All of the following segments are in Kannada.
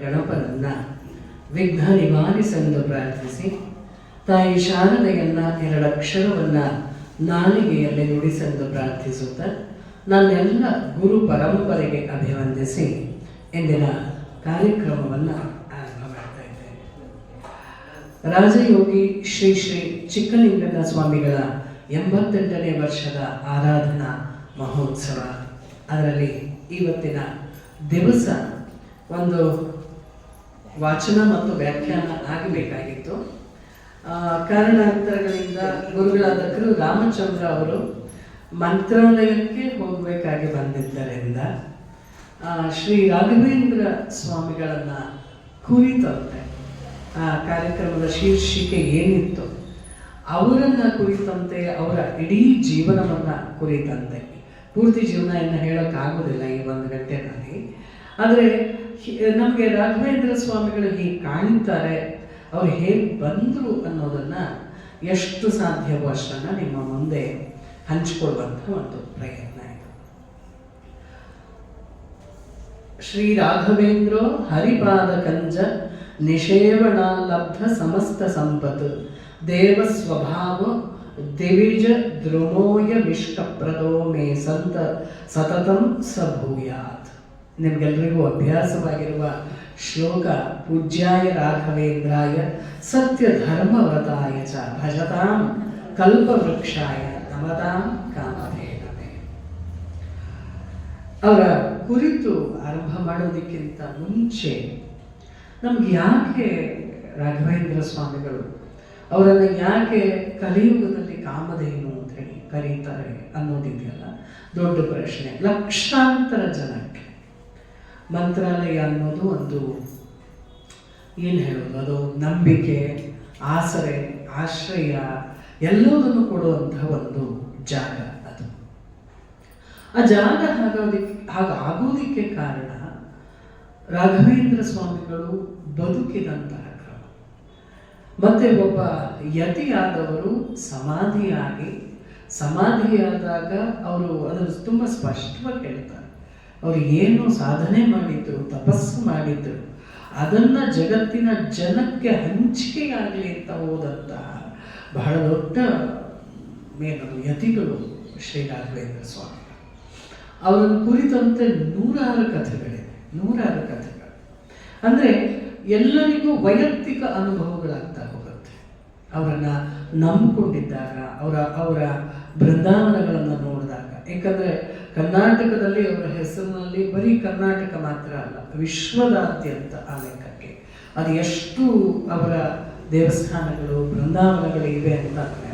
ಗಣಪನನ್ನ ವಿಘ್ನ ನಿವಾರಿಸೆಂದು ಪ್ರಾರ್ಥಿಸಿ, ತಾಯಿ ಶಾರದೆಯನ್ನ ಎರಡಕ್ಷರವನ್ನ ನಾಲಿಗೆಯಲ್ಲಿ ನುಡಿಸೆಂದು ಪ್ರಾರ್ಥಿಸುತ್ತಾ ನನ್ನೆಲ್ಲ ಗುರು ಪರಂಪರೆಗೆ ಅಭಿವಂದಿಸಿ ಇಂದಿನ ಕಾರ್ಯಕ್ರಮವನ್ನು ಆರಂಭ ಮಾಡ್ತಾ ಇದ್ದೇನೆ. ರಾಜಯೋಗಿ ಶ್ರೀ ಶ್ರೀ ಚಿಕ್ಕಲಿಂಗನ ಸ್ವಾಮಿಗಳ 88ನೇ ವರ್ಷದ ಆರಾಧನಾ ಮಹೋತ್ಸವ. ಅದರಲ್ಲಿ ಇವತ್ತಿನ ದಿವಸ ಒಂದು ವಾಚನ ಮತ್ತು ವ್ಯಾಖ್ಯಾನ ಆಗಬೇಕಾಗಿತ್ತು. ಕಾರಣಾಂತರಗಳಿಂದ ಗುರುಗಳಾದ ಕರು ರಾಮಚಂದ್ರ ಅವರು ಮಂತ್ರಾಲಯಕ್ಕೆ ಹೋಗಬೇಕಾಗಿ ಬಂದಿದ್ದರಿಂದ ಶ್ರೀ ರಾಘವೇಂದ್ರ ಸ್ವಾಮಿಗಳನ್ನು ಕುರಿತಂತೆ ಆ ಕಾರ್ಯಕ್ರಮದ ಶೀರ್ಷಿಕೆ ಏನಿತ್ತು ಅವರನ್ನು ಕುರಿತಂತೆ, ಅವರ ಇಡೀ ಜೀವನವನ್ನು ಕುರಿತಂತೆ, ಪೂರ್ತಿ ಜೀವನ ಹೇಳೋಕ್ಕಾಗೋದಿಲ್ಲ ಈ 1 ಗಂಟೆನಲ್ಲಿ. ಆದರೆ ನಮಗೆ ರಾಘವೇಂದ್ರ ಸ್ವಾಮಿಗಳು ಹೇಗೆ ಕಾಣ್ತಾರೆ, ಅವ್ರು ಹೇಗೆ ಬಂದರು ಅನ್ನೋದನ್ನು ಎಷ್ಟು ಸಾಧ್ಯವೋ ಅಷ್ಟನ್ನು ನಿಮ್ಮ ಮುಂದೆ ಹಂಚಿಕೊಳ್ಳುವಂಥ ಒಂದು ಪ್ರಯತ್ನ ಇದು. ಶ್ರೀ ರಾಘವೇಂದ್ರೋ ಹರಿಪಾದ ಕಂಜ ನಿಷೇವಣಾಲಬ್ಧ ಸಮಸ್ತ ಸಂಪತ್ ದೇವ ಸ್ವಭಾವ ದಿವಿಜ ದ್ರುಮೋಯ ವಿಷ್ಕಪ್ರದೋ ಮೇ ಸಂತ ಸತತಂ ಸಭೂಯಾತ್. ನಿಮಗೆಲ್ಲರಿಗೂ ಅಭ್ಯಾಸವಾಗಿರುವ ಶ್ಲೋಕ ಪೂಜ್ಯಾಯ ರಾಘವೇಂದ್ರಾಯ ಸತ್ಯ ಧರ್ಮವ್ರತಾಯ ಚ ಭಜತಾಂ ಕಲ್ಪವೃಕ್ಷಾಯ ನಮತಾಂ ಕಾಮಧೇನವೇ. ಅವರ ಕುರಿತು ಆರಂಭ ಮಾಡೋದಕ್ಕಿಂತ ಮುಂಚೆ ನಮ್ಗೆ ಯಾಕೆ ರಾಘವೇಂದ್ರ ಸ್ವಾಮಿಗಳು ಅವರನ್ನು ಯಾಕೆ ಕಲಿಯುಗದಲ್ಲಿ ಕಾಮಧೇನು ಅಂತ ಹೇಳಿ ಕರೀತಾರೆ ಅನ್ನೋದಿದೆಯಲ್ಲ ದೊಡ್ಡ ಪ್ರಶ್ನೆ. ಲಕ್ಷಾಂತರ ಜನಕ್ಕೆ ಮಂತ್ರಾಲಯ ಅನ್ನೋದು ಒಂದು ಏನು ಹೇಳೋದು, ಅದು ನಂಬಿಕೆ, ಆಸರೆ, ಆಶ್ರಯ ಎಲ್ಲದನ್ನು ಕೊಡುವಂತಹ ಒಂದು ಜಾಗ. ಅದು ಆ ಜಾಗ ಹಾಗಾಗೋದಿಕ್ಕೆ ಕಾರಣ ರಾಘವೇಂದ್ರ ಸ್ವಾಮಿಗಳು ಬದುಕಿದಂತಹ ಕ್ರಮ. ಮತ್ತೆ ಒಬ್ಬ ಯತಿಯಾದವರು ಸಮಾಧಿಯಾದಾಗ ಅವರು ಅದನ್ನು ತುಂಬ ಸ್ಪಷ್ಟವಾಗಿ ಹೇಳ್ತಾರೆ. ಅವರು ಏನು ಸಾಧನೆ ಮಾಡಿದ್ರು, ತಪಸ್ಸು ಮಾಡಿದ್ರು, ಅದನ್ನು ಜಗತ್ತಿನ ಜನಕ್ಕೆ ಹಂಚಿಕೆಯಾಗಲಿ ಅಂತ ಹೋದಂತಹ ಬಹಳ ದೊಡ್ಡ ಯತಿಗಳು ಶ್ರೀ ರಾಘವೇಂದ್ರ ಸ್ವಾಮಿ. ಅವರನ್ನು ಕುರಿತಂತೆ ನೂರಾರು ಕಥೆಗಳು. ಅಂದರೆ ಎಲ್ಲರಿಗೂ ವೈಯಕ್ತಿಕ ಅನುಭವಗಳಾಗ್ತಾ ಹೋಗುತ್ತೆ. ಅವರನ್ನು ನಂಬಿಕೊಂಡಿದ್ದಾಗ, ಅವರ ಬೃಂದಾವನಗಳನ್ನು ನೋಡಿದಾಗ. ಏಕೆಂದರೆ ಕರ್ನಾಟಕದಲ್ಲಿ ಅವರ ಹೆಸರಿನಲ್ಲಿ ಬರೀ ಕರ್ನಾಟಕ ಮಾತ್ರ ಅಲ್ಲ, ವಿಶ್ವದಾದ್ಯಂತ ಆ ಲೆಕ್ಕಕ್ಕೆ ಅದು ಎಷ್ಟು ಅವರ ದೇವಸ್ಥಾನಗಳು, ಬೃಂದಾವನಗಳು ಇವೆ ಅಂತಂದರೆ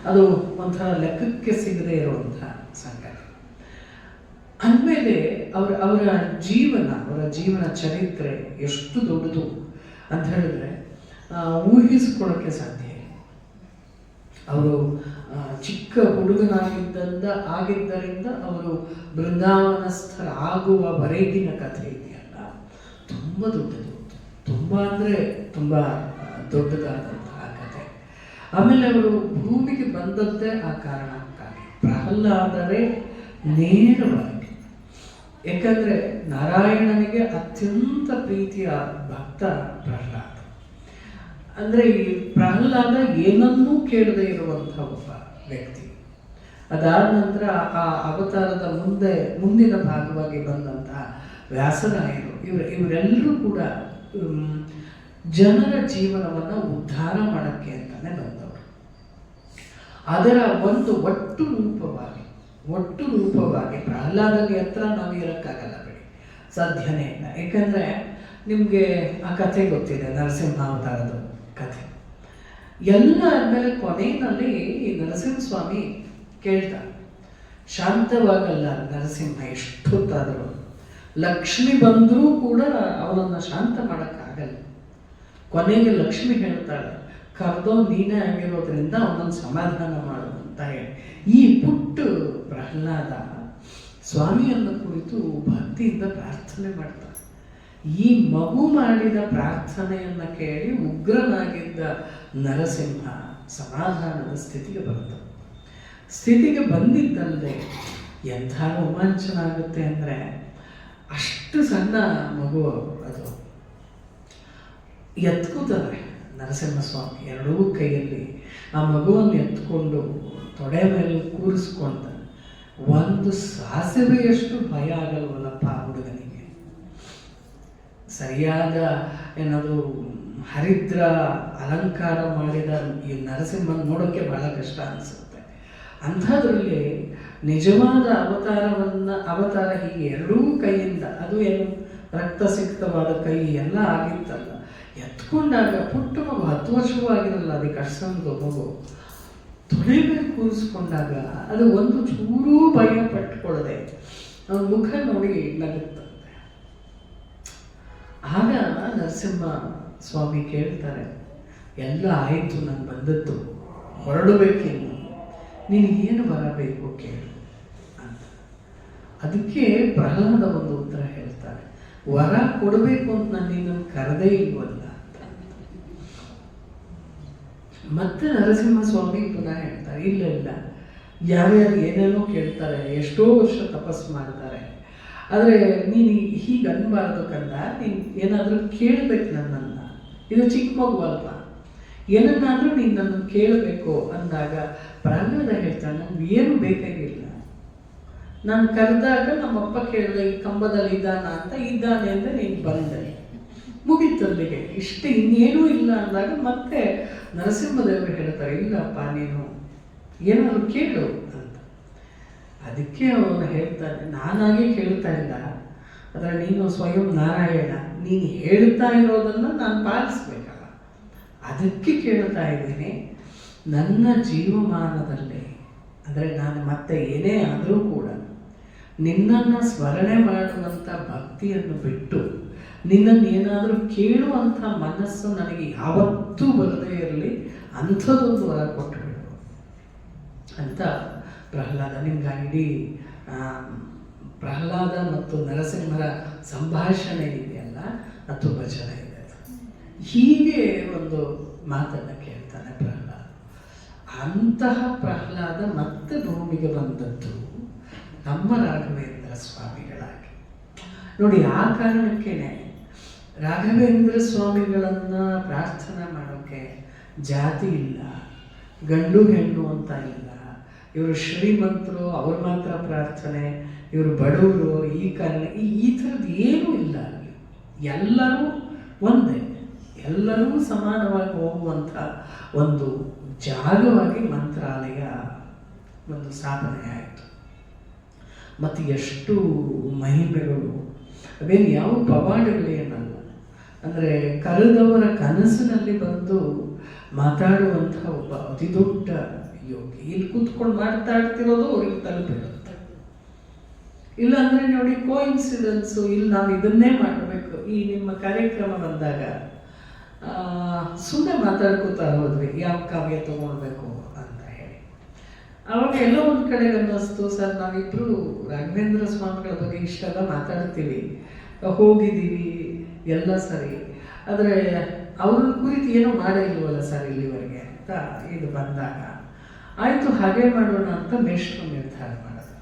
ಅದು ಒಂಥರ ಲೆಕ್ಕಕ್ಕೆ ಸಿಗದೇ ಇರುವಂತಹ ಸಂಗತಿ. ಅಂದಮೇಲೆ ಅವರ ಜೀವನ ಚರಿತ್ರೆ ಎಷ್ಟು ದೊಡ್ಡದು ಅಂತ ಹೇಳಿದ್ರೆ ಊಹಿಸ್ಕೊಳ್ಳೋಕ್ಕೆ ಸಾಧ್ಯ. ಅವರು ಚಿಕ್ಕ ಹುಡುಗನಾಗಿದ್ದರಿಂದ ಅವರು ಬೃಂದಾವನಸ್ಥರಾಗುವವರೆಗಿನ ಕಥೆ ಇದೆಯಲ್ಲ, ತುಂಬ ದೊಡ್ಡದು, ತುಂಬ ಅಂದರೆ ತುಂಬ ದೊಡ್ಡದಾದಂತಹ ಕಥೆ. ಆಮೇಲೆ ಅವರು ಭೂಮಿಗೆ ಬಂದದ್ದೇ ಆ ಕಾರಣಕ್ಕಾಗಿ. ಪ್ರಹ್ಲಾದರೇ ನೇರವಾಗಿ, ಯಾಕಂದರೆ ನಾರಾಯಣನಿಗೆ ಅತ್ಯಂತ ಪ್ರೀತಿಯ ಭಕ್ತ ಪ್ರಹ್ಲಾದ. ಅಂದರೆ ಈ ಪ್ರಹ್ಲಾದ ಏನನ್ನೂ ಕೇಳದೇ ಇರುವಂಥ ಒಬ್ಬ ವ್ಯಕ್ತಿ. ಅದಾದ ನಂತರ ಆ ಅವತಾರದ ಮುಂದಿನ ಭಾಗವಾಗಿ ಬಂದಂತಹ ವ್ಯಾಸರಾಯರು, ಇವರೆಲ್ಲರೂ ಕೂಡ ಜನರ ಜೀವನವನ್ನು ಉದ್ಧಾರ ಮಾಡೋಕ್ಕೆ ಅಂತಲೇ ಬಂದವರು. ಅದರ ಒಂದು ಒಟ್ಟು ರೂಪವಾಗಿ ಪ್ರಹ್ಲಾದನಿಗೆ ಹತ್ರ ನಾವು ಇರೋಕ್ಕಾಗಲ್ಲ ಬಿಡಿ, ಸಾಧ್ಯನೇ ಇಲ್ಲ. ಏಕೆಂದರೆ ನಿಮಗೆ ಆ ಕಥೆ ಗೊತ್ತಿದೆ, ನರಸಿಂಹಾವತಾರದ ಕಥೆ ಎಲ್ಲ ಆದಮೇಲೆ ಕೊನೆಯಲ್ಲಿ ಈ ನರಸಿಂಹಸ್ವಾಮಿ ಕೇಳ್ತಾರೆ. ಶಾಂತವಾಗಲ್ಲ ನರಸಿಂಹ ಎಷ್ಟೊತ್ತಾದರೂ. ಲಕ್ಷ್ಮಿ ಬಂದರೂ ಕೂಡ ಅವನನ್ನು ಶಾಂತ ಮಾಡೋಕ್ಕಾಗಲ್ಲ. ಕೊನೆಗೆ ಲಕ್ಷ್ಮಿ ಹೇಳ್ತಾಳೆ, ಕರ್ದೋ ನೀನೇ ಆಗಿರೋದ್ರಿಂದ ಅವನನ್ನು ಸಮಾಧಾನ ಮಾಡು ಅಂತ ಹೇಳಿ. ಈ ಪುಟ್ಟ ಪ್ರಹ್ಲಾದ ಸ್ವಾಮಿಯನ್ನು ಕುರಿತು ಭಕ್ತಿಯಿಂದ ಪ್ರಾರ್ಥನೆ ಮಾಡ್ತಾನೆ. ಈ ಮಗು ಮಾಡಿದ ಪ್ರಾರ್ಥನೆಯನ್ನು ಕೇಳಿ ಉಗ್ರನಾಗಿದ್ದ ನರಸಿಂಹ ಸಮಾಧಾನದ ಸ್ಥಿತಿಗೆ ಬಂದಿದ್ದಲ್ಲದೆ ಎಂಥ ರೋಮಾಂಚನ ಆಗುತ್ತೆ ಅಂದರೆ, ಅಷ್ಟು ಸಣ್ಣ ಮಗು ಅದು. ಎತ್ಕೋತಾರೆ ನರಸಿಂಹಸ್ವಾಮಿ ಎರಡೂ ಕೈಯಲ್ಲಿ ಆ ಮಗುವನ್ನು ಎತ್ಕೊಂಡು ತೊಡೆ ಮೇಲೆ ಕೂರಿಸ್ಕೊಂಡ. ಒಂದು ಸಾಸಿವೆಯಷ್ಟು ಭಯ ಆಗಲ್ವಲ್ಲಪ್ಪ ಆ ಹುಡುಗನಿಗೆ. ಸರಿಯಾದ ಏನದು ಹರಿದ್ರ ಅಲಂಕಾರ ಮಾಡಿದ ಈ ನರಸಿಂಹನ ನೋಡೋಕ್ಕೆ ಬಹಳ ಕಷ್ಟ ಅನಿಸುತ್ತೆ. ಅಂಥದ್ರಲ್ಲಿ ನಿಜವಾದ ಅವತಾರ ಹೀಗೆ ಎರಡೂ ಕೈಯಿಂದ, ಅದು ಏನು ರಕ್ತಸಿಕ್ತವಾದ ಕೈ ಎಲ್ಲ ಆಗಿತ್ತಲ್ಲ, ಎತ್ಕೊಂಡಾಗ ಪುಟ್ಟ ಮಗು 10 ವರ್ಷವೂ ಆಗಿರಲ್ಲ, ಅದಕ್ಕೆ ಅಷ್ಟೊಂದು ಮಗು ತೊಡೆ ಮೇಲೆ ಕೂರಿಸ್ಕೊಂಡಾಗ ಅದು ಒಂದು ಚೂರೂ ಭಯ ಪಟ್ಕೊಳ್ಳದೆ ಅವನ ಮುಖ ನೋಡಿ ನಗುತ್ತಂತೆ. ಆಗ ನರಸಿಂಹ ಸ್ವಾಮಿ ಕೇಳ್ತಾರೆ, ಎಲ್ಲ ಆಯಿತು, ನಾನು ಬಂದದ್ದು ಹೊರಡಬೇಕೇನು, ನಿನಗೇನು ಬರಬೇಕು ಕೇಳು ಅಂತ. ಅದಕ್ಕೆ ಪ್ರಹ್ಲಾದ ಒಂದು ಉತ್ತರ ಹೇಳ್ತಾರೆ, ವರ ಕೊಡಬೇಕು ಅಂತ ನಾನು ನಿನ್ನನ್ನು ಕರೆದೇ ಇಲ್ವಲ್ಲ ಅಂತ. ಮತ್ತೆ ನರಸಿಂಹ ಸ್ವಾಮಿ ಪುನಃ ಹೇಳ್ತಾರೆ, ಇಲ್ಲ ಇಲ್ಲ, ಯಾರ್ಯಾರು ಏನೇನೋ ಕೇಳ್ತಾರೆ, ಎಷ್ಟೋ ವರ್ಷ ತಪಸ್ಸು ಮಾಡ್ತಾರೆ, ಆದರೆ ನೀನು ಹೀಗೆ ಅನ್ಬಾರ್ದು ಕಂದ, ನೀನು ಏನಾದರೂ ಕೇಳಬೇಕು ನನ್ನನ್ನು, ಇದು ಚಿಕ್ಕ ಮಗು ಅಲ್ವಾ, ಏನನ್ನಾದರೂ ನೀನು ನನ್ನನ್ನು ಕೇಳಬೇಕು ಅಂದಾಗ ಪ್ರಹ್ಲಾದ ಹೇಳ್ತಾನೆ, ನಮ್ಗೆ ಏನು ಬೇಕಾಗಿಲ್ಲ, ನಾನು ಕರೆದಾಗ ನಮ್ಮಪ್ಪ ಕೇಳಿದೆ ಈ ಕಂಬದಲ್ಲಿ ಇದ್ದಾನ ಅಂತ, ಇದ್ದಾನೆ ಅಂದರೆ ನೀನು ಬಂದೆ, ಮುಗೀತಲ್ಲಿಗೆ, ಇಷ್ಟೇ, ಇನ್ನೇನೂ ಇಲ್ಲ ಅಂದಾಗ ಮತ್ತೆ ನರಸಿಂಹದೇವರು ಹೇಳ್ತಾರೆ, ಇಲ್ಲಪ್ಪ ನೀನು ಏನಾದರೂ ಕೇಳು ಅಂತ. ಅದಕ್ಕೆ ಅವನು ಹೇಳ್ತಾನೆ, ನಾನಾಗೆ ಕೇಳ್ತಾ ಇಲ್ಲ, ಆದರೆ ನೀನು ಸ್ವಯಂ ನಾರಾಯಣ, ನೀನು ಹೇಳ್ತಾ ಇರೋದನ್ನು ನಾನು ಪಾಲಿಸ್ಬೇಕಲ್ಲ, ಅದಕ್ಕೆ ಕೇಳ್ತಾ ಇದ್ದೀನಿ. ನನ್ನ ಜೀವಮಾನದಲ್ಲಿ, ಅಂದರೆ ನಾನು ಮತ್ತೆ ಏನೇ ಆದರೂ ಕೂಡ ನಿನ್ನನ್ನು ಸ್ಮರಣೆ ಮಾಡುವಂಥ ಭಕ್ತಿಯನ್ನು ಬಿಟ್ಟು ನಿನ್ನನ್ನು ಏನಾದರೂ ಕೇಳುವಂಥ ಮನಸ್ಸು ನನಗೆ ಯಾವತ್ತೂ ಬರದೇ ಇರಲಿ, ಅಂಥದ್ದೊಂದು ವರ ಕೊಟ್ಟುಬಿಡು ಅಂತ ಪ್ರಹ್ಲಾದ. ನಿಮ್ಗೆ ಇಡೀ ಪ್ರಹ್ಲಾದ ಮತ್ತು ನರಸಿಂಹರ ಸಂಭಾಷಣೆ ಇದೆಯಲ್ಲ, ಅದು ತುಂಬ ಚೆನ್ನಾಗಿದೆ. ಹೀಗೆ ಒಂದು ಮಾತನ್ನು ಕೇಳ್ತಾನೆ ಪ್ರಹ್ಲಾದ. ಅಂತಹ ಪ್ರಹ್ಲಾದ ಮತ್ತೆ ಭೂಮಿಗೆ ಬಂದದ್ದು ನಮ್ಮ ರಾಘವೇಂದ್ರ ಸ್ವಾಮಿಗಳಾಗಿ. ನೋಡಿ, ಆ ಕಾರಣಕ್ಕೇನೆ ರಾಘವೇಂದ್ರ ಸ್ವಾಮಿಗಳನ್ನು ಪ್ರಾರ್ಥನೆ ಮಾಡೋಕ್ಕೆ ಜಾತಿ ಇಲ್ಲ, ಗಂಡು ಹೆಣ್ಣು ಅಂತ ಇಲ್ಲ, ಇವರು ಶ್ರೀಮಂತರು ಅವ್ರ ಮಾತ್ರ ಪ್ರಾರ್ಥನೆ, ಇವರು ಬಡವರು ಈ ಕಾರಣ, ಈ ಥರದ್ದು ಏನೂ ಇಲ್ಲ ಅಲ್ಲಿ. ಎಲ್ಲರೂ ಒಂದೇ, ಎಲ್ಲರೂ ಸಮಾನವಾಗಿ ಹೋಗುವಂಥ ಒಂದು ಜಾಗವಾಗಿ ಮಂತ್ರಾಲಯ ಒಂದು ಸ್ಥಾಪನೆ ಆಯಿತು. ಮತ್ತು ಎಷ್ಟು ಮಹಿಮೆಗಳು, ಅವೇನು ಯಾವ ಪವಾಡಗಳೇನಲ್ಲ, ಅಂದರೆ ಕರೆದವರ ಕನಸಿನಲ್ಲಿ ಬಂದು ಮಾತಾಡುವಂಥ ಒಬ್ಬ ಅತಿ ದೊಡ್ಡ ಯೋಗಿ. ಇಲ್ಲಿ ಕೂತ್ಕೊಂಡು ಮಾತಾಡ್ತಿರೋದು ಅವ್ರಿಗೆ ತಲುಪಿರುತ್ತೆ. ಇಲ್ಲಾಂದರೆ ನೋಡಿ, ಕೋಇನ್ಸಿಡೆನ್ಸು, ಇಲ್ಲಿ ನಾವು ಇದನ್ನೇ ಮಾಡಬೇಕು, ಈ ನಿಮ್ಮ ಕಾರ್ಯಕ್ರಮ ಬಂದಾಗ ಸುಮ್ಮನೆ ಮಾತಾಡ್ಕೋತಾ ಹೋದ್ವಿ ಯಾವ ಕಾವ್ಯ ತಗೊಳ್ಬೇಕು ಅಂತ ಹೇಳಿ. ಅವಾಗ ಎಲ್ಲೋ ಒಂದು ಕಡೆಗೆ ಅನ್ನಿಸ್ತು, ಸರ್ ನಾವಿಬ್ಬರು ರಾಘವೇಂದ್ರ ಸ್ವಾಮಿಗಳ ಬಗ್ಗೆ ಇಷ್ಟೆಲ್ಲ ಮಾತಾಡ್ತೀವಿ, ಹೋಗಿದ್ದೀವಿ ಎಲ್ಲ ಸರಿ, ಆದರೆ ಅವ್ರ ಕುರಿತು ಏನೋ ಮಾಡೇ ಇಲ್ವಲ್ಲ ಸರ್ ಇಲ್ಲಿವರೆಗೆ ಅಂತ ಇದು ಬಂದಾಗ, ಆಯಿತು ಹಾಗೆ ಮಾಡೋಣ ಅಂತ ಮೇಷ್ಟ್ರು ನಿರ್ಧಾರ ಮಾಡೋದು.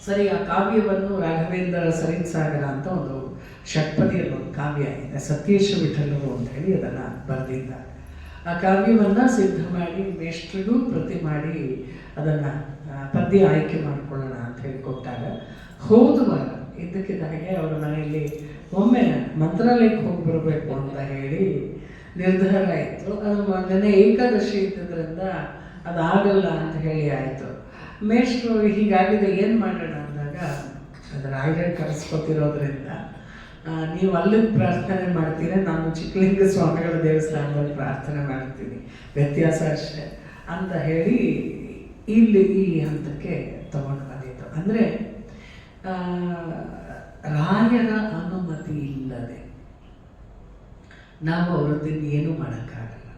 ಸರಿ, ಆ ಕಾವ್ಯವನ್ನು ರಾಘವೇಂದ್ರ ಸರಿತ್ ಸಾಗರ ಅಂತ ಒಂದು ಷಟ್ಪದಿಯಲ್ಲಿ ಒಂದು ಕಾವ್ಯ ಇದೆ, ಸತ್ಯೇಶ ವಿಠಲರು ಅಂತ ಹೇಳಿ ಅದನ್ನು ಬರೆದಿದ್ದಾರೆ. ಆ ಕಾವ್ಯವನ್ನು ಸಿದ್ಧ ಮಾಡಿ ಮೇಷ್ಟ್ರಿಗೂ ಪ್ರತಿ ಮಾಡಿ ಅದನ್ನು ಪದ್ಯ ಆಯ್ಕೆ ಮಾಡಿಕೊಳ್ಳೋಣ ಅಂತ ಹೇಳಿ ಕೊಟ್ಟಾಗ, ಹೋದ ವಾರ ಇದ್ದಕ್ಕಿದ್ದ ಹಾಗೆ ಅವರ ಮನೆಯಲ್ಲಿ ಒಮ್ಮೆ ಮಂತ್ರಾಲಯಕ್ಕೆ ಹೋಗಿ ಬರಬೇಕು ಅಂತ ಹೇಳಿ ನಿರ್ಧಾರ ಆಯಿತು. ಅದು ಮೊನ್ನೆ ಏಕಾದಶಿ ಇದ್ದದ್ರಿಂದ ಅದಾಗಲ್ಲ ಅಂತ ಹೇಳಿ ಆಯಿತು. ಮೇಷ್ಟ್ರು ಹೀಗಾಗಿದೆ ಏನು ಮಾಡೋಣ ಅಂದಾಗ, ಅದು ರಾಯರ ಕರೆಸ್ಕೊತಿರೋದ್ರಿಂದ ನೀವು ಅಲ್ಲಿಗೆ ಪ್ರಾರ್ಥನೆ ಮಾಡ್ತೀರಾ, ನಾನು ಚಿಕ್ಕಲಿಂಗ ಸ್ವಾಮಿಗಳ ದೇವಸ್ಥಾನದಲ್ಲಿ ಪ್ರಾರ್ಥನೆ ಮಾಡ್ತೀನಿ, ವ್ಯತ್ಯಾಸ ಅಷ್ಟೇ ಅಂತ ಹೇಳಿ ಇಲ್ಲಿ ಈ ಹಂತಕ್ಕೆ ತಗೊಂಡು ಬಂದಿತ್ತು. ಅಂದರೆ ರಾಯರ ಅನುಮತಿ ಇಲ್ಲದೆ ನಾವು ಅವರದ್ದನ್ನು ಏನೂ ಮಾಡೋಕ್ಕಾಗಲ್ಲ.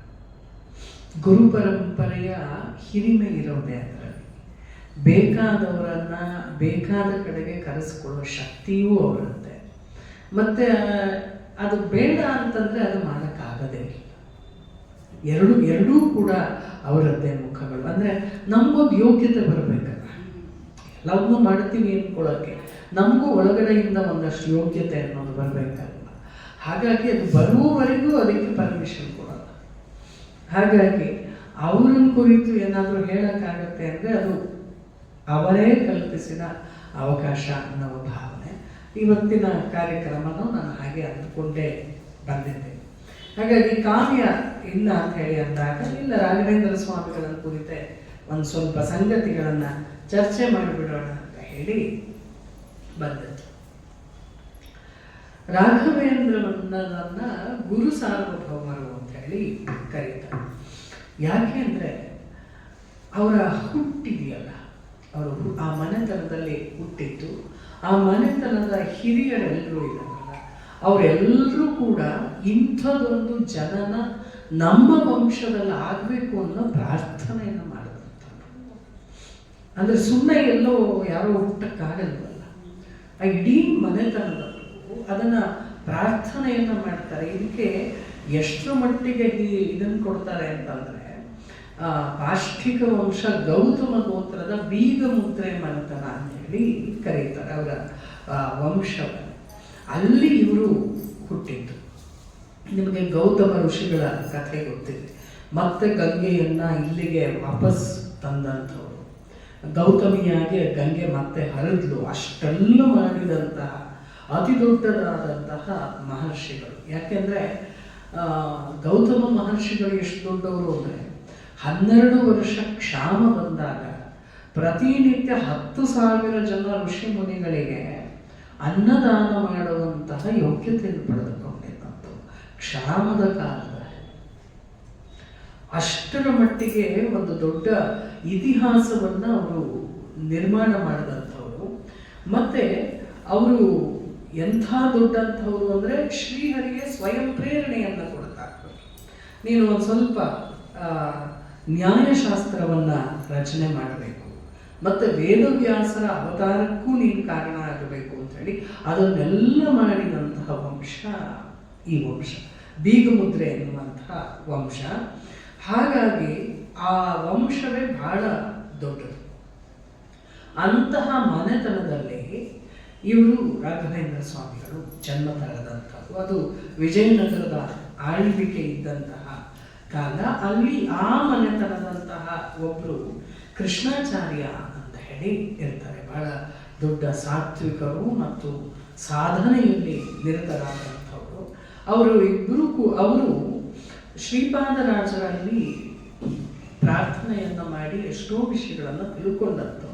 ಗುರು ಪರಂಪರೆಯ ಹಿರಿಮೆ ಇರೋದೇ ಅದರಲ್ಲಿ. ಬೇಕಾದವರನ್ನು ಬೇಕಾದ ಕಡೆಗೆ ಕರೆಸ್ಕೊಳ್ಳೋ ಶಕ್ತಿಯೂ ಅವರದ್ದೇ. ಮತ್ತು ಅದು ಬೇಡ ಅಂತಂದರೆ ಅದು ಮಾಡೋಕ್ಕಾಗದೇ ಇಲ್ಲ. ಎರಡೂ ಕೂಡ ಅವರದ್ದೇ ಮುಖಗಳು. ಅಂದರೆ ನಮಗೊಂದು ಯೋಗ್ಯತೆ ಬರಬೇಕಲ್ಲ, ಎಲ್ಲವನ್ನೂ ಮಾಡ್ತೀವಿ ಅಂದ್ಕೊಳ್ಳೋಕ್ಕೆ ನಮಗೂ ಒಳಗಡೆಯಿಂದ ಒಂದಷ್ಟು ಯೋಗ್ಯತೆ ಅನ್ನೋದು ಬರಬೇಕಲ್ಲ. ಹಾಗಾಗಿ ಅದು ಬರುವವರೆಗೂ ಅದಕ್ಕೆ ಪರ್ಮಿಷನ್ ಕೊಡಲ್ಲ. ಹಾಗಾಗಿ ಅವ್ರನ್ನ ಕುರಿತು ಏನಾದರೂ ಹೇಳೋಕ್ಕಾಗತ್ತೆ ಅಂದರೆ ಅದು ಅವರೇ ಕಲ್ಪಿಸಿದ ಅವಕಾಶ ಅನ್ನೋ ಭಾವನೆ. ಇವತ್ತಿನ ಕಾರ್ಯಕ್ರಮನೂ ನಾನು ಹಾಗೆ ಅಂದುಕೊಂಡೇ ಬಂದಿದ್ದೆ. ಹಾಗಾಗಿ ಕಾವ್ಯ ಇಲ್ಲ ಅಂತ ಹೇಳಿ ಅಂದಾಗ, ಇಲ್ಲ ರಾಘವೇಂದ್ರ ಸ್ವಾಮಿಗಳನ್ನು ಕುರಿತೆ ಒಂದು ಸ್ವಲ್ಪ ಸಂಗತಿಗಳನ್ನು ಚರ್ಚೆ ಮಾಡಿಬಿಡೋಣ ಅಂತ ಹೇಳಿ ಬಂದದ್ದು. ರಾಘವೇಂದ್ರನನ್ನ ಗುರು ಸಾರ್ವಭೌಮರು ಅಂತ ಹೇಳಿ ಕರೀತಾರೆ. ಯಾಕೆ ಅಂದರೆ ಅವರ ಹುಟ್ಟಿದೆಯಲ್ಲ, ಅವರು ಆ ಮನೆತನದಲ್ಲಿ ಹುಟ್ಟಿದ್ದು, ಆ ಮನೆತನದ ಹಿರಿಯರೆಲ್ಲರೂ ಇದ್ದಾರಲ್ಲ, ಅವರೆಲ್ಲರೂ ಕೂಡ ಇಂಥದೊಂದು ಜನನ ನಮ್ಮ ವಂಶದಲ್ಲಿ ಆಗಬೇಕು ಅನ್ನೋ ಪ್ರಾರ್ಥನೆಯನ್ನು ಮಾಡಿದಂಥವ್ರು. ಅಂದರೆ ಸುಮ್ಮನೆ ಎಲ್ಲೋ ಯಾರೋ ಹುಟ್ಟಕ್ಕಾಗಲ್ವಲ್ಲ, ಆ ಇಡೀ ಮನೆತನದವರು ಅದನ್ನು ಪ್ರಾರ್ಥನೆಯನ್ನು ಮಾಡ್ತಾರೆ. ಇದಕ್ಕೆ ಎಷ್ಟರ ಮಟ್ಟಿಗೆ ಇದನ್ನು ಕೊಡ್ತಾರೆ ಅಂತಂದರೆ, ಪಾಷ್ಟಿಕ ವಂಶ ಗೌತಮ ಗೋತ್ರದ ಬೀಗ ಮುದ್ರೆ ಮನೆತನ ಅಂತೇಳಿ ಕರೀತಾರೆ ಅವರ ವಂಶವನ್ನು. ಅಲ್ಲಿ ಇವರು ಹುಟ್ಟಿದ್ದು. ನಿಮಗೆ ಗೌತಮ ಋಷಿಗಳ ಕಥೆ ಗೊತ್ತಿದೆ. ಮತ್ತೆ ಗಂಗೆಯನ್ನು ಇಲ್ಲಿಗೆ ವಾಪಸ್ ತಂದಂಥವ್ರು, ಗೌತಮಿಯಾಗಿ ಗಂಗೆ ಮತ್ತೆ ಹರಿದ್ಲು. ಅಷ್ಟೆಲ್ಲ ಮಾಡಿದಂತಹ ಅತಿ ದೊಡ್ಡದಾದಂತಹ ಮಹರ್ಷಿಗಳು. ಯಾಕೆಂದರೆ ಗೌತಮ ಮಹರ್ಷಿಗಳು ಎಷ್ಟು ದೊಡ್ಡವರು ಅಂದರೆ, 12 ವರ್ಷ ಕ್ಷಾಮ ಬಂದಾಗ ಪ್ರತಿನಿತ್ಯ 10,000 ಜನ ಋಷಿ ಮುನಿಗಳಿಗೆ ಅನ್ನದಾನ ಮಾಡುವಂತಹ ಯೋಗ್ಯತೆಯನ್ನು ಪಡೆದುಕೊಂಡಿದ್ದಂಥವು ಕ್ಷಾಮದ ಕಾಲದಲ್ಲಿ. ಅಷ್ಟರ ಮಟ್ಟಿಗೆ ಒಂದು ದೊಡ್ಡ ಇತಿಹಾಸವನ್ನು ಅವರು ನಿರ್ಮಾಣ ಮಾಡಿದಂಥವರು. ಮತ್ತು ಅವರು ಎಂಥ ದೊಡ್ಡಂಥವ್ರು ಅಂದರೆ, ಶ್ರೀಹರಿಗೆ ಸ್ವಯಂ ಪ್ರೇರಣೆಯನ್ನು ಕೊಡ್ತಾರೆ. ನೀನು ಒಂದು ಸ್ವಲ್ಪ ನ್ಯಾಯಶಾಸ್ತ್ರವನ್ನು ರಚನೆ ಮಾಡಬೇಕು, ಮತ್ತು ವೇದವ್ಯಾಸರ ಅವತಾರಕ್ಕೂ ನೀನು ಕಾರಣ ಆಗಬೇಕು ಅಂಥೇಳಿ ಅದನ್ನೆಲ್ಲ ಮಾಡಿದಂತಹ ವಂಶ ಈ ವಂಶ, ಬೀಗಮುದ್ರೆ ಎನ್ನುವಂತಹ ವಂಶ. ಹಾಗಾಗಿ ಆ ವಂಶವೇ ಬಹಳ ದೊಡ್ಡದು. ಅಂತಹ ಮನೆತನದಲ್ಲಿ ಇವರು ರಾಘವೇಂದ್ರ ಸ್ವಾಮಿಗಳು ಜನ್ಮ ತಳೆದಂಥದ್ದು. ಅದು ವಿಜಯನಗರದ ಆಳ್ವಿಕೆ ಇದ್ದಂತಹ ಕಾಲ. ಅಲ್ಲಿ ಆ ಮನೆತನದಂತಹ ಒಬ್ಬರು ಕೃಷ್ಣಾಚಾರ್ಯ ಅಂತ ಹೇಳಿ ಇರ್ತಾರೆ. ಬಹಳ ದೊಡ್ಡ ಸಾತ್ವಿಕರು ಮತ್ತು ಸಾಧನೆಯಲ್ಲಿ ನಿರತರಾದಂಥವರು. ಅವರು ಶ್ರೀಪಾದರಾಜರಲ್ಲಿ ಪ್ರಾರ್ಥನೆಯನ್ನು ಮಾಡಿ ಎಷ್ಟೋ ವಿಷಯಗಳನ್ನು ತಿಳ್ಕೊಂಡಂಥವ್ರು.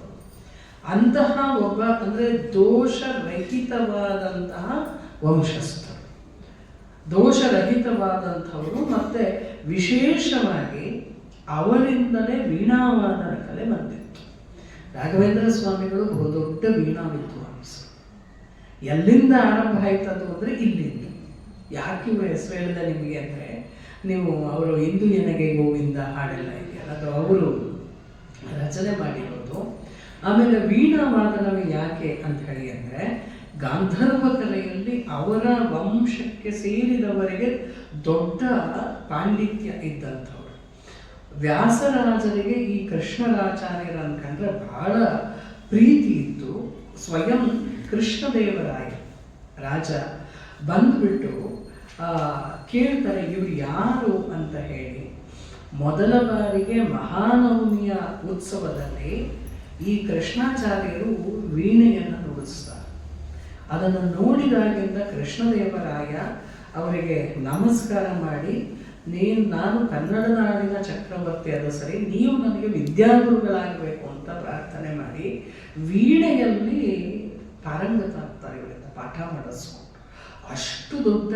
ಅಂತಹ ಒಬ್ಬ ಅಂದರೆ ದೋಷರಹಿತವಾದಂತಹ ವಂಶಸ್ಥರು, ದೋಷರಹಿತವಾದಂಥವರು. ಮತ್ತು ವಿಶೇಷವಾಗಿ ಅವರಿಂದಲೇ ವೀಣಾವಾದನ ಕಲೆ ಬಂದಿತ್ತು. ರಾಘವೇಂದ್ರ ಸ್ವಾಮಿಗಳು ಬಹುದೊಡ್ಡ ವೀಣಾ ವಿದ್ವಾಂಸರು. ಎಲ್ಲಿಂದ ಆರಂಭ ಆಯ್ತದು ಅಂದರೆ ಇಲ್ಲಿಂದ. ಯಾಕೆ ಇವರು ಹೆಸರು ಹೇಳಿದ ನಿಮಗೆ ಅಂದರೆ, ನೀವು ಅವರು ಇಂದು ನನಗೆ ಗೋವಿಂದ ಹಾಡೆಲ್ಲ ಇದೆಯಲ್ಲ, ಅದು ಅವರು ರಚನೆ ಮಾಡಿರೋದು. ಆಮೇಲೆ ವೀಣಾವಾದನವೇ ಯಾಕೆ ಅಂತ ಹೇಳಿ ಅಂದರೆ, ಗಾಂಧರ್ವ ಕಲೆಯಲ್ಲಿ ಅವರ ವಂಶಕ್ಕೆ ಸೇರಿದವರಿಗೆ ದೊಡ್ಡ ಪಾಂಡಿತ್ಯ ಇದ್ದಂಥವ್ರು. ವ್ಯಾಸರಾಜರಿಗೆ ಈ ಕೃಷ್ಣರಾಚಾರ್ಯರ ಅನ್ಕಂಡ್ರೆ ಬಹಳ ಪ್ರೀತಿ ಇತ್ತು. ಸ್ವಯಂ ಕೃಷ್ಣದೇವರಾಯ ರಾಜ ಬಂದ್ಬಿಟ್ಟು ಕೇಳ್ತಾರೆ, ಇವರು ಯಾರು ಅಂತ ಹೇಳಿ. ಮೊದಲ ಬಾರಿಗೆ ಮಹಾನವಮಿಯ ಉತ್ಸವದಲ್ಲಿ ಈ ಕೃಷ್ಣಾಚಾರ್ಯರು ವೀಣೆಯನ್ನು ನುಡಿಸ್ತಾರೆ. ಅದನ್ನು ನೋಡಿದಾಗಿಂದ ಕೃಷ್ಣದೇವರಾಯ ಅವರಿಗೆ ನಮಸ್ಕಾರ ಮಾಡಿ, ನಾನು ಕನ್ನಡ ನಾಡಿನ ಚಕ್ರವರ್ತಿ, ಅದು ಸರಿ, ನೀವು ನನಗೆ ವಿದ್ಯಾಗುರುಗಳಾಗಬೇಕು ಅಂತ ಪ್ರಾರ್ಥನೆ ಮಾಡಿ ವೀಣೆಯಲ್ಲಿ ಪಾರಂಗತ ಆಗ್ತಾರೆ. ಇವರಿಂದ ಪಾಠ ಮಾಡಿಸ್ಕೊಂಡು ಅಷ್ಟು ದೊಡ್ಡ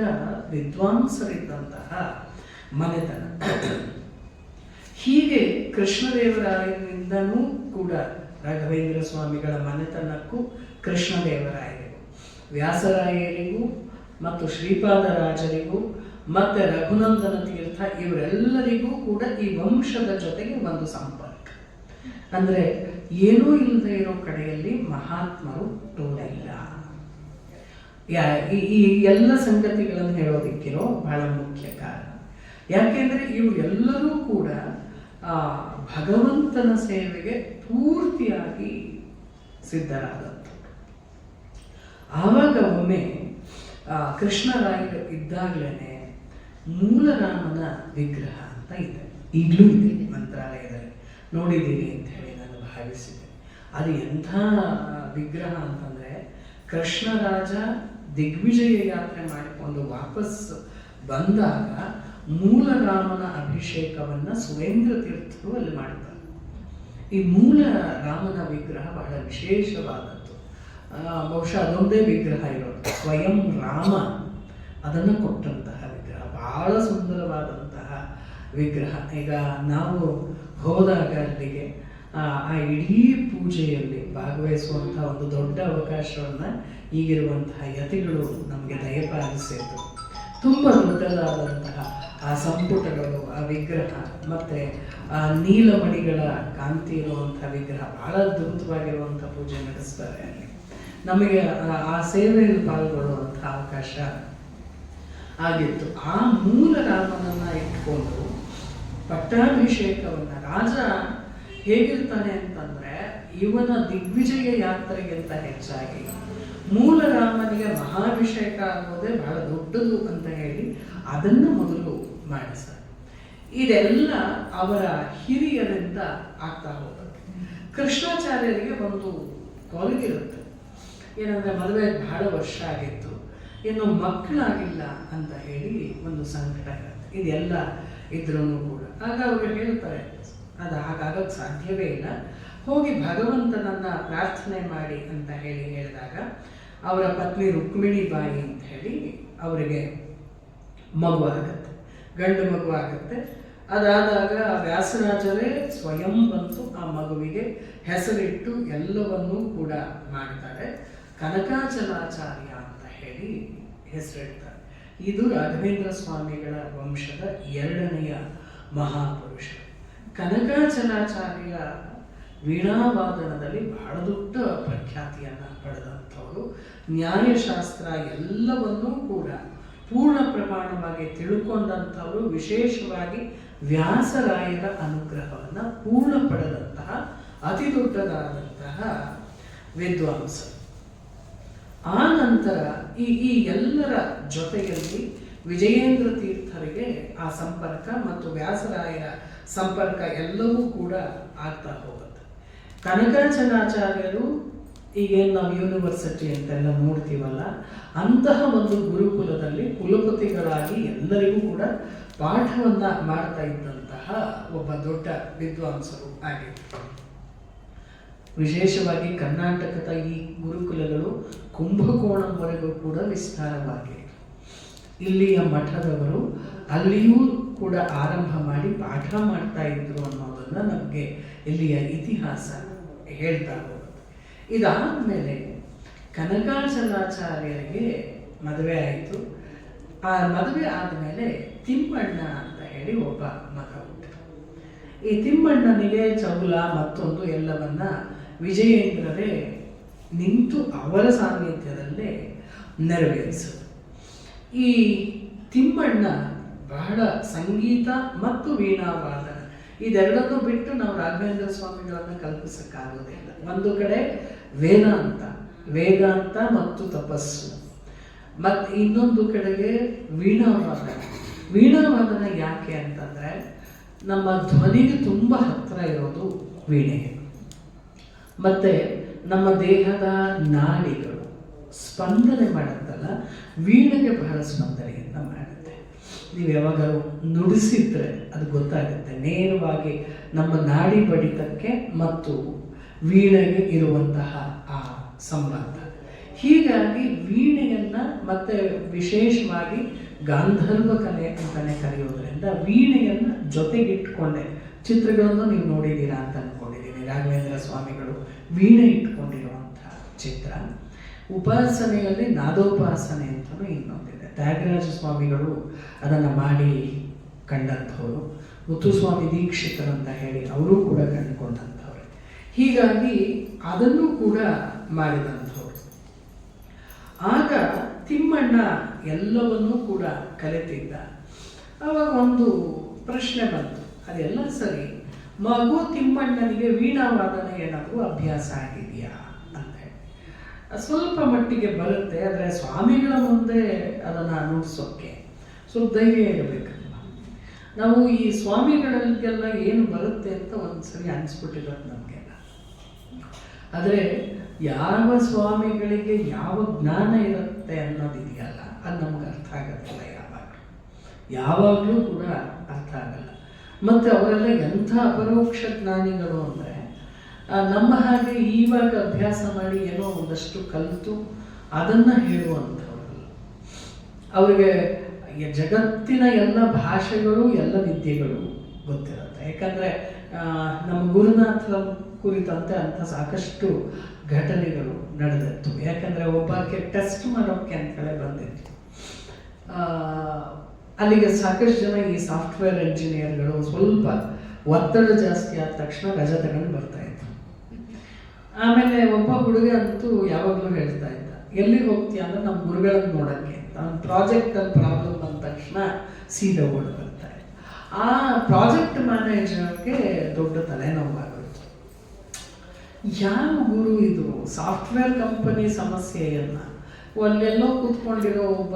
ವಿದ್ವಾಂಸರಿದ್ದಂತಹ ಮನೆತನ. ಹೀಗೆ ಕೃಷ್ಣದೇವರಾಯನಿಂದನೂ ಕೂಡ ರಾಘವೇಂದ್ರ ಸ್ವಾಮಿಗಳ ಮನೆತನಕ್ಕೂ ಕೃಷ್ಣದೇವರಾಯರಿಗೂ, ವ್ಯಾಸರಾಯರಿಗೂ ಮತ್ತು ಶ್ರೀಪಾದರಾಜರಿಗೂ ಮತ್ತು ರಘುನಂದನ ತೀರ್ಥ ಇವರೆಲ್ಲರಿಗೂ ಕೂಡ ಈ ವಂಶದ ಜೊತೆಗೆ ಒಂದು ಸಂಪರ್ಕ. ಅಂದರೆ ಏನೂ ಇಲ್ಲದೆ ಇರೋ ಕಡೆಯಲ್ಲಿ ಮಹಾತ್ಮರು ಹುಟ್ಟೋದಿಲ್ಲ. ಈ ಎಲ್ಲ ಸಂಗತಿಗಳನ್ನು ಹೇಳೋದಕ್ಕಿರೋ ಬಹಳ ಮುಖ್ಯ ಕಾರಣ. ಯಾಕೆಂದರೆ ಇವರೆಲ್ಲರೂ ಕೂಡ ಭಗವಂತನ ಸೇವೆಗೆ ಪೂರ್ತಿಯಾಗಿ ಸಿದ್ಧರಾದಂಥವ್ರು. ಆವಾಗ ಒಮ್ಮೆ ಕೃಷ್ಣರಾಯರು ಇದ್ದಾಗಲೇ ಮೂಲರಾಮನ ವಿಗ್ರಹ ಅಂತ ಇದೆ, ಈಗಲೂ ಇದೆ ಮಂತ್ರಾಲಯದಲ್ಲಿ, ನೋಡಿದ್ದೀನಿ ಅಂತ ಹೇಳಿ ನಾನು ಭಾವಿಸಿದ್ದೆ. ಅದು ಎಂಥ ವಿಗ್ರಹ ಅಂತಂದರೆ, ಕೃಷ್ಣರಾಜ ದಿಗ್ವಿಜಯ ಯಾತ್ರೆ ಮಾಡಿಕೊಂಡು ವಾಪಸ್ ಬಂದಾಗ ಮೂಲರಾಮನ ಅಭಿಷೇಕವನ್ನು ಸುರೇಂದ್ರ ತೀರ್ಥರು ಅಲ್ಲಿ ಮಾಡ್ತಾರೆ. ಈ ಮೂಲ ರಾಮನ ವಿಗ್ರಹ ಬಹಳ ವಿಶೇಷವಾದದ್ದು. ಬಹುಶಃ ಅದೊಂದೇ ವಿಗ್ರಹ ಇರೋದು, ಸ್ವಯಂ ರಾಮ ಅದನ್ನು ಕೊಟ್ಟಂತಹ ವಿಗ್ರಹ, ಬಹಳ ಸುಂದರವಾದಂತಹ ವಿಗ್ರಹ. ಈಗ ನಾವು ಹೋದಾಗ ಅಲ್ಲಿಗೆ ಆ ಇಡೀ ಪೂಜೆಯಲ್ಲಿ ಭಾಗವಹಿಸುವಂತಹ ಒಂದು ದೊಡ್ಡ ಅವಕಾಶವನ್ನು ಈಗಿರುವಂತಹ ಯತಿಗಳು ನಮಗೆ ದಯಪಾಲಿಸಿದ್ರು. ತುಂಬ ದೊಡ್ಡದಾದಂತಹ ಆ ಸಂಪುಟಗಳು, ಆ ವಿಗ್ರಹ ಮತ್ತು ಆ ನೀಲಮಣಿಗಳ ಕಾಂತಿ ಇರುವಂಥ ವಿಗ್ರಹ, ಬಹಳ ಅದ್ಭುತವಾಗಿರುವಂಥ ಪೂಜೆ ನಡೆಸ್ತಾರೆ ಅಲ್ಲಿ. ನಮಗೆ ಆ ಸೇವೆಯಲ್ಲಿ ಪಾಲ್ಗೊಳ್ಳುವಂಥ ಅವಕಾಶ ಆಗಿತ್ತು. ಆ ಮೂಲ ರಾಮನನ್ನು ಇಟ್ಕೊಂಡು ಪಟ್ಟಾಭಿಷೇಕವನ್ನು, ರಾಜ ಹೇಗಿರ್ತಾನೆ ಅಂತಂದರೆ, ಇವನ ದಿಗ್ವಿಜಯ ಯಾತ್ರೆಗಿಂತ ಹೆಚ್ಚಾಗಿ ಮೂಲ ರಾಮನಿಗೆ ಮಹಾಭಿಷೇಕ ಆಗೋದೇ ಬಹಳ ದೊಡ್ಡದು ಅಂತ ಹೇಳಿ ಅದನ್ನು ಮೊದಲು ಮಾಡಿಸ್ತಾರೆ. ಇದೆಲ್ಲ ಅವರ ಹಿರಿಯರಿಂದ ಆಗ್ತಾ ಹೋಗುತ್ತೆ. ಕೃಷ್ಣಾಚಾರ್ಯರಿಗೆ ಒಂದು ಕೊರಗಿರುತ್ತೆ, ಏನಂದರೆ ಮದುವೆ ಬಹಳ ವರ್ಷ ಆಗಿತ್ತು, ಇನ್ನು ಮಕ್ಕಳಾಗಿಲ್ಲ ಅಂತ ಹೇಳಿ ಒಂದು ಸಂಕಟ ಇರುತ್ತೆ. ಇದೆಲ್ಲ ಇದ್ರೂ ಕೂಡ ಆಗ ಅವರು ಹೇಳ್ತಾರೆ, ಅದು ಹಾಗಾಗಕ್ಕೆ ಸಾಧ್ಯವೇ ಇಲ್ಲ, ಹೋಗಿ ಭಗವಂತನನ್ನು ಪ್ರಾರ್ಥನೆ ಮಾಡಿ ಅಂತ ಹೇಳಿದಾಗ ಅವರ ಪತ್ನಿ ರುಕ್ಮಿಣಿ ಬಾಯಿ ಅಂತ ಹೇಳಿ ಅವರಿಗೆ ಮಗು ಆಗುತ್ತೆ, ಗಂಡು ಮಗು ಆಗುತ್ತೆ. ಅದಾದಾಗ ವ್ಯಾಸರಾಜರೇ ಸ್ವಯಂ ಬಂತು ಆ ಮಗುವಿಗೆ ಹೆಸರಿಟ್ಟು ಎಲ್ಲವನ್ನೂ ಕೂಡ ಮಾಡ್ತಾರೆ. ಕನಕಾಚಲಾಚಾರ್ಯ ಅಂತ ಹೇಳಿ ಹೆಸರಿಡ್ತಾರೆ. ಇದು ರಾಘವೇಂದ್ರ ಸ್ವಾಮಿಗಳ ವಂಶದ ಎರಡನೆಯ ಮಹಾಪುರುಷ. ಕನಕಾಚಲಾಚಾರ್ಯ ವೀಣಾವಾದನದಲ್ಲಿ ಬಹಳ ದೊಡ್ಡ ಪ್ರಖ್ಯಾತಿಯನ್ನು ಪಡೆದಂಥವರು. ನ್ಯಾಯಶಾಸ್ತ್ರ ಎಲ್ಲವನ್ನೂ ಕೂಡ ಪೂರ್ಣ ಪ್ರಮಾಣವಾಗಿ ತಿಳ್ಕೊಂಡಂಥವರು. ವಿಶೇಷವಾಗಿ ವ್ಯಾಸರಾಯರ ಅನುಗ್ರಹವನ್ನು ಪೂರ್ಣ ಪಡೆದಂತಹ ಅತಿ ದೊಡ್ಡದಾದಂತಹ ವಿದ್ವಾಂಸ. ಆ ನಂತರ ಈ ಎಲ್ಲರ ಜೊತೆಯಲ್ಲಿ ವಿಜಯೇಂದ್ರ ತೀರ್ಥರಿಗೆ ಆ ಸಂಪರ್ಕ ಮತ್ತು ವ್ಯಾಸರಾಯರ ಸಂಪರ್ಕ ಎಲ್ಲವೂ ಕೂಡ ಆಗ್ತಾ ಹೋಗುತ್ತೆ. ಕನಕಾಚಲಾಚಾರ್ಯರು ಈಗೇನು ನಾವು ಯೂನಿವರ್ಸಿಟಿ ಅಂತೆಲ್ಲ ನೋಡ್ತೀವಲ್ಲ, ಅಂತಹ ಒಂದು ಗುರುಕುಲದಲ್ಲಿ ಕುಲಪತಿಗಳಾಗಿ ಎಲ್ಲರಿಗೂ ಕೂಡ ಪಾಠವನ್ನು ಮಾಡ್ತಾ ಇದ್ದಂತಹ ಒಬ್ಬ ದೊಡ್ಡ ವಿದ್ವಾಂಸರು ಆಗಿದ್ದರು. ವಿಶೇಷವಾಗಿ ಕರ್ನಾಟಕದ ಈ ಗುರುಕುಲಗಳು ಕುಂಭಕೋಣಂವರೆಗೂ ಕೂಡ ವಿಸ್ತಾರವಾಗಿವೆ. ಇಲ್ಲಿಯ ಮಠದವರು ಅಲ್ಲಿಯೂ ಕೂಡ ಆರಂಭ ಮಾಡಿ ಪಾಠ ಮಾಡ್ತಾ ಇದ್ರು ಅನ್ನೋದನ್ನು ನಮಗೆ ಇಲ್ಲಿಯ ಇತಿಹಾಸ ಹೇಳ್ತಾ ಹೋಗುತ್ತೆ. ಇದಾದಮೇಲೆ ಕನಕಾಚಲಾಚಾರ್ಯರಿಗೆ ಮದುವೆ ಆಯಿತು. ಆ ಮದುವೆ ಆದಮೇಲೆ ತಿಮ್ಮಣ್ಣ ಅಂತ ಹೇಳಿ ಒಬ್ಬ ಮಗ ಹುಟ್ಟು. ಈ ತಿಮ್ಮಣ್ಣನಿಗೆ ಚೌಲ ಮತ್ತೊಂದು ಎಲ್ಲವನ್ನ ವಿಜಯೇಂದ್ರರೇ ನಿಂತು ಅವರ ಸಾನ್ನಿಧ್ಯದಲ್ಲೇ ನೆರವೇರಿಸಿದರು. ಈ ತಿಮ್ಮಣ್ಣ ಬಹಳ ಸಂಗೀತ ಮತ್ತು ವೀಣಾವಾದನ ಇದೆರಡನ್ನೂ ಬಿಟ್ಟು ನಾವು ರಾಘವೇಂದ್ರ ಸ್ವಾಮಿಗಳನ್ನು ಕಲ್ಪಿಸಕ್ಕಾಗೋದಿಲ್ಲ. ಒಂದು ಕಡೆ ವೇದಾಂತ ಮತ್ತು ತಪಸ್ಸು, ಮತ್ತು ಇನ್ನೊಂದು ಕಡೆಗೆ ವೀಣಾವಾದನ ಯಾಕೆ ಅಂತಂದರೆ ನಮ್ಮ ಧ್ವನಿಗೆ ತುಂಬ ಹತ್ತಿರ ಇರೋದು ವೀಣೆ. ಮತ್ತು ನಮ್ಮ ದೇಹದ ನಾಡಿಗಳು ಸ್ಪಂದನೆ ಮಾಡುತ್ತಲ್ಲ, ವೀಣೆಗೆ ಬಹಳ ಸ್ಪಂದನೆಯನ್ನು ಮಾಡುತ್ತೆ. ನೀವು ಯಾವಾಗಲೂ ನುಡಿಸಿದ್ರೆ ಅದು ಗೊತ್ತಾಗುತ್ತೆ ನೇರವಾಗಿ ನಮ್ಮ ನಾಡಿ ಬಡಿತಕ್ಕೆ ಮತ್ತು ವೀಣೆಗೆ ಇರುವಂತಹ ಆ ಸಂಬಂಧ. ಹೀಗಾಗಿ ವೀಣೆಯನ್ನು ಮತ್ತೆ ವಿಶೇಷವಾಗಿ ಗಾಂಧರ್ವ ಕಲೆ ಅಂತಲೇ ಕರೆಯೋದ್ರಿಂದ ವೀಣೆಯನ್ನು ಜೊತೆಗಿಟ್ಕೊಂಡೆ ಚಿತ್ರಗಳನ್ನು ನೀವು ನೋಡಿದ್ದೀರಾ ಅಂತ ಅಂದ್ಕೊಂಡಿದ್ದೀನಿ. ರಾಘವೇಂದ್ರ ಸ್ವಾಮಿಗಳು ವೀಣೆ ಇಟ್ಕೊಂಡಿರುವಂಥ ಚಿತ್ರ. ಉಪಾಸನೆಯಲ್ಲಿ ನಾದೋಪಾಸನೆ ಅಂತಲೂ ಇನ್ನೊಂದಿದೆ. ತ್ಯಾಗರಾಜ ಸ್ವಾಮಿಗಳು ಅದನ್ನು ಮಾಡಿ ಕಂಡಂಥವ್ರು, ಮುತ್ತುಸ್ವಾಮಿ ದೀಕ್ಷಿತರು ಅಂತ ಹೇಳಿ ಅವರು ಕೂಡ ಕಂಡುಕೊಂಡಂಥವ್ರು. ಹೀಗಾಗಿ ಅದನ್ನು ಕೂಡ ಮಾಡಿದಂಥವ್ರು. ಆಗ ತಿಮ್ಮಣ್ಣ ಎಲ್ಲವನ್ನೂ ಕೂಡ ಕಲಿತಿದ್ದ. ಆವಾಗ ಒಂದು ಪ್ರಶ್ನೆ ಬಂತು, ಅದೆಲ್ಲ ಸರಿ, ಮಗು ತಿಮ್ಮಣ್ಣನಿಗೆ ವೀಣಾವಾದನ ಏನಾದರೂ ಅಭ್ಯಾಸ ಆಗಿದೆಯಾ ಅಂತ ಹೇಳಿ. ಸ್ವಲ್ಪ ಮಟ್ಟಿಗೆ ಬರುತ್ತೆ. ಆದರೆ ಸ್ವಾಮಿಗಳ ಮುಂದೆ ಅದನ್ನು ನುಡಿಸೋಕ್ಕೆ ಸ್ವಲ್ಪ ಧೈರ್ಯ ಇರಬೇಕಲ್ವ. ನಾವು ಈ ಸ್ವಾಮಿಗಳಿಗೆಲ್ಲ ಏನು ಬರುತ್ತೆ ಅಂತ ಒಂದ್ಸರಿ ಅನಿಸ್ಬಿಟ್ಟಿರೋದು ನಮಗೆಲ್ಲ. ಆದರೆ ಯಾವ ಸ್ವಾಮಿಗಳಿಗೆ ಯಾವ ಜ್ಞಾನ ಇರುತ್ತೆ ಅನ್ನೋದಿದೆಯಲ್ಲ, ಅದು ನಮ್ಗೆ ಅರ್ಥ ಆಗೋದಿಲ್ಲ. ಯಾವಾಗಲೂ ಕೂಡ ಅರ್ಥ ಆಗಲ್ಲ. ಮತ್ತು ಅವರೆಲ್ಲ ಎಂಥ ಅಪರೋಕ್ಷ ಜ್ಞಾನಿಗಳು ಅಂದರೆ, ನಮ್ಮ ಹಾಗೆ ಇವಾಗ ಅಭ್ಯಾಸ ಮಾಡಿ ಏನೋ ಒಂದಷ್ಟು ಕಲಿತು ಅದನ್ನು ಹೇಳುವಂಥವ್ರಲ್ಲ. ಅವರಿಗೆ ಜಗತ್ತಿನ ಎಲ್ಲ ಭಾಷೆಗಳು, ಎಲ್ಲ ವಿದ್ಯೆಗಳು ಗೊತ್ತಿರುತ್ತೆ. ಯಾಕಂದರೆ ನಮ್ಮ ಗುರುನಾಥರ ಕುರಿತಂತೆ ಅಂಥ ಸಾಕಷ್ಟು ಘಟನೆಗಳು ನಡೆದಿತ್ತು. ಯಾಕಂದರೆ ಒಬ್ಬಕ್ಕೆ ಟೆಸ್ಟ್ ಮಾಡೋಕ್ಕೆ ಅಂತೇಳಿ ಬಂದಿತ್ತು. ಅಲ್ಲಿಗೆ ಸಾಕಷ್ಟು ಜನ ಈ ಸಾಫ್ಟ್ವೇರ್ ಇಂಜಿನಿಯರ್ಗಳು ಸ್ವಲ್ಪ ಒತ್ತಡ ಜಾಸ್ತಿ ಆದ ತಕ್ಷಣ ರಜೆ ತಗೊಂಡು ಬರ್ತಾಯಿದ್ರು. ಆಮೇಲೆ ಒಬ್ಬ ಹುಡುಗ ಅಂತೂ ಯಾವಾಗಲೂ ಹೇಳ್ತಾ ಇದ್ದ, ಎಲ್ಲಿಗೆ ಹೋಗ್ತೀಯ ಅಂದರೆ ನಮ್ಮ ಗುರುಗಳನ್ನು ನೋಡೋಕ್ಕೆ. ನಮ್ಮ ಪ್ರಾಜೆಕ್ಟಲ್ಲಿ ಪ್ರಾಬ್ಲಮ್ ಬಂದ ತಕ್ಷಣ ಸೀದಾ ಓಡಿ ಬರ್ತಾರೆ. ಆ ಪ್ರಾಜೆಕ್ಟ್ ಮ್ಯಾನೇಜರ್ಗೆ ದೊಡ್ಡ ತಲೆನೋವಾಗುತ್ತೆ. ಯಾವ ಗುರು ಇದು? ಸಾಫ್ಟ್ವೇರ್ ಕಂಪನಿ ಸಮಸ್ಯೆಯನ್ನು ಅಲ್ಲೆಲ್ಲೋ ಕೂತ್ಕೊಂಡಿರೋ ಒಬ್ಬ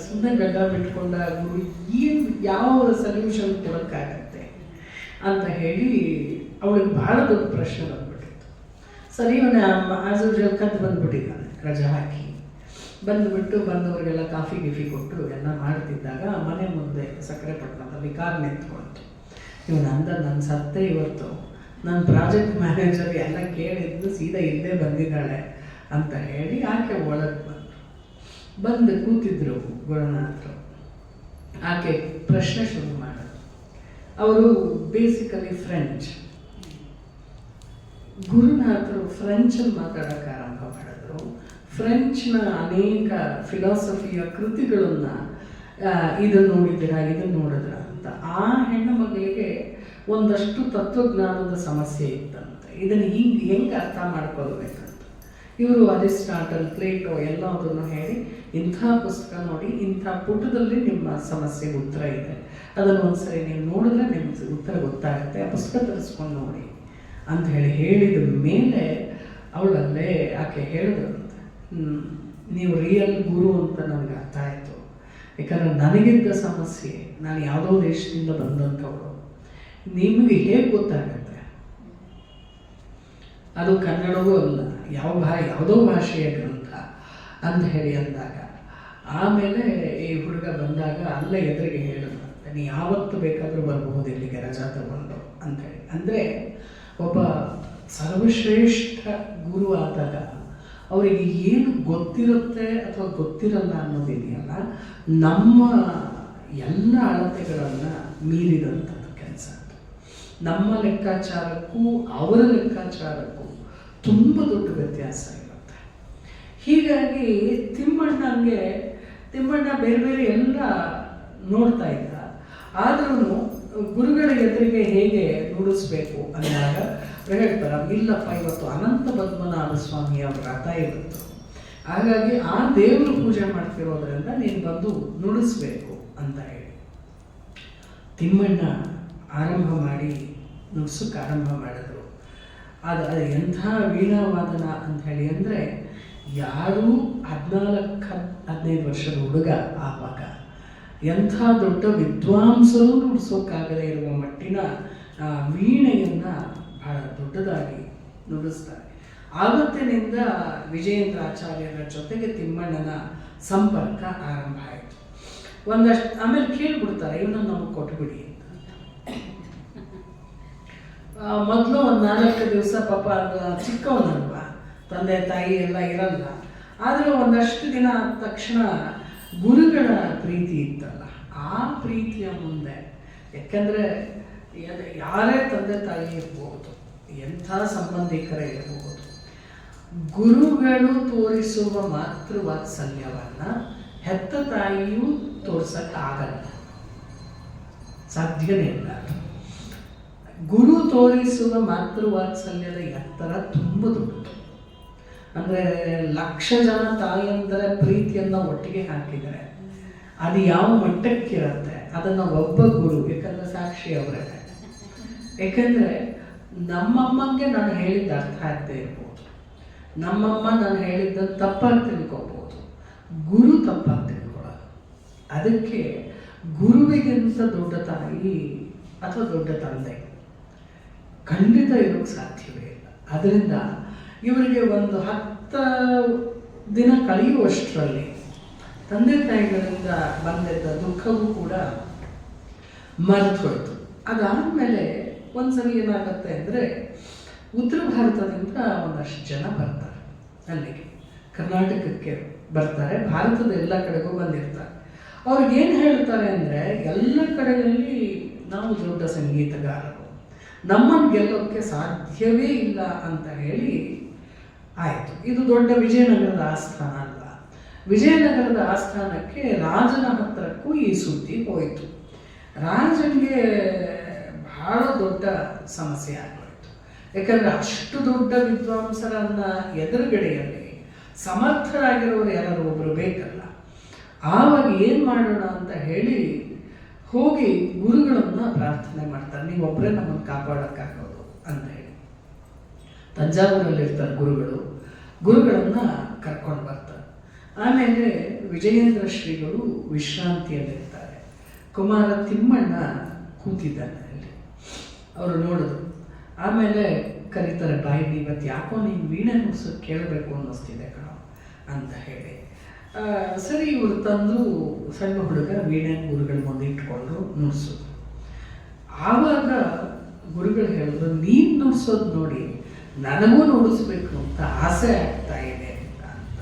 ಸುಮ್ಮನೆ ಗಡ್ಡ ಬಿಟ್ಕೊಂಡ ಗುರು ಏನು ಯಾವ ಸೊಲ್ಯೂಷನ್ ಕೊಡೋಕ್ಕಾಗತ್ತೆ ಅಂತ ಹೇಳಿ ಅವಳಿಗೆ ಭಾಳ ದೊಡ್ಡ ಪ್ರಶ್ನೆ ಬಂದ್ಬಿಟ್ಟಿತ್ತು. ಸರಿ, ಇವನು ಆಸ್ ಯೂಶುವಲ್ ಕದ್ದು ಬಂದ್ಬಿಟ್ಟಿದ್ದಾನೆ, ರಜೆ ಹಾಕಿ ಬಂದವರಿಗೆಲ್ಲ ಕಾಫಿ ಗಿಫಿ ಕೊಟ್ಟು ಎಲ್ಲ ಮಾಡ್ತಿದ್ದಾಗ ಮನೆ ಮುಂದೆ ಸಕ್ಕರೆಪಟ್ಟಣದಲ್ಲಿ ಕಾರ್ ನಿಂತ್ಕೊಳ್ತು. ಇವನು ಅಂದ, ನನ್ನ ಸತ್ತೆ ಇವತ್ತು, ನನ್ನ ಪ್ರಾಜೆಕ್ಟ್ ಮ್ಯಾನೇಜರ್ ಎಲ್ಲ ಕೇಳಿದ್ದು ಸೀದಾ ಇಲ್ಲೇ ಬಂದಿದ್ದಾಳೆ ಅಂತ ಹೇಳಿ ಆಕೆ ಒಳಗೆ ಬಂದು ಕೂತಿದ್ರು ಗುರುನಾಥರು. ಆಕೆ ಪ್ರಶ್ನೆ ಶುರು ಮಾಡೋದು. ಅವರು ಬೇಸಿಕಲಿ ಫ್ರೆಂಚ್. ಗುರುನಾಥರು ಫ್ರೆಂಚಲ್ಲಿ ಮಾತಾಡೋಕ್ಕೆ ಆರಂಭ ಮಾಡಿದ್ರು. ಫ್ರೆಂಚ್ನ ಅನೇಕ ಫಿಲಾಸಫಿಯ ಕೃತಿಗಳನ್ನು ಇದನ್ನು ನೋಡಿದ್ದೀರಾ, ಇದನ್ನು ನೋಡಿದ್ರ ಅಂತ. ಆ ಹೆಣ್ಣು ಮಗಳಿಗೆ ಒಂದಷ್ಟು ತತ್ವಜ್ಞಾನದ ಸಮಸ್ಯೆ ಇತ್ತಂತೆ. ಇದನ್ನು ಹೆಂಗೆ ಅರ್ಥ ಮಾಡ್ಕೊಳ್ಬೇಕಂತ ಇವರು ಅರಿಸ್ಟಾಟಲ್, ಪ್ಲೇಟೋ ಎಲ್ಲದನ್ನು ಹೇಳಿ, ಇಂಥ ಪುಸ್ತಕ ನೋಡಿ, ಇಂಥ ಪುಟದಲ್ಲಿ ನಿಮ್ಮ ಸಮಸ್ಯೆಗೆ ಉತ್ತರ ಇದೆ, ಅದನ್ನು ಒಂದ್ಸರಿ ನೀವು ನೋಡಿದ್ರೆ ನಿಮ್ಗೆ ಉತ್ತರ ಗೊತ್ತಾಗುತ್ತೆ, ಆ ಪುಸ್ತಕ ತರಿಸ್ಕೊಂಡು ನೋಡಿ ಅಂತ ಹೇಳಿದ ಮೇಲೆ ಅವಳಲ್ಲೇ ಆಕೆ ಹೇಳಿದ್ರಂತೆ, ನೀವು ರಿಯಲ್ ಗುರು ಅಂತ ನನಗೆ ಅರ್ಥ ಆಯಿತು. ಯಾಕಂದರೆ ನನಗಿದ್ದ ಸಮಸ್ಯೆ, ನಾನು ಯಾವುದೋ ದೇಶದಿಂದ ಬಂದಂಥವಳು, ನಿಮಗೆ ಹೇಗೆ ಗೊತ್ತಾಗುತ್ತೆ? ಅದು ಕನ್ನಡವೂ ಅಲ್ಲ, ಯಾವುದೋ ಭಾಷೆಯ ಗ್ರಂಥ ಅಂತ ಹೇಳಿ ಅಂದಾಗ, ಆಮೇಲೆ ಈ ಹುಡುಗ ಬಂದಾಗ ಅಲ್ಲೇ ಎದುರಿಗೆ ಹೇಳಿದಂತೆ, ನೀ ಯಾವತ್ತು ಬೇಕಾದರೂ ಬರಬಹುದು ಇಲ್ಲಿಗೆ ರಜಾ ತಗೊಂಡು ಅಂಥೇಳಿ. ಅಂದರೆ ಒಬ್ಬ ಸರ್ವಶ್ರೇಷ್ಠ ಗುರು ಆದಾಗ ಅವರಿಗೆ ಏನು ಗೊತ್ತಿರುತ್ತೆ ಅಥವಾ ಗೊತ್ತಿರಲ್ಲ ಅನ್ನೋದಿದೆಯಲ್ಲ, ನಮ್ಮ ಎಲ್ಲ ಅಳತೆಗಳನ್ನು ಮೀರಿದಂಥದ್ದು ಕೆಲಸ. ನಮ್ಮ ಲೆಕ್ಕಾಚಾರಕ್ಕೂ ಅವರ ಲೆಕ್ಕಾಚಾರಕ್ಕೂ ತುಂಬ ದೊಡ್ಡ ವ್ಯತ್ಯಾಸ ಇರುತ್ತೆ. ಹೀಗಾಗಿ ತಿಮ್ಮಣ್ಣ ಬೇರೆ ಬೇರೆ ಎಲ್ಲ ನೋಡ್ತಾ ಇದ್ದ. ಆದ್ರೂ ಗುರುಗಳ ಎದುರಿಗೆ ಹೇಗೆ ನುಡಿಸ್ಬೇಕು ಅಂದಾಗ ಹೇಳ್ತಾರೆ, ಇಲ್ಲಪ್ಪ ಇವತ್ತು ಅನಂತ ಪದ್ಮನಾಭ ಸ್ವಾಮಿ ಅವರ ರಥ ಇವತ್ತು, ಹಾಗಾಗಿ ಆ ದೇವರು ಪೂಜೆ ಮಾಡ್ತಿರೋದ್ರಿಂದ ನೀನು ಬಂದು ನುಡಿಸ್ಬೇಕು ಅಂತ ಹೇಳಿ ತಿಮ್ಮಣ್ಣ ಆರಂಭ ಮಾಡಿ ನುಡ್ಸೋಕ್ಕೆ ಆರಂಭ ಮಾಡಿದ್ರು. ಅದು ಎಂಥ ವೀಣಾವಾದನ ಅಂತ ಹೇಳಿ ಅಂದರೆ, ಯಾರೂ 14-15 ವರ್ಷದ ಹುಡುಗ ಆವಾಗ ಎಂಥ ದೊಡ್ಡ ವಿದ್ವಾಂಸರು ನುಡಿಸೋಕ್ಕಾಗದೇ ಇರುವ ಮಟ್ಟಿನ ವೀಣೆಯನ್ನು ಬಹಳ ದೊಡ್ಡದಾಗಿ ನುಡಿಸ್ತಾರೆ. ಆವತ್ತಿನಿಂದ ವಿಜಯೇಂದ್ರ ಆಚಾರ್ಯರ ಜೊತೆಗೆ ತಿಮ್ಮಣ್ಣನ ಸಂಪರ್ಕ ಆರಂಭ ಆಯಿತು. ಒಂದಷ್ಟು ಆಮೇಲೆ ಕೇಳ್ಬಿಡ್ತಾರೆ, ಇವನನ್ನು ನಮಗೆ ಕೊಟ್ಬಿಡಿ ಅಂತ. ಮೊದಲು ಒಂದು 4 ದಿವಸ ಪಾಪ ಚಿಕ್ಕವನಲ್ವ, ತಂದೆ ತಾಯಿ ಎಲ್ಲ ಇರಲ್ಲ. ಆದರೆ ಒಂದಷ್ಟು ದಿನ ಆದ ತಕ್ಷಣ ಗುರುಗಳ ಪ್ರೀತಿ ಇತ್ತಲ್ಲ, ಆ ಪ್ರೀತಿಯ ಮುಂದೆ, ಯಾಕೆಂದರೆ ಯಾರೇ ತಂದೆ ತಾಯಿ ಇರ್ಬೋದು, ಎಂಥ ಸಂಬಂಧಿಕರೇ ಇರಬಹುದು, ಗುರುಗಳು ತೋರಿಸುವ ಮಾತೃವಾತ್ಸಲ್ಯವನ್ನು ಹೆತ್ತ ತಾಯಿಯೂ ತೋರ್ಸಕ್ಕಾಗಲ್ಲ, ಸಾಧ್ಯನೇ ಇಲ್ಲ. ಗುರು ತೋರಿಸುವ ಮಾತೃವಾತ್ಸಲ್ಯದ ಎತ್ತರ ತುಂಬ ದೊಡ್ಡದು. ಅಂದರೆ 1,00,000 ಜನ ತಾಯಿಯಂದರ ಪ್ರೀತಿಯನ್ನು ಒಟ್ಟಿಗೆ ಹಾಕಿದರೆ ಅದು ಯಾವ ಮಟ್ಟಕ್ಕಿರುತ್ತೆ, ಅದನ್ನು ಒಬ್ಬ ಗುರು, ಯಾಕಂದರೆ ಸಾಕ್ಷಿ ಅವರೇ. ಯಾಕಂದರೆ ನಮ್ಮಮ್ಮಂಗೆ ನಾನು ಹೇಳಿದ್ದ ಅರ್ಥ ಆಗದೆ ಇರ್ಬೋದು, ನಮ್ಮಮ್ಮ ನಾನು ಹೇಳಿದ್ದ ತಪ್ಪಾಗಿ ತಿಳ್ಕೊಬೋದು, ಗುರು ತಪ್ಪಾಗಿ ತಿಳ್ಕೊಳ್ಳೋದು. ಅದಕ್ಕೆ ಗುರುವಿಗಿಂತ ದೊಡ್ಡ ತಾಯಿ ಅಥವಾ ದೊಡ್ಡ ತಂದೆ ಖಂಡಿತ ಇರೋಕ್ಕೆ ಸಾಧ್ಯವೇ ಇಲ್ಲ. ಅದರಿಂದ ಇವರಿಗೆ ಒಂದು 10 ದಿನ ಕಳೆಯುವಷ್ಟರಲ್ಲಿ ತಂದೆ ತಾಯಿಗಳಿಂದ ಬಂದಿದ್ದ ದುಃಖವೂ ಕೂಡ ಮರೆತು ಹೋಯಿತು. ಅದಾದಮೇಲೆ ಒಂದ್ಸರಿ ಏನಾಗುತ್ತೆ ಅಂದರೆ, ಉತ್ತರ ಭಾರತದಿಂದ ಒಂದಷ್ಟು ಜನ ಬರ್ತಾರೆ ಅಲ್ಲಿಗೆ, ಕರ್ನಾಟಕಕ್ಕೆ ಬರ್ತಾರೆ, ಭಾರತದ ಎಲ್ಲ ಕಡೆಗೂ ಬಂದಿರ್ತಾರೆ. ಅವ್ರಿಗೇನು ಹೇಳ್ತಾರೆ ಅಂದರೆ, ಎಲ್ಲ ಕಡೆಯಲ್ಲಿ ನಾವು ದೊಡ್ಡ ಸಂಗೀತಗಾರರು, ನಮ್ಮನ್ನು ಗೆಲ್ಲೋಕ್ಕೆ ಸಾಧ್ಯವೇ ಇಲ್ಲ ಅಂತ ಹೇಳಿ ಆಯಿತು. ಇದು ದೊಡ್ಡ ವಿಜಯನಗರದ ಆಸ್ಥಾನ ಅಲ್ಲ. ವಿಜಯನಗರದ ಆಸ್ಥಾನಕ್ಕೆ ರಾಜನ ಹತ್ತಿರಕ್ಕೂ ಈ ಸುದ್ದಿ ಹೋಯಿತು. ರಾಜನಿಗೆ ಬಹಳ ದೊಡ್ಡ ಸಮಸ್ಯೆ ಆಗೋಯಿತು. ಯಾಕಂದರೆ ಅಷ್ಟು ದೊಡ್ಡ ವಿದ್ವಾಂಸರನ್ನ ಎದುರುಗಡೆಯಲ್ಲಿ ಸಮರ್ಥರಾಗಿರೋರು ಯಾರು ಒಬ್ಬರು ಬೇಕಲ್ಲ. ಆವಾಗ ಏನು ಮಾಡೋಣ ಅಂತ ಹೇಳಿ ಹೋಗಿ ಗುರುಗಳನ್ನು ಪ್ರಾರ್ಥನೆ ಮಾಡ್ತಾರೆ, ನೀವೊಬ್ಬರೇ ನಮ್ಮನ್ನು ಕಾಪಾಡೋಕ್ಕಾಗೋದು ಅಂತ ಹೇಳಿ. ತಂಜಾವೂರಲ್ಲಿರ್ತಾರೆ ಗುರುಗಳನ್ನು ಕರ್ಕೊಂಡು ಬರ್ತಾರೆ. ಆಮೇಲೆ ವಿಜಯೇಂದ್ರ ಶ್ರೀಗಳು ವಿಶ್ರಾಂತಿಯಲ್ಲಿರ್ತಾರೆ. ಕುಮಾರ ತಿಮ್ಮಣ್ಣ ಕೂತಿದ್ದಾನೆ ಅಲ್ಲಿ. ಅವರು ನೋಡಿದ್ರು. ಆಮೇಲೆ ಕರೀತಾರೆ, ಬಾಯಿಗೆ ಇವತ್ತು ಯಾಕೋ ನೀನು ವೀಣೆ ನುಡ್ಸೋದು ಕೇಳಬೇಕು ಅನ್ನಿಸ್ತಿದೆ ಕಣೋ ಅಂತ ಹೇಳಿ. ಸರಿ, ಇವರು ತಂದು ಸಣ್ಣ ಹುಡುಗ ವೀಣೆ ಗುರುಗಳ ಮುಂದೆ ಇಟ್ಕೊಂಡು ನುಡ್ಸೋದು. ಆವಾಗ ಗುರುಗಳು ಹೇಳಿದ್ರು, ನೀನು ನುಡ್ಸೋದು ನೋಡಿ ನನಗೂ ನುಡಿಸ್ಬೇಕು ಅಂತ ಆಸೆ ಆಗ್ತಾ ಇದೆ ಅಂತ.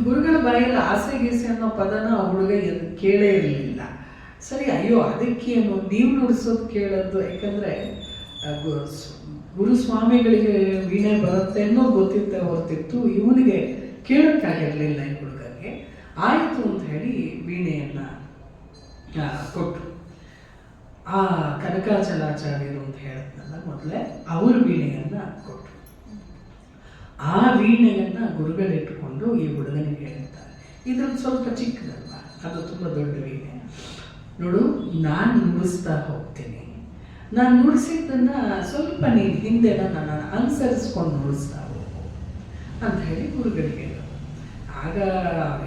ಗುರುಗಳ ಬಾಯಲ್ಲಿ ಆಸೆ ಗೀಸೆ ಅನ್ನೋ ಪದನ ಆ ಹುಡುಗ ಕೇಳೇ ಇರಲಿಲ್ಲ. ಸರಿ, ಅಯ್ಯೋ ಅದಕ್ಕೇನು ನೀವು ನುಡಿಸೋದು ಕೇಳೋದು, ಯಾಕಂದರೆ ಗುರುಸ್ವಾಮಿಗಳಿಗೆ ವೀಣೆ ಬರುತ್ತೆ ಅನ್ನೋ ಗೊತ್ತಿತ್ತೆ ಹೊರತಿತ್ತು, ಇವನಿಗೆ ಕೇಳೋಕ್ಕಾಗಿರಲಿಲ್ಲ ಈ ಹುಡುಗನಿಗೆ. ಆಯಿತು ಅಂತ ಹೇಳಿ ವೀಣೆಯನ್ನು ಕೊಟ್ಟರು. ಆ ಕನಕಾಚಲಾಚಾರ್ಯರು ಅಂತ ಹೇಳಿದ್ನಲ್ಲ ಮೊದಲೇ, ಅವ್ರ ವೀಣೆಯನ್ನು ಕೊಟ್ಟರು. ಆ ವೀಣೆಯನ್ನು ಗುರುಗಳಿಟ್ಟುಕೊಂಡು ಈ ಹುಡುಗನಿಗೆ ಹೇಳ್ತಾರೆ, ಇದ್ರಲ್ಲಿ ಸ್ವಲ್ಪ ಚಿಕ್ಕದಲ್ವ, ಅದು ತುಂಬ ದೊಡ್ಡ ವೀಣೆ ನೋಡು, ನಾನು ನುಡಿಸ್ತಾ ಹೋಗ್ತೀನಿ, ನಾನು ನುಡಿಸಿದ್ದನ್ನು ಸ್ವಲ್ಪ ನೀನು ಹಿಂದೆ ನನ್ನನ್ನು ಅನುಸರಿಸ್ಕೊಂಡು ನುಡಿಸ್ತಾ ಹೋಗು ಅಂತ ಹೇಳಿ ಗುರುಗಳಿಗೆ ಹೇಳೋದು. ಆಗ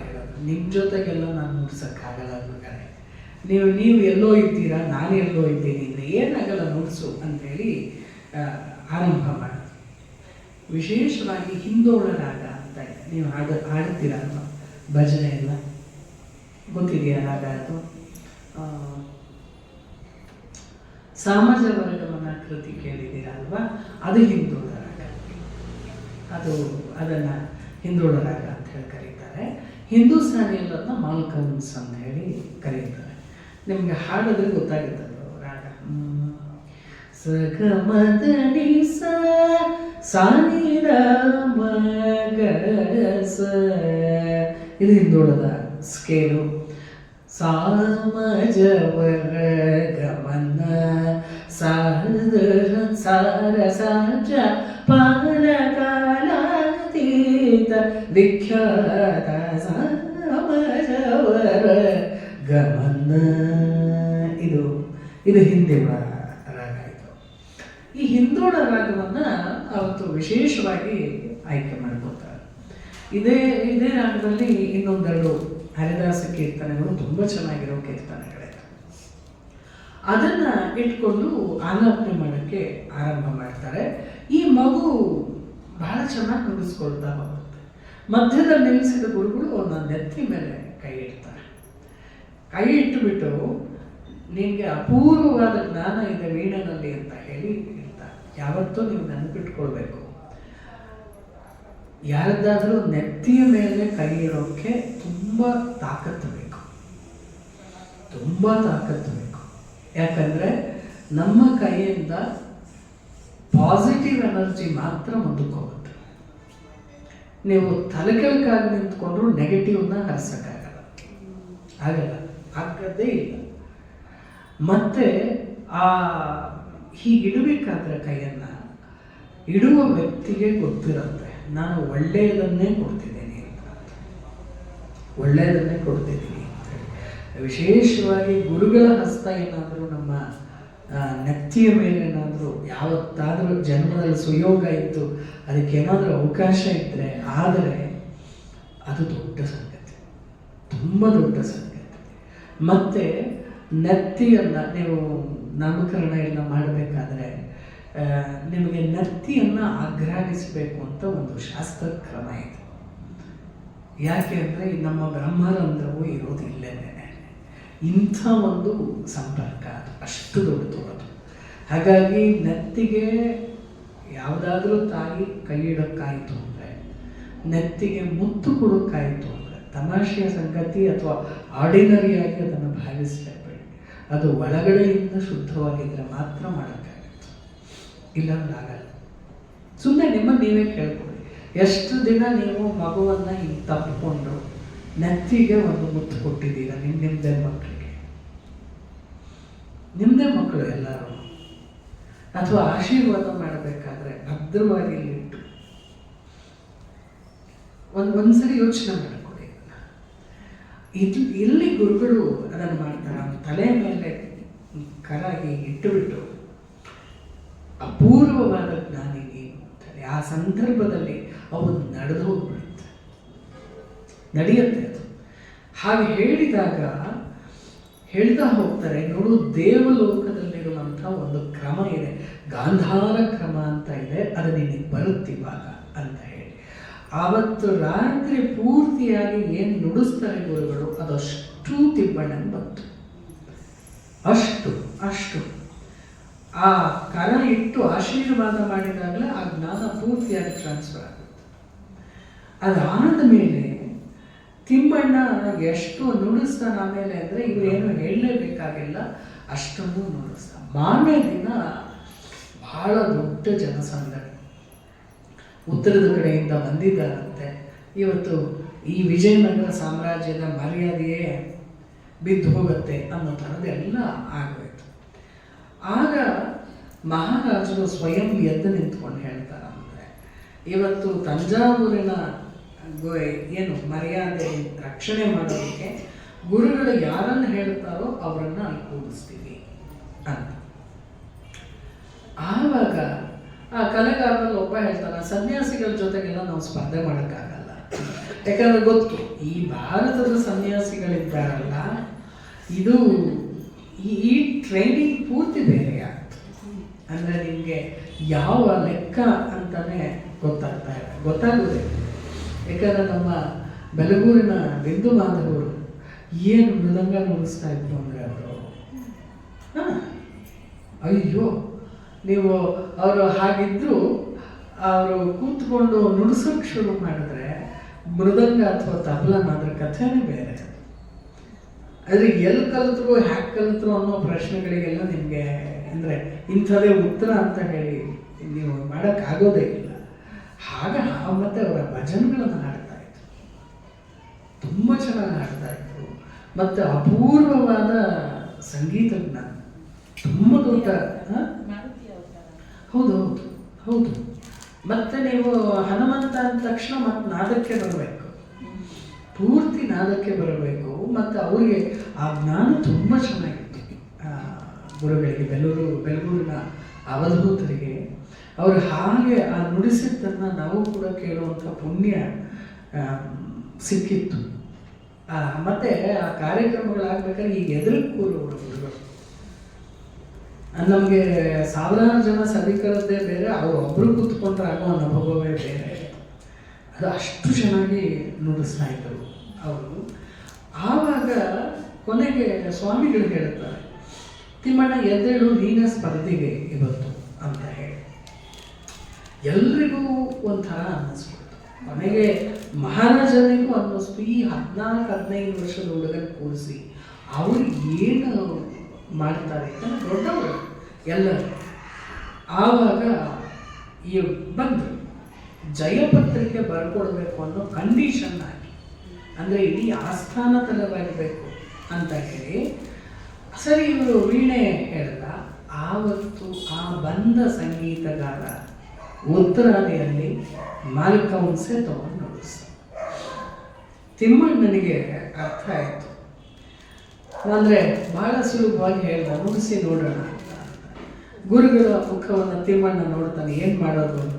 ಹೇಳೋದು, ನಿಮ್ಮ ಜೊತೆಗೆಲ್ಲ ನಾನು ನುಡ್ಸೋಕ್ಕಾಗಲ್ಲ ಗುರುಗಳೇ, ನೀವು ಎಲ್ಲೋ ಇದ್ದೀರಾ, ನಾನು ಎಲ್ಲೋ ಇದ್ದೀನಿ ಅಂದರೆ ಏನಾಗಲ್ಲ ನುಡಿಸು ಅಂಥೇಳಿ ಆರಂಭ ಮಾಡೋದು. ವಿಶೇಷವಾಗಿ ಹಿಂದೋಳ ರಾಗ ಅಂತ ಇದೆ, ನೀವು ಹಾಡ್ತೀರ ಅಲ್ವ, ಭಜನೆ ಎಲ್ಲ ಗೊತ್ತಿದೆಯಾ ರಾಗ? ಅದು ಸಾಮಾಜ ವರ್ಗವನ್ನ ಕೃತಿ ಕೇಳಿದ್ದೀರಲ್ವಾ, ಅದು ಹಿಂದೋಳ ರಾಗ. ಅದನ್ನು ಹಿಂದೋಳ ರಾಗ ಅಂತ ಹೇಳಿ ಕರೀತಾರೆ. ಹಿಂದೂಸ್ತಾನಿಯಲ್ಲದನ್ನ ಮಾಲ್ಕಮ್ಸ್ ಅಂತ ಹೇಳಿ ಕರೀತಾರೆ. ನಿಮಗೆ ಹಾಡಿದ್ರೆ ಗೊತ್ತಾಗುತ್ತೆ ರಾಗ. ಸಗಮದನಿ ಸಾನಿ ರಾಮ ಸ, ಇದು ಹಿಂದೋಳದ ಸ್ಕೇಲು. ಸಾಮಜ ವರ್ಗಮನ ಸಾರ ಸಾಜ ಪಾಲ ಕಾಲಾತೀತ ವಿಖ್ಯಾತ ಸಾಮಜ ವರ್ಗಮನ. ಇದು ಹಿಂದೋಳ ರಾಗ. ಈ ಹಿಂದೋಳ ರಾಗವನ್ನು ಅವತ್ತು ವಿಶೇಷವಾಗಿ ಆಯ್ಕೆ ಮಾಡ್ಕೊತಾರೆ. ಇದೇ ರಾಗದಲ್ಲಿ ಇನ್ನೊಂದೆರಡು ಹರಿದಾಸ ಕೀರ್ತನೆಗಳು ತುಂಬ ಚೆನ್ನಾಗಿರೋ ಕೀರ್ತನೆಗಳಿವೆ. ಅದನ್ನು ಇಟ್ಕೊಂಡು ಆಲಾಪನೆ ಮಾಡೋಕ್ಕೆ ಆರಂಭ ಮಾಡ್ತಾರೆ. ಈ ಮಗು ಬಹಳ ಚೆನ್ನಾಗಿ ನುಡಿಸ್ಕೊಳ್ತಾ ಹೋಗುತ್ತೆ. ಮಧ್ಯದಲ್ಲಿ ನಿಲ್ಲಿಸಿದ ಗುರುಗಳು ಅವನ ನೆತ್ತಿ ಮೇಲೆ ಕೈ ಇಡ್ತಾರೆ. ಕೈ ಇಟ್ಟುಬಿಟ್ಟು, ನಿನಗೆ ಅಪೂರ್ವವಾದ ಜ್ಞಾನ ಇದೆ ವೀಣೆನಲ್ಲಿ ಅಂತ ಹೇಳಿ ಇರ್ತಾರೆ. ಯಾವತ್ತೂ ನೀವು ನೆನಪಿಟ್ಕೊಳ್ಬೇಕು, ಯಾರದ್ದಾದರೂ ನೆತ್ತಿಯ ಮೇಲೆ ಕೈ ಇರೋಕ್ಕೆ ತುಂಬ ತಾಕತ್ತು ಬೇಕು, ತುಂಬ ತಾಕತ್ತು ಬೇಕು. ಯಾಕಂದರೆ ನಮ್ಮ ಕೈಯಿಂದ ಪಾಸಿಟಿವ್ ಎನರ್ಜಿ ಮಾತ್ರ ಮುಂದಕ್ಕೆ ಹೋಗುತ್ತೆ. ನೀವು ತಲೆಕೆಳಕಾಗಿ ನಿಂತ್ಕೊಂಡ್ರು ನೆಗೆಟಿವ್ನ ಹರಿಸೋಕ್ಕಾಗಲ್ಲ, ಆಗದೇ ಇಲ್ಲ. ಮತ್ತು ಹೀಗಿಡಬೇಕಾದ್ರೆ ಕೈಯನ್ನು ಇಡುವ ವ್ಯಕ್ತಿಗೆ ಗೊತ್ತಿರುತ್ತೆ, ನಾನು ಒಳ್ಳೆಯದನ್ನೇ ಕೊಡ್ತಿದ್ದೀನಿ ಅಂತ, ಒಳ್ಳೆಯದನ್ನೇ ಕೊಡ್ತಿದ್ದೀನಿ ಅಂತ. ವಿಶೇಷವಾಗಿ ಗುರುಗಳ ಹಸ್ತ ಏನಾದರೂ ನಮ್ಮ ನೆತ್ತಿಯ ಮೇಲೆ ಏನಾದರೂ ಯಾವತ್ತಾದರೂ ಜನ್ಮದಲ್ಲಿ ಸುಯೋಗ ಇತ್ತು, ಅದಕ್ಕೇನಾದರೂ ಅವಕಾಶ ಇದ್ದರೆ ಆದರೆ ಅದು ದೊಡ್ಡ ಸಂಗತಿ, ತುಂಬ ದೊಡ್ಡ ಸಂಗತಿ. ಮತ್ತು ನೆತ್ತಿಯನ್ನು ನೀವು ನಾಮಕರಣ ಎಲ್ಲ ಮಾಡಬೇಕಾದ್ರೆ ನಿಮಗೆ ನೆತ್ತಿಯನ್ನು ಅಗ್ರಾಣಿಸಬೇಕು ಅಂತ ಒಂದು ಶಾಸ್ತ್ರ ಕ್ರಮ ಇದೆ. ಯಾಕೆ ಅಂದರೆ ನಮ್ಮ ಬ್ರಹ್ಮರಂಧ್ರವು ಇರೋದಿಲ್ಲೇ, ಇಂಥ ಒಂದು ಸಂಪರ್ಕ ಅದು ಅಷ್ಟು ದೊಡ್ಡದು ಅದು. ಹಾಗಾಗಿ ನೆತ್ತಿಗೆ ಯಾವುದಾದ್ರೂ ತಾಯಿ ಕೈ ಇಡೋಕ್ಕಾಯಿತು ಅಂದರೆ, ನೆತ್ತಿಗೆ ಮುತ್ತು ಕೊಡೋಕ್ಕಾಯಿತು ಅಂದರೆ, ತಮಾಷೆಯ ಸಂಗತಿ ಅಥವಾ ಆರ್ಡಿನರಿಯಾಗಿ ಅದನ್ನು ಭಾವಿಸಲೇಬೇಡಿ. ಅದು ಒಳಗಡೆಯಿಂದ ಶುದ್ಧವಾಗಿದ್ದರೆ ಮಾತ್ರ ಮಾಡೋಕ್ಕಾಗುತ್ತೆ, ಇಲ್ಲಾಂದ್ರೆ ಆಗಲ್ಲ. ಸುಮ್ಮನೆ ನಿಮ್ಮನ್ನು ನೀವೇ ಕೇಳ್ಕೊಳ್ಳಿ, ಎಷ್ಟು ದಿನ ನೀವು ಮಗುವನ್ನು ಹಿಂಗೆ ತಪ್ಪಿಕೊಂಡು ನೆತ್ತಿಗೆ ಒಂದು ಮುತ್ತು ಕೊಟ್ಟಿದ್ದೀರ ನಿಮ್ಮದೇ ಮಕ್ಕಳಿಗೆ, ನಿಮ್ಮದೇ ಮಕ್ಕಳು ಎಲ್ಲರೂ, ಅಥವಾ ಆಶೀರ್ವಾದ ಮಾಡಬೇಕಾದ್ರೆ ಭದ್ರವಾಗಿ ಇಲ್ಲಿಟ್ಟು ಒಂದ್ಸರಿ ಯೋಚನೆ ಮಾಡಿಕೊಡಿ. ಇಲ್ಲಿ ಗುರುಗಳು ಅದನ್ನು ಮಾಡ್ತಾರೆ, ತಲೆ ಮೇಲೆ ಕರ ಹೀಗೆ ಇಟ್ಟುಬಿಟ್ಟು ಅಪೂರ್ವವಾದ ಜ್ಞಾನಿ ನೀನು ಅಂತಾರೆ. ಆ ಸಂದರ್ಭದಲ್ಲಿ ಅವು ನಡೆದು ಹೋಗ್ಬಿಡುತ್ತೆ, ನಡೆಯುತ್ತೆ ಅದು. ಹಾಗೆ ಹೇಳಿದಾಗ ಹೇಳ್ತಾ ಹೋಗ್ತಾರೆ, ನೋಡು ದೇವಲೋಕದಲ್ಲಿರುವಂಥ ಒಂದು ಕ್ರಮ ಇದೆ, ಗಾಂಧಾರ ಕ್ರಮ ಅಂತ ಇದೆ, ಅದು ನಿನಗೆ ಬರುತ್ತಿವಾಗ ಅಂತ ಹೇಳಿ. ಆವತ್ತು ರಾತ್ರಿ ಪೂರ್ತಿಯಾಗಿ ಏನು ನುಡಿಸ್ತಾರೆ ಗುರುಗಳು ಅದಷ್ಟು ತಿಬ್ಬಣ್ಣನ ಬಂತು, ಅಷ್ಟು ಆ ಕರ ಇಟ್ಟು ಆಶೀರ್ವಾದ ಮಾಡಿದಾಗಲೇ ಆ ಜ್ಞಾನ ಪೂರ್ತಿಯಾಗಿ ಟ್ರಾನ್ಸ್ಫರ್ ಆಗುತ್ತೆ. ಅದಾದ ಮೇಲೆ ತಿಮ್ಮಣ್ಣ ಎಷ್ಟು ನುಡಿಸ್ತಾನೆ ಆಮೇಲೆ ಅಂದರೆ ಇವರೇನು ಹೇಳಲೇಬೇಕಾಗಿಲ್ಲ, ಅಷ್ಟನ್ನು ನುಡಿಸ್ತಾನೆ. ಮಾರನೇ ದಿನ ಬಹಳ ದೊಡ್ಡ ಜನಸಂದಣಿ ಉತ್ತರದ ಕಡೆಯಿಂದ ಬಂದಿದ್ದಾರಂತೆ. ಇವತ್ತು ಈ ವಿಜಯನಗರ ಸಾಮ್ರಾಜ್ಯದ ಮರ್ಯಾದೆಯೇ ಬಿದ್ದು ಹೋಗುತ್ತೆ ಅನ್ನೋ ಥರದ್ದೆಲ್ಲ ಆಗೋಯ್ತು. ಆಗ ಮಹಾರಾಜರು ಸ್ವಯಂ ಎದ್ದು ನಿಂತ್ಕೊಂಡು ಹೇಳ್ತಾರಂದರೆ, ಇವತ್ತು ತಂಜಾವೂರಿನ ಏನು ಮರ್ಯಾದೆ ರಕ್ಷಣೆ ಮಾಡೋದಕ್ಕೆ ಗುರುಗಳು ಯಾರನ್ನು ಹೇಳ್ತಾರೋ ಅವರನ್ನು ಅಲ್ಲಿ ಕೂಡಿಸ್ತೀವಿ ಅಂತ. ಆವಾಗ ಆ ಕಲೆಗಾರರಲ್ಲಿ ಒಬ್ಬ ಹೇಳ್ತಾನೆ, ಸನ್ಯಾಸಿಗಳ ಜೊತೆಗೆಲ್ಲ ನಾವು ಸ್ಪರ್ಧೆ ಮಾಡೋಕ್ಕಾಗಲ್ಲ, ಯಾಕಂದ್ರೆ ಗೊತ್ತು ಈ ಭಾರತದ ಸನ್ಯಾಸಿಗಳಿದ್ದಾರಲ್ಲ, ಇದು ಈ ಟ್ರೈನಿಂಗ್ ಪೂರ್ತಿ ಬೇರೆ ಆಗ್ತದೆ. ಅಂದರೆ ನಿಮಗೆ ಯಾವ ಲೆಕ್ಕ ಅಂತಲೇ ಗೊತ್ತಾಗೋದಿಲ್ಲ. ಯಾಕಂದರೆ ನಮ್ಮ ಬೆಲಗೂರಿನ ಬಿಂದು ಮಾಧವರು ಏನು ಮೃದಂಗ ನುಡಿಸ್ತಾ ಇದ್ರು ಅಂದರೆ ಅವರು ಅಯ್ಯೋ, ನೀವು ಅವರು ಹಾಗಿದ್ರು ಅವರು ಕೂತ್ಕೊಂಡು ನುಡಿಸೋಕೆ ಶುರು ಮಾಡಿದ್ರೆ ಮೃದಂಗ ಅಥವಾ ತಬಲನ ಅದ್ರ ಕಥೆನೇ ಬೇರೆ. ಆದರೆ ಎಲ್ಲಿ ಕಲಿತರು ಹ್ಯಾಕ್ ಕಲಿತರು ಅನ್ನೋ ಪ್ರಶ್ನೆಗಳಿಗೆಲ್ಲ ನಿಮಗೆ ಅಂದರೆ ಇಂಥದೇ ಉತ್ತರ ಅಂತ ಹೇಳಿ ನೀವು ಮಾಡೋಕ್ಕಾಗೋದೇ ಇಲ್ಲ. ಆಗ ಮತ್ತೆ ಅವರ ಭಜನೆಗಳನ್ನು ಹಾಡ್ತಾ ಇದ್ರು, ತುಂಬ ಚೆನ್ನಾಗಿ ಹಾಡ್ತಾ ಇದ್ರು. ಮತ್ತು ಅಪೂರ್ವವಾದ ಸಂಗೀತ ಜ್ಞಾನ, ತುಂಬ ದೊಡ್ಡ. ಹೌದು ಹೌದು ಹೌದು. ಮತ್ತು ನೀವು ಹನುಮಂತ ಅಂದ ತಕ್ಷಣ ಮತ್ತೆ ನಾದಕ್ಕೆ ಬರಬೇಕು, ಪೂರ್ತಿ ನಾದಕ್ಕೆ ಬರಬೇಕು. ಮತ್ತು ಅವರಿಗೆ ಆ ಜ್ಞಾನ ತುಂಬ ಚೆನ್ನಾಗಿತ್ತು ಗುರುಗಳಿಗೆ, ಬೆಲಗೂರಿನ ಅವಧೂತರಿಗೆ. ಅವರು ಹಾಗೆ ಆ ನುಡಿಸಿದ್ದನ್ನು ನಾವು ಕೂಡ ಕೇಳುವಂಥ ಪುಣ್ಯ ಸಿಕ್ಕಿತ್ತು. ಮತ್ತು ಆ ಕಾರ್ಯಕ್ರಮಗಳಾಗಬೇಕಾದ್ರೆ ಈಗ ಎದುರು ಕೂರುವರು ಗುರುಗಳು. ನಮಗೆ ಸಾವಿರಾರು ಜನ ಸಭಿಕರದ್ದೇ ಬೇರೆ, ಅವರು ಒಬ್ಬರು ಕೂತ್ಕೊಂಡ್ರೆ ಆಗೋ ಅನುಭವವೇ ಬೇರೆ. ಅದು ಅಷ್ಟು ಚೆನ್ನಾಗಿ ನುಡಿಸ್ತಾ ಇದ್ದರು ಅವರು. ಆವಾಗ ಕೊನೆಗೆ ಸ್ವಾಮಿಗಳು ಹೇಳ್ತಾರೆ, ತಿಮ್ಮಣ್ಣ ಎದ್ದೇಳು, ನೀನೇ ಸ್ಪರ್ಧೆಗೆ ಇವತ್ತು ಅಂತ ಹೇಳಿ. ಎಲ್ರಿಗೂ ಒಂಥರ ಅನ್ನಿಸ್ಬಿಡ್ತು. ಕೊನೆಗೆ ಮಹಾರಾಜನಿಗೂ ಅನ್ನಿಸ್ತು, ಈ 14-15 ವರ್ಷದ ಹುಡುಗನ ಕೂರಿಸಿ ಅವರು ಏನು ಮಾಡ್ತಾರೆ ಅಂತ ದೊಡ್ಡವರು ಎಲ್ಲರೂ. ಆವಾಗ ಈ ಬಂದರು, ಜಯಪತ್ರಿಕೆ ಬರ್ಕೊಡ್ಬೇಕು ಅನ್ನೋ ಕಂಡೀಷನ್ ಆಗಿ, ಅಂದರೆ ಇಡೀ ಆಸ್ಥಾನ ತಲವಾಗಿರಬೇಕು ಅಂತ ಹೇಳಿ. ಸರಿ, ಇವರು ವೀಣೆ ಹೇಳ್ದ. ಆವತ್ತು ಆ ಬಂದ ಸಂಗೀತಗಾರ ಉತ್ತರಾದಿಯಲ್ಲಿ ಮಾಲ್ಕೌನ್ಸೆ ತಗೊಂಡು ನುಡಿಸ. ತಿಮ್ಮಣ್ಣನಿಗೆ ಅರ್ಥ ಆಯಿತು, ಅಂದರೆ ಬಹಳ ಸುಲಭವಾಗಿ ಹೇಳ್ದ, ನುಡಿಸಿ ನೋಡೋಣ ಅಂತ. ಗುರುಗಳ ಮುಖವನ್ನು ತಿಮ್ಮಣ್ಣ ನೋಡ್ತಾನೆ, ಏನು ಮಾಡೋದು ಅಂತ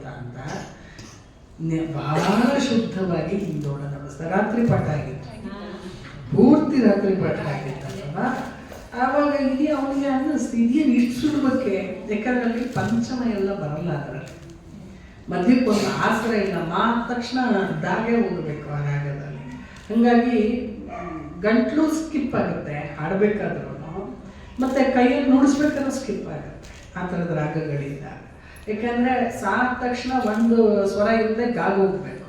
ಬಹಳ ಶುದ್ಧವಾಗಿ ಹಿಂದೋಡ ನಡೆಸ್ತಾರೆ. ರಾತ್ರಿ ಪಾಠ ಆಗಿತ್ತು, ಪೂರ್ತಿ ರಾತ್ರಿ ಪಾಠ ಆಗಿತ್ತಲ್ವ. ಆವಾಗ ಇಲ್ಲಿ ಅವನಿಗೆ ಅನ್ನಿಸ್ತು, ಇದೇನು ಇಷ್ಟು ಸುಲಭಕ್ಕೆ, ಯಾಕಂದ್ರೆ ಅಲ್ಲಿ ಪಂಚಮ ಎಲ್ಲ ಬರಲ್ಲ, ಅದರಲ್ಲಿ ಮಧ್ಯಕ್ಕೊಂದು ಆಸರ ಇಲ್ಲ, ಮಾದ ತಕ್ಷಣ ದಾಗೆ ಹೋಗಬೇಕು ಆ ರಾಗದಲ್ಲಿ. ಹಾಗಾಗಿ ಗಂಟ್ಲು ಸ್ಕಿಪ್ ಆಗುತ್ತೆ ಹಾಡಬೇಕಾದ್ರೂ, ಮತ್ತು ಕೈಯಲ್ಲಿ ನುಡಿಸ್ಬೇಕಾದ್ರೂ ಸ್ಕಿಪ್ ಆಗುತ್ತೆ ಆ ಥರದ ರಾಗಗಳಿಂದ. ಯಾಕಂದರೆ ಸಾದ ತಕ್ಷಣ ಒಂದು ಸ್ವರ ಇಲ್ಲದೆ ಗಾಗ ಹೋಗ್ಬೇಕು,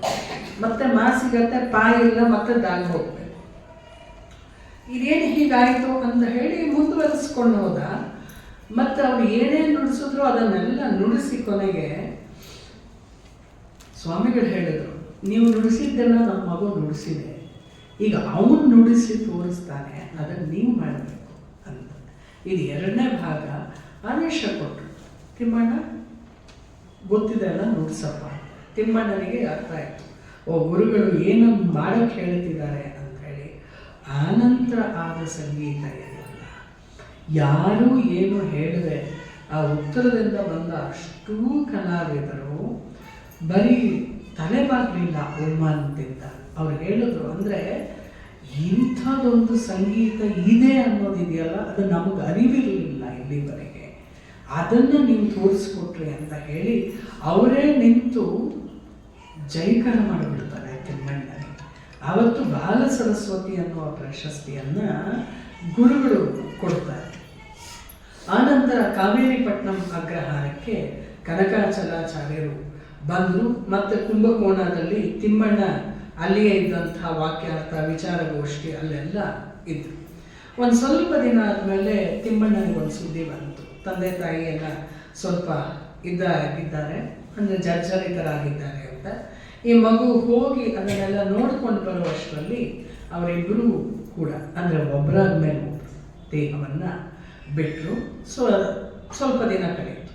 ಮತ್ತೆ ಮಾ ಸಿಗತ್ತೆ, ಪಾ ಇಲ್ಲ ಮತ್ತೆ ದಾಗ ಹೋಗ್ಬೇಕು. ಇದೇನು ಹೀಗಾಯಿತು ಅಂತ ಹೇಳಿ ಮುಂದುವರಿಸ್ಕೊಂಡು ಹೋದ. ಮತ್ತು ಅವ್ರು ಏನೇನು ನುಡಿಸಿದ್ರು ಅದನ್ನೆಲ್ಲ ನುಡಿಸಿ ಕೊನೆಗೆ ಸ್ವಾಮಿಗಳು ಹೇಳಿದ್ರು, ನೀವು ನುಡಿಸಿದ್ದೆಲ್ಲ ನಮ್ಮ ಮಗು ನುಡಿಸಿದೆ, ಈಗ ಅವನು ನುಡಿಸಿ ತೋರಿಸ್ತಾನೆ, ಅದನ್ನು ನೀವು ಮಾಡಬೇಕು ಅಂತ. ಇದು ಎರಡನೇ ಭಾಗ. ಆದೇಶ ಕೊಟ್ಟರು, ತಿಮ್ಮಣ್ಣ ಗೊತ್ತಿದೆ ಅಲ್ಲ ನುಡಿಸಪ್ಪ. ತಿಮ್ಮಣ್ಣನಿಗೆ ಅರ್ಥ ಆಯಿತು, ಓ ಗುರುಗಳು ಏನನ್ನು ಮಾಡೋಕ್ಕೆ ಹೇಳ್ತಿದ್ದಾರೆ ಅಂಥೇಳಿ. ಆನಂತರ ಆದ ಸಂಗೀತ ಏನಲ್ಲ, ಯಾರೂ ಏನು ಹೇಳಿದೆ ಆ ಉತ್ತರದಿಂದ ಬಂದ ಅಷ್ಟೂ ಕಲಾವಿದರು ಬರೀ ತಲೆಬಾಗಲಿಲ್ಲ ಅಂತಿದ್ದ. ಅವ್ರು ಹೇಳಿದ್ರು, ಅಂದರೆ ಇಂಥದ್ದೊಂದು ಸಂಗೀತ ಇದೆ ಅನ್ನೋದಿದೆಯಲ್ಲ, ಅದು ನಮಗೆ ಅರಿವಿರಲಿಲ್ಲ ಇಲ್ಲಿವರೆಗೆ, ಅದನ್ನು ನೀವು ತೋರಿಸ್ಕೊಟ್ರಿ ಅಂತ ಹೇಳಿ ಅವರೇ ನಿಂತು ಜೈಕಾರ ಮಾಡಿಬಿಡ್ತಾರೆ ತಿಮ್ಮಣ್ಣನಿಗೆ. ಆವತ್ತು ಬಾಲ ಸರಸ್ವತಿ ಅನ್ನುವ ಪ್ರಶಸ್ತಿಯನ್ನು ಗುರುಗಳು ಕೊಡ್ತಾರೆ. ಆನಂತರ ಕಾವೇರಿಪಟ್ಟಣಂ ಅಗ್ರಹಾರಕ್ಕೆ ಕನಕಾಚಲಾಚಾರ್ಯರು ಬಂದರು. ಮತ್ತು ಕುಂಭಕೋಣದಲ್ಲಿ ತಿಮ್ಮಣ್ಣ ಅಲ್ಲಿಯೇ ಇದ್ದಂಥ ವಾಕ್ಯಾರ್ಥ ವಿಚಾರಗೋಷ್ಠಿ ಅಲ್ಲೆಲ್ಲ ಇದ್ದರು. ಒಂದು ಸ್ವಲ್ಪ ದಿನ ಆದಮೇಲೆ ತಿಮ್ಮಣ್ಣನಿಗೆ ಒಂದು ಸುದ್ದಿ ಬಂತು, ತಂದೆ ತಾಯಿ ಎಲ್ಲ ಸ್ವಲ್ಪ ಇದ್ದಾರೆ, ಅಂದರೆ ಜರ್ಜರಿತರಾಗಿದ್ದಾರೆ ಅಂತ. ಈ ಮಗು ಹೋಗಿ ಅದನ್ನೆಲ್ಲ ನೋಡ್ಕೊಂಡು ಬರುವಷ್ಟರಲ್ಲಿ ಅವರಿಬ್ಬರೂ ಕೂಡ, ಅಂದರೆ ಒಬ್ಬರಾದ ಮೇಲೆ ಒಬ್ಬರು ದೇಹವನ್ನು ಬಿಟ್ಟರು. ಸ್ವಲ್ಪ ದಿನ ಕಳೆಯಿತು.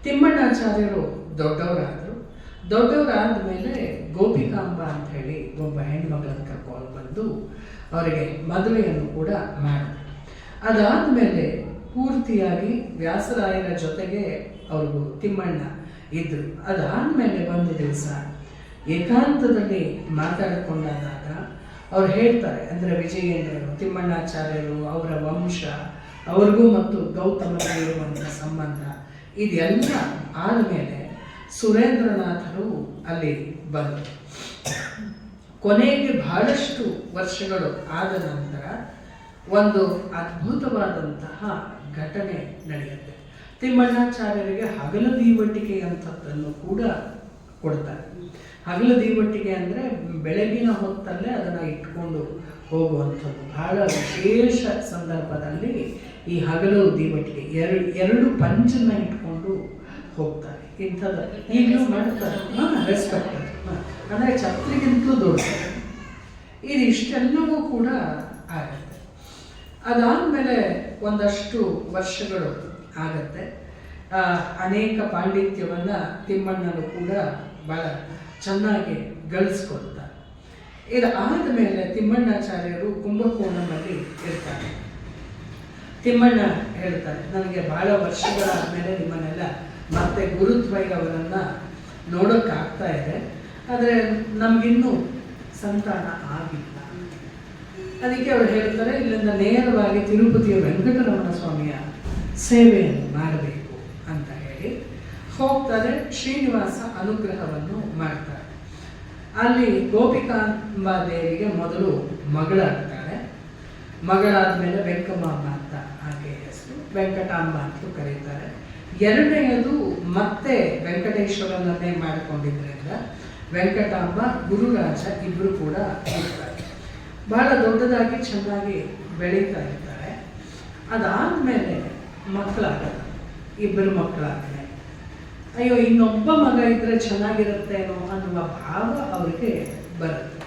ತಿಮ್ಮಣ್ಣಾಚಾರ್ಯರು ದೊಡ್ಡವರಾದ ಮೇಲೆ ಗೋಪಿಕಾಂಬ ಅಂಥೇಳಿ ಒಬ್ಬ ಹೆಣ್ಮಗಳನ್ನು ಕರ್ಕೊಂಡು ಬಂದು ಅವರಿಗೆ ಮದುವೆಯನ್ನು ಕೂಡ ಮಾಡಿದ್ರು. ಅದಾದಮೇಲೆ ಪೂರ್ತಿಯಾಗಿ ವ್ಯಾಸರಾಯರ ಜೊತೆಗೆ ಅವ್ರಿಗೂ ತಿಮ್ಮಣ್ಣ ಇದ್ದರು. ಅದಾದಮೇಲೆ ಒಂದು ದಿವಸ ಏಕಾಂತದಲ್ಲಿ ಮಾತಾಡಿಕೊಂಡಾಗ ಅವ್ರು ಹೇಳ್ತಾರೆ, ಅಂದರೆ ವಿಜಯೇಂದ್ರರು, ತಿಮ್ಮಣ್ಣಾಚಾರ್ಯರು, ಅವರ ವಂಶ, ಅವ್ರಿಗೂ ಮತ್ತು ಗೌತಮನಿಗೆ ಇರುವಂಥ ಸಂಬಂಧ ಇದೆಲ್ಲ ಆದಮೇಲೆ ಸುರೇಂದ್ರನಾಥರು ಅಲ್ಲಿ ಬಂದರು. ಕೊನೆಗೆ ಬಹಳಷ್ಟು ವರ್ಷಗಳು ಆದ ನಂತರ ಒಂದು ಅದ್ಭುತವಾದಂತಹ ಘಟನೆ ನಡೆಯುತ್ತೆ. ತಿಮ್ಮಣ್ಣಾಚಾರ್ಯರಿಗೆ ಹಗಲ ದೀವಟಿಕೆ ಅಂಥದ್ದನ್ನು ಕೂಡ ಕೊಡ್ತಾರೆ. ಹಗಲ ದೀವಟಿಕೆ ಅಂದರೆ ಬೆಳಗಿನ ಹೊತ್ತಲ್ಲೇ ಅದನ್ನು ಇಟ್ಕೊಂಡು ಹೋಗುವಂಥದ್ದು. ಬಹಳ ವಿಶೇಷ ಸಂದರ್ಭದಲ್ಲಿ ಈ ಹಗಲು ದೀವಟಿಕೆ ಎರಡು ಪಂಚನ್ನ ಇಟ್ಕೊಂಡು ಹೋಗ್ತಾರೆ. ಇಂಥದ್ದು ಈಗಲೂ ಮಾಡ್ತಾರೆ, ರೆಸ್ಪೆಕ್ಟ್, ಅಂದರೆ ಛತ್ರಿಗಿಂತಲೂ ದೊಡ್ಡ. ಇದು ಇಷ್ಟೆಲ್ಲವೂ ಕೂಡ ಆಗುತ್ತೆ. ಅದಾದಮೇಲೆ ಒಂದಷ್ಟು ವರ್ಷಗಳು ಆಗತ್ತೆ. ಅನೇಕ ಪಾಂಡಿತ್ಯವನ್ನು ತಿಮ್ಮಣ್ಣನು ಕೂಡ ಭಾಳ ಚೆನ್ನಾಗಿ ಗಳಿಸ್ಕೊಳ್ತಾರೆ. ಇದು ಆದಮೇಲೆ ತಿಮ್ಮಣ್ಣಾಚಾರ್ಯರು ಕುಂಭಕೋಣಂನಲ್ಲಿ ಇರ್ತಾರೆ. ತಿಮ್ಮಣ್ಣ ಹೇಳ್ತಾರೆ, ನನಗೆ ಭಾಳ ವರ್ಷಗಳಾದಮೇಲೆ ನಿಮ್ಮನ್ನೆಲ್ಲ ಮತ್ತೆ ಗುರುದ್ವೈರವರನ್ನು ನೋಡೋಕ್ಕಾಗ್ತಾ ಇದೆ, ಆದರೆ ನಮಗಿನ್ನೂ ಸಂತಾನ ಆಗಿಲ್ಲ. ಅದಕ್ಕೆ ಅವರು ಹೇಳ್ತಾರೆ, ಇಲ್ಲಿಂದ ನೇರವಾಗಿ ತಿರುಪತಿಯ ವೆಂಕಟರಮಣ ಸ್ವಾಮಿಯ ಸೇವೆಯನ್ನು ಮಾಡಬೇಕು ಅಂತ ಹೇಳಿ ಹೋಗ್ತಾರೆ. ಶ್ರೀನಿವಾಸ ಅನುಗ್ರಹವನ್ನು ಮಾಡ್ತಾರೆ. ಅಲ್ಲಿ ಗೋಪಿಕಾಂಬಾದೇವಿಗೆ ಮೊದಲು ಮಗಳಾಗ್ತಾಳೆ. ಮಗಳಾದ ಮೇಲೆ ವೆಂಕಮಾಂಬ ಅಂತ ಆಕೆ ಹೆಸರು, ವೆಂಕಟಾಂಬ ಅಂತಲೂ ಕರೀತಾರೆ. ಎರಡನೆಯದು ಮತ್ತೆ ವೆಂಕಟೇಶ್ವರನನ್ನೇ ಮಾಡಿಕೊಂಡಿದ್ದರಿಂದ ವೆಂಕಟಾಂಬ, ಗುರುರಾಜ ಇಬ್ಬರು ಕೂಡ ಇರ್ತಾರೆ. ಬಹಳ ದೊಡ್ಡದಾಗಿ ಚೆನ್ನಾಗಿ ಬೆಳೀತಾ ಇರ್ತಾರೆ. ಅದಾದಮೇಲೆ ಮಕ್ಕಳಾಗಲ್ಲ, ಇಬ್ಬರು ಮಕ್ಕಳಾಗಲಿ, ಅಯ್ಯೋ ಇನ್ನೊಬ್ಬ ಮಗ ಇದ್ದರೆ ಚೆನ್ನಾಗಿರುತ್ತೇನೋ ಅನ್ನುವ ಭಾವ ಅವರಿಗೆ ಬರುತ್ತೆ.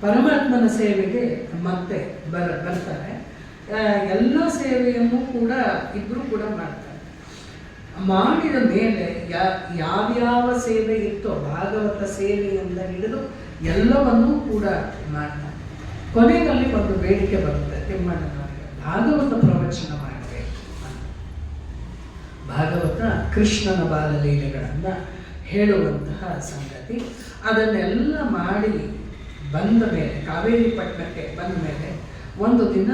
ಪರಮಾತ್ಮನ ಸೇವೆಗೆ ಮತ್ತೆ ಬರ್ತಾರೆ. ಎಲ್ಲ ಸೇವೆಯನ್ನು ಕೂಡ ಇಬ್ಬರು ಕೂಡ ಮಾಡ್ತಾರೆ. ಮಾಡಿದ ಮೇಲೆ ಯಾವ್ಯಾವ ಸೇವೆ ಇತ್ತೋ ಭಾಗವತ ಸೇವೆಯಿಂದ ಹಿಡಿದು ಎಲ್ಲವನ್ನೂ ಕೂಡ ಮಾಡ್ತಾರೆ. ಕೊನೆಯಲ್ಲಿ ಒಂದು ಬೇಡಿಕೆ ಬರುತ್ತೆ ತಿಮ್ಮಣ್ಣನವರಿಗೆ, ಭಾಗವತ ಪ್ರವಚನ ಮಾಡಬೇಕು. ಭಾಗವತ ಕೃಷ್ಣನ ಬಾಲಲೀಲೆಗಳನ್ನು ಹೇಳುವಂತಹ ಸಂಗತಿ. ಅದನ್ನೆಲ್ಲ ಮಾಡಿ ಬಂದ ಮೇಲೆ, ಕಾವೇರಿ ಪಟ್ಟಣಕ್ಕೆ ಬಂದ ಮೇಲೆ ಒಂದು ದಿನ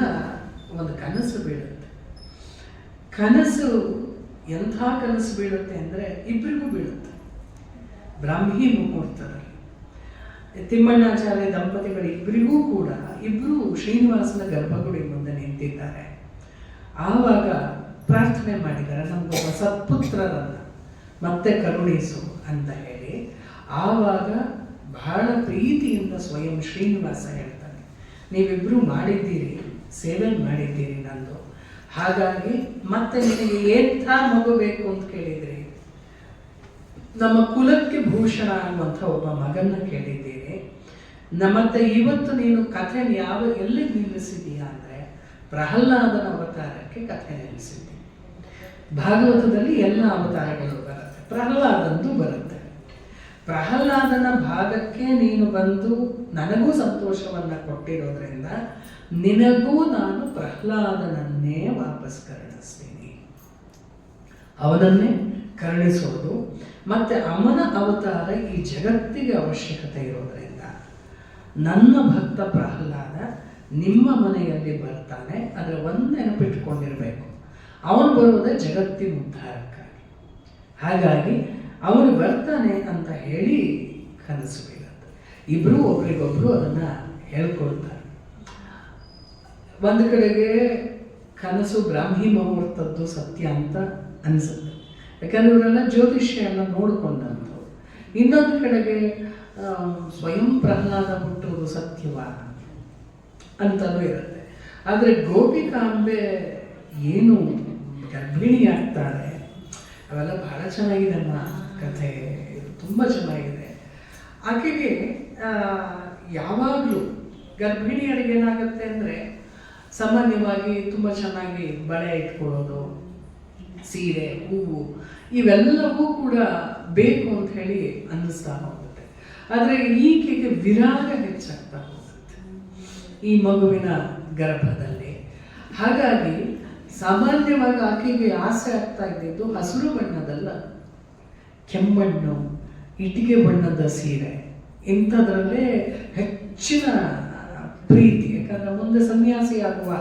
ಒಂದು ಕನಸು ಬೀಳುತ್ತೆ. ಕನಸು ಎಂಥ ಕನಸು ಬೀಳುತ್ತೆ ಅಂದರೆ ಇಬ್ಬರಿಗೂ ಬೀಳುತ್ತೆ. ಬ್ರಾಹ್ಮಿ ಮುಹೂರ್ತದಲ್ಲಿ ತಿಮ್ಮಣ್ಣಾಚಾರ್ಯ ದಂಪತಿಗಳು ಇಬ್ಬರಿಗೂ ಕೂಡ, ಇಬ್ಬರು ಶ್ರೀನಿವಾಸನ ಗರ್ಭಗುಡಿ ಮುಂದೆ ನಿಂತಿದ್ದಾರೆ. ಆವಾಗ ಪ್ರಾರ್ಥನೆ ಮಾಡಿದ್ದಾರೆ, ನಮಗೊಬ್ಬ ಸತ್ಪುತ್ರರನ್ನು ಮತ್ತೆ ಕರುಣಿಸು ಅಂತ ಹೇಳಿ. ಆವಾಗ ಬಹಳ ಪ್ರೀತಿಯಿಂದ ಸ್ವಯಂ ಶ್ರೀನಿವಾಸ ಹೇಳ್ತಾನೆ, ನೀವಿಬ್ಬರು ಮಾಡಿದ್ದೀರಿ, ಸೇವೆ ಮಾಡಿದ್ದೀರಿ ನಂದು, ಹಾಗಾಗಿ ಮತ್ತೆ ನಿನಗೆ ಎಂಥ ಮಗು ಬೇಕು ಅಂತ ಕೇಳಿದ್ರಿ, ನಮ್ಮ ಕುಲಕ್ಕೆ ಭೂಷಣ ಅನ್ನುವಂಥ ಒಬ್ಬ ಮಗನ್ನ ಕೇಳಿದ್ದೀರಿ. ಮತ್ತೆ ಇವತ್ತು ನೀನು ಕಥೆ ಎಲ್ಲಿ ನಿಲ್ಲಿಸಿದೀಯಾ ಅಂದರೆ ಪ್ರಹ್ಲಾದನ ಅವತಾರಕ್ಕೆ ಕಥೆ ನಿಲ್ಲಿಸಿದ್ದೀಯ. ಭಾಗವತದಲ್ಲಿ ಎಲ್ಲ ಅವತಾರಗಳು ಬರುತ್ತೆ, ಪ್ರಹ್ಲಾದಂದು ಬರುತ್ತೆ. ಪ್ರಹ್ಲಾದನ ಭಾಗಕ್ಕೆ ನೀನು ಬಂದು ನನಗೂ ಸಂತೋಷವನ್ನು ಕೊಟ್ಟಿರೋದ್ರಿಂದ ನಿನಗೂ ನಾನು ಪ್ರಹ್ಲಾದನನ್ನೇ ವಾಪಸ್ ಕರುಣಿಸ್ತೀನಿ. ಅವನನ್ನೇ ಕರುಣಿಸೋದು ಮತ್ತು ಅವನ ಅವತಾರ ಈ ಜಗತ್ತಿಗೆ ಅವಶ್ಯಕತೆ ಇರೋದ್ರಿಂದ ನನ್ನ ಭಕ್ತ ಪ್ರಹ್ಲಾದ ನಿಮ್ಮ ಮನೆಯಲ್ಲಿ ಬರ್ತಾನೆ. ಅದರ ಒಂದು ನೆನಪಿಟ್ಕೊಂಡಿರಬೇಕು, ಅವನು ಬರುವುದೇ ಜಗತ್ತಿನ ಉದ್ಧಾರಕ್ಕಾಗಿ. ಹಾಗಾಗಿ ಅವನು ಬರ್ತಾನೆ ಅಂತ ಹೇಳಿ ಕನಸು ಬೀಳುತ್ತೆ. ಇಬ್ಬರು ಒಬ್ರಿಗೊಬ್ರು ಅದನ್ನು ಹೇಳ್ಕೊಳ್ತಾರೆ. ಒಂದು ಕಡೆಗೆ ಕನಸು ಬ್ರಾಹ್ಮಿ ಮುಹೂರ್ತದ್ದು ಸತ್ಯ ಅಂತ ಅನಿಸುತ್ತೆ, ಯಾಕಂದ್ರೆ ಇವರೆಲ್ಲ ಜ್ಯೋತಿಷ್ಯ ಎಲ್ಲ ನೋಡ್ಕೊಂಡಂಥವ್ರು. ಇನ್ನೊಂದು ಕಡೆಗೆ ಸ್ವಯಂ ಪ್ರಹ್ಲಾದ ಹುಟ್ಟುವುದು ಸತ್ಯವ ಅಂತಲೂ ಇರುತ್ತೆ. ಆದರೆ ಗೋಪಿಕಾಂಬೆ ಏನು ಗರ್ಭಿಣಿ ಆಗ್ತಾಳೆ, ಅವೆಲ್ಲ ಬಹಳ ಚೆನ್ನಾಗಿದೆ ಅಮ್ಮ ಕಥೆ, ಇದು ತುಂಬ ಚೆನ್ನಾಗಿದೆ. ಆಕೆಗೆ ಯಾವಾಗಲೂ ಗರ್ಭಿಣಿಯರಿಗೆ ಏನಾಗುತ್ತೆ ಅಂದರೆ ಸಾಮಾನ್ಯವಾಗಿ ತುಂಬ ಚೆನ್ನಾಗಿ ಬಳೆ ಇಟ್ಕೊಳ್ಳೋದು, ಸೀರೆ, ಹೂವು ಇವೆಲ್ಲವೂ ಕೂಡ ಬೇಕು ಅಂತ ಹೇಳಿ ಅನ್ನಿಸ್ತಾ ಹೋಗುತ್ತೆ. ಆದರೆ ಈಕೆಗೆ ವಿರಾಗ ಹೆಚ್ಚಾಗ್ತಾ ಹೋಗುತ್ತೆ ಈ ಮಗುವಿನ ಗರ್ಭದಲ್ಲಿ. ಹಾಗಾಗಿ ಸಾಮಾನ್ಯವಾಗಿ ಆಕೆಗೆ ಆಸೆ ಆಗ್ತಾ ಇದ್ದಿದ್ದು ಹಸಿರು ಬಣ್ಣದಲ್ಲ, ಕೆಮ್ಮಣ್ಣು, ಇಟ್ಟಿಗೆ ಬಣ್ಣದ ಸೀರೆ, ಇಂಥದ್ರಲ್ಲೇ ಹೆಚ್ಚಿನ ಪ್ರೀತಿ. ಯಾಕಂದ್ರೆ ಮುಂದೆ ಸನ್ಯಾಸಿ ಆಗುವ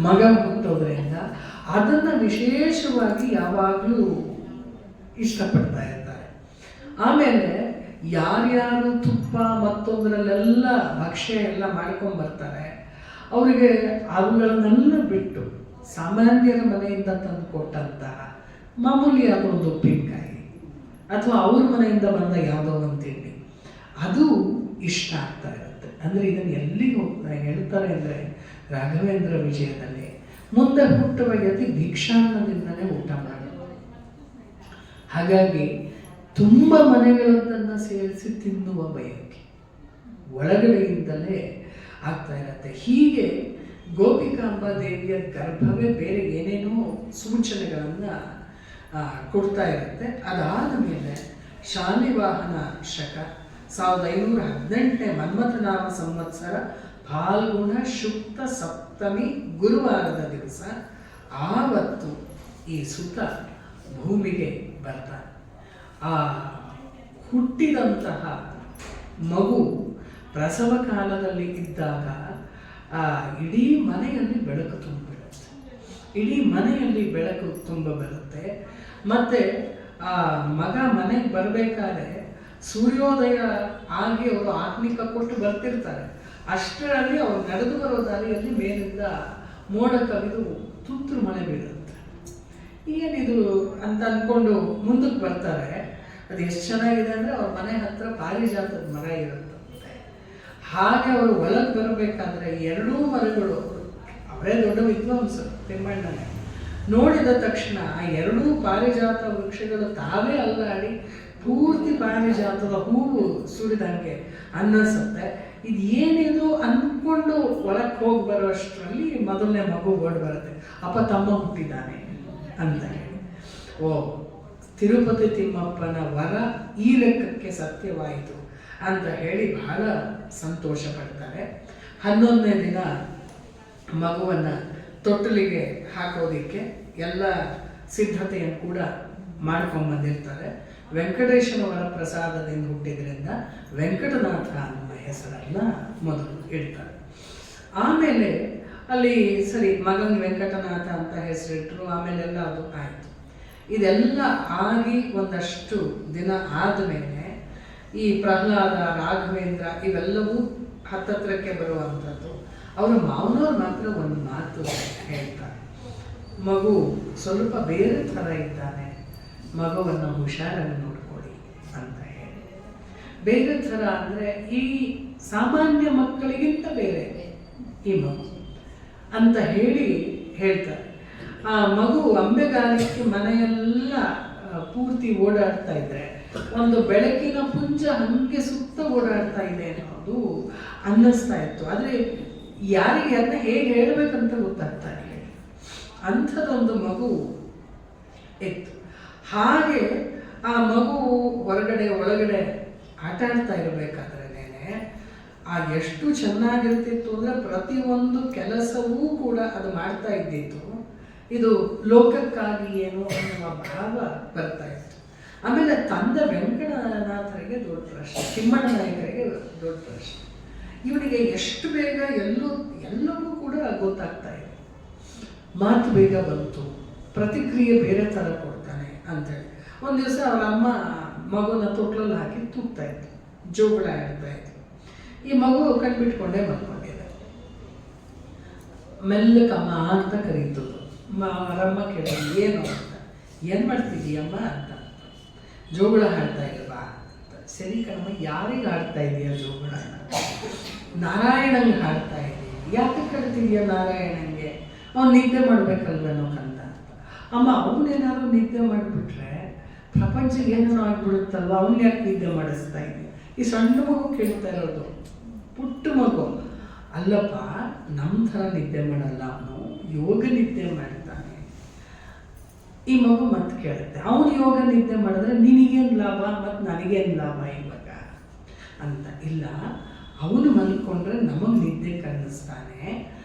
ಮಗ ಹುಟ್ಟೋದ್ರಿಂದ ಅದನ್ನು ವಿಶೇಷವಾಗಿ ಯಾವಾಗಲೂ ಇಷ್ಟಪಡ್ತಾ ಇರ್ತಾರೆ. ಆಮೇಲೆ ಯಾರ್ಯಾರು ತುಪ್ಪ ಮತ್ತೊಂದರಲ್ಲೆಲ್ಲ ಭಕ್ಷ್ಯ ಎಲ್ಲ ಮಾಡ್ಕೊಂಡು ಬರ್ತಾರೆ, ಅವರಿಗೆ ಅವುಗಳನ್ನೆಲ್ಲ ಬಿಟ್ಟು ಸಾಮಾನ್ಯರ ಮನೆಯಿಂದ ತಂದು ಕೊಟ್ಟಂತಹ ಮಾಮೂಲಿಯಾದ ಒಂದು ಉಪ್ಪಿನಕಾಯಿ ಅಥವಾ ಅವ್ರ ಮನೆಯಿಂದ ಬಂದ ಯಾವುದೋ ಒಂದು ತಿಂಡಿ ಅದು ಇಷ್ಟ ಆಗ್ತಾ ಇರುತ್ತೆ. ಅಂದರೆ ಇದನ್ನು ಎಲ್ಲಿಗೆ ಹೋಗ್ತಾರೆ ಹೇಳ್ತಾರೆ ಅಂದರೆ ರಾಘವೇಂದ್ರ ವಿಜಯದಲ್ಲಿ ಮುಂದೆ ಹುಟ್ಟುವ ಯತಿ ಭಿಕ್ಷಾನ್ನದಿಂದಲೇ ಊಟ ಮಾಡೋದು. ಹಾಗಾಗಿ ತುಂಬ ಮನೆಗಳದ್ದನ್ನು ಸೇರಿಸಿ ತಿನ್ನುವ ಬಯಕೆ ಒಳಗಡೆಯಿಂದಲೇ ಆಗ್ತಾ ಇರತ್ತೆ. ಹೀಗೆ ಗೋಪಿಕಾಂಬಾ ದೇವಿಯ ಗರ್ಭವೇ ಬೇರೆ ಏನೇನೋ ಸೂಚನೆಗಳನ್ನು ಕೊಡ್ತಾ ಇರುತ್ತೆ. ಅದಾದ ಮೇಲೆ ಶಾಲಿವಾಹನ ಶಕ 1518ನೇ ಮನ್ಮಥನಾಮ ಸಂವತ್ಸರ ಫಾಲ್ಗುಣ ಶುಕ್ತ ಸಪ್ತಮಿ ಗುರುವಾರದ ದಿವಸ ಆವತ್ತು ಈ ಸುತ ಭೂಮಿಗೆ ಬರ್ತಾನೆ. ಆ ಹುಟ್ಟಿದಂತಹ ಮಗು ಪ್ರಸವ ಕಾಲದಲ್ಲಿ ಇದ್ದಾಗ ಆ ಇಡೀ ಮನೆಯಲ್ಲಿ ಬೆಳಕು ತುಂಬಿಬಿಡುತ್ತೆ. ಇಡೀ ಮನೆಯಲ್ಲಿ ಬೆಳಕು ತುಂಬ ಬರುತ್ತೆ. ಮತ್ತು ಆ ಮಗ ಮನೆಗೆ ಬರಬೇಕಾದ್ರೆ ಸೂರ್ಯೋದಯ ಆಗಿ ಅವರು ಆತ್ಮಿಕ ಕೊಟ್ಟು ಬರ್ತಿರ್ತಾರೆ. ಅಷ್ಟರಲ್ಲಿ ಅವ್ರು ನಡೆದು ಬರೋ ದಾರಿಯಲ್ಲಿ ಮೇಲಿಂದ ಮೋಡ ಕವಿದು ತುಂತುರು ಮಳೆ ಬೀಳುತ್ತೆ. ಏನಿದು ಅಂತ ಅಂದ್ಕೊಂಡು ಮುಂದಕ್ಕೆ ಬರ್ತಾರೆ. ಅದು ಎಷ್ಟು ಚೆನ್ನಾಗಿದೆ ಅಂದರೆ ಅವ್ರ ಮನೆ ಹತ್ರ ಪಾರಿಜಾತದ ಮರ ಇರುತ್ತಂತೆ. ಹಾಗೆ ಅವರು ಒಳಗೆ ಬರಬೇಕಾದ್ರೆ ಎರಡೂ ಮರಗಳು, ಅವರೇ ದೊಡ್ಡ ವಿದ್ವಾಂಸರು ತಿಮ್ಮಣ್ಣನೇ, ನೋಡಿದ ತಕ್ಷಣ ಆ ಎರಡೂ ಪಾರಿಜಾತ ವೃಕ್ಷಗಳು ತಾವೇ ಅಲ್ಲಾಡಿ ಪೂರ್ತಿ ಪಾರಿಜಾತದ ಹೂವು ಸುರಿದಂಗೆ ಅನ್ನಿಸುತ್ತೆ. ಇದು ಏನಿದು ಅಂದ್ಕೊಂಡು ಒಳಕ್ಕೆ ಹೋಗಿ ಬರೋಷ್ಟರಲ್ಲಿ ಮೊದಲನೇ ಮಗು ಓಡಿ ಬರುತ್ತೆ, ಅಪ್ಪ ತಮ್ಮ ಹುಟ್ಟಿದ್ದಾನೆ ಅಂತ ಹೇಳಿ. ಓ, ತಿರುಪತಿ ತಿಮ್ಮಪ್ಪನ ವರ ಈ ಲೆಕ್ಕಕ್ಕೆ ಸತ್ಯವಾಯಿತು ಅಂತ ಹೇಳಿ ಬಹಳ ಸಂತೋಷ ಪಡ್ತಾರೆ. 11ನೇ ದಿನ ಮಗುವನ್ನು ತೊಟ್ಟಲಿಗೆ ಹಾಕೋದಿಕ್ಕೆ ಎಲ್ಲ ಸಿದ್ಧತೆಯನ್ನು ಕೂಡ ಮಾಡ್ಕೊಂಡು ಬಂದಿರ್ತಾರೆ. ವೆಂಕಟೇಶನ ವರಪ್ರಸಾದದಿಂದ ಹುಟ್ಟಿದ್ರಿಂದ ವೆಂಕಟನಾಥ ಅನ್ನುವ ಹೆಸರನ್ನ ಮೊದಲು ಇಡ್ತಾರೆ. ಆಮೇಲೆ ಅಲ್ಲಿ ಸರಿ ಮಗನ ವೆಂಕಟನಾಥ ಅಂತ ಹೆಸರಿಟ್ಟರು. ಆಮೇಲೆಲ್ಲ ಅದು ಆಯಿತು. ಇದೆಲ್ಲ ಆಗಿ ಒಂದಷ್ಟು ದಿನ ಆದಮೇಲೆ ಈ ಪ್ರಹ್ಲಾದ, ರಾಘವೇಂದ್ರ ಇವೆಲ್ಲವೂ ಹತ್ತತ್ರಕ್ಕೆ ಬರುವಂಥದ್ದು. ಅವರ ಮಾವನವ್ರು ಮಾತ್ರ ಒಂದು ಮಾತು ಹೇಳ್ತಾರೆ, ಮಗು ಸ್ವಲ್ಪ ಬೇರೆ ಥರ ಇದ್ದಾನೆ, ಮಗುವನ್ನು ಹುಷಾರಾಗಿ ನೋಡ್ಕೊಳ್ಳಿ ಅಂತ ಹೇಳಿ. ಬೇರೆ ಥರ ಅಂದರೆ ಈ ಸಾಮಾನ್ಯ ಮಕ್ಕಳಿಗಿಂತ ಬೇರೆ ಈ ಮಗು ಅಂತ ಹೇಳ್ತಾರೆ. ಆ ಮಗು ಅಂಬೆಗಾಲಿಕ್ಕೆ ಮನೆಯೆಲ್ಲ ಪೂರ್ತಿ ಓಡಾಡ್ತಾ ಇದ್ರೆ ಒಂದು ಬೆಳಕಿನ ಪುಂಜ ಹಂಗೆ ಸುತ್ತ ಓಡಾಡ್ತಾ ಇದೆ ಅನ್ನೋದು ಅನ್ನಿಸ್ತಾ ಇತ್ತು. ಆದರೆ ಯಾರಿಗೆ ಅದನ್ನ ಹೇಗೆ ಹೇಳ್ಬೇಕಂತ ಗೊತ್ತಾಗ್ತಾ ಇಲ್ಲ. ಅಂಥದ್ದೊಂದು ಮಗು ಇತ್ತು. ಹಾಗೆ ಆ ಮಗು ಹೊರಗಡೆ ಒಳಗಡೆ ಆಟ ಆಡ್ತಾ ಇರಬೇಕಾದ್ರೇನೆ ಆ ಎಷ್ಟು ಚೆನ್ನಾಗಿರ್ತಿತ್ತು ಅಂದರೆ ಪ್ರತಿಯೊಂದು ಕೆಲಸವೂ ಕೂಡ ಅದು ಮಾಡ್ತಾ ಇದ್ದಿತ್ತು. ಇದು ಲೋಕಕ್ಕಾಗಿ ಏನು ಅನ್ನುವ ಭಾವ ಬರ್ತಾ ಇತ್ತು. ಆಮೇಲೆ ತಂದೆ ವೆಂಕಟನಾಥರಿಗೆ ದೊಡ್ಡ ಪ್ರಶ್ನೆ, ತಿಮ್ಮಣ್ಣ ನಾಯಕರಿಗೆ ದೊಡ್ಡ ಪ್ರಶ್ನೆ, ಇವನಿಗೆ ಎಷ್ಟು ಬೇಗ ಎಲ್ಲವೂ ಕೂಡ ಗೊತ್ತಾಗ್ತಾ ಇದೆ, ಮಾತು ಬೇಗ ಬಂತು, ಪ್ರತಿಕ್ರಿಯೆ ಬೇರೆ ಥರ ಕೊಡ್ತಾನೆ ಅಂತೇಳಿ. ಒಂದು ದಿವಸ ಅವರ ಅಮ್ಮ ಮಗುನ ತೊಟ್ಲಲ್ಲಿ ಹಾಕಿ ತೂಗ್ತಾ ಇತ್ತು, ಜೋಗುಳ ಆಡ್ತಾ ಇತ್ತು. ಈ ಮಗು ಕಣ್ಬಿಟ್ಕೊಂಡೇ ಬಂದ್ಕೊಂಡಿದೆ. ಮೆಲ್ಲಕ್ಕಮ್ಮ ಅಂತ ಕರೀತದ್ದು. ಅವರಮ್ಮ ಕೇಳಿದ್ರು, ಏನು ಅಂತ. ಏನು ಮಾಡ್ತಿದ್ದೀಯಮ್ಮ ಅಂತ. ಜೋಗುಳ ಹಾಡ್ತಾ ಇಲ್ವಾ ಅಂತ. ಸರಿ ಕಣಮ್ಮ, ಯಾರಿಗೆ ಹಾಡ್ತಾ ಇದೀಯ ಜೋಗುಳ? ನಾರಾಯಣಂಗೆ ಹಾಡ್ತಾ ಇದ್ದೀನಿ. ಯಾಕೆ ಕಳ್ತಿದೀಯ ನಾರಾಯಣಂಗೆ? ಅವ್ನು ನಿದ್ದೆ ಮಾಡ್ಬೇಕಲ್ವೇನೋ ಕಂದ ಅಂತ. ಅಮ್ಮ, ಅವನೇನಾದ್ರು ನಿದ್ದೆ ಮಾಡಿಬಿಟ್ರೆ ಪ್ರಪಂಚ ಏನಾರು ಆಗ್ಬಿಡುತ್ತಲ್ವ, ಅವ್ನು ಯಾಕೆ ನಿದ್ದೆ ಮಾಡಿಸ್ತಾ ಇದ್ದೀಯ? ಈ ಸಣ್ಣ ಮಗು ಕೇಳ್ತಾ ಇರೋದು, ಪುಟ್ಟ ಮಗು. ಅಲ್ಲಪ್ಪ, ನಮ್ಮ ಥರ ನಿದ್ದೆ ಮಾಡಲ್ಲ, ಅವನು ಯೋಗ ನಿದ್ದೆ ಮಾಡ್ತಾನೆ. ಈ ಮಗು ಮತ್ತೆ ಕೇಳುತ್ತೆ, ಅವನು ಯೋಗ ನಿದ್ದೆ ಮಾಡಿದ್ರೆ ನಿನಗೇನು ಲಾಭ ಮತ್ತು ನನಗೇನು ಲಾಭ ಇವಾಗ ಅಂತ. ಇಲ್ಲ, ಅವನು ಮಲ್ಕೊಂಡ್ರೆ ನಮಗೆ ನಿದ್ದೆ ಕನ್ನಿಸ್ತಾನೆ,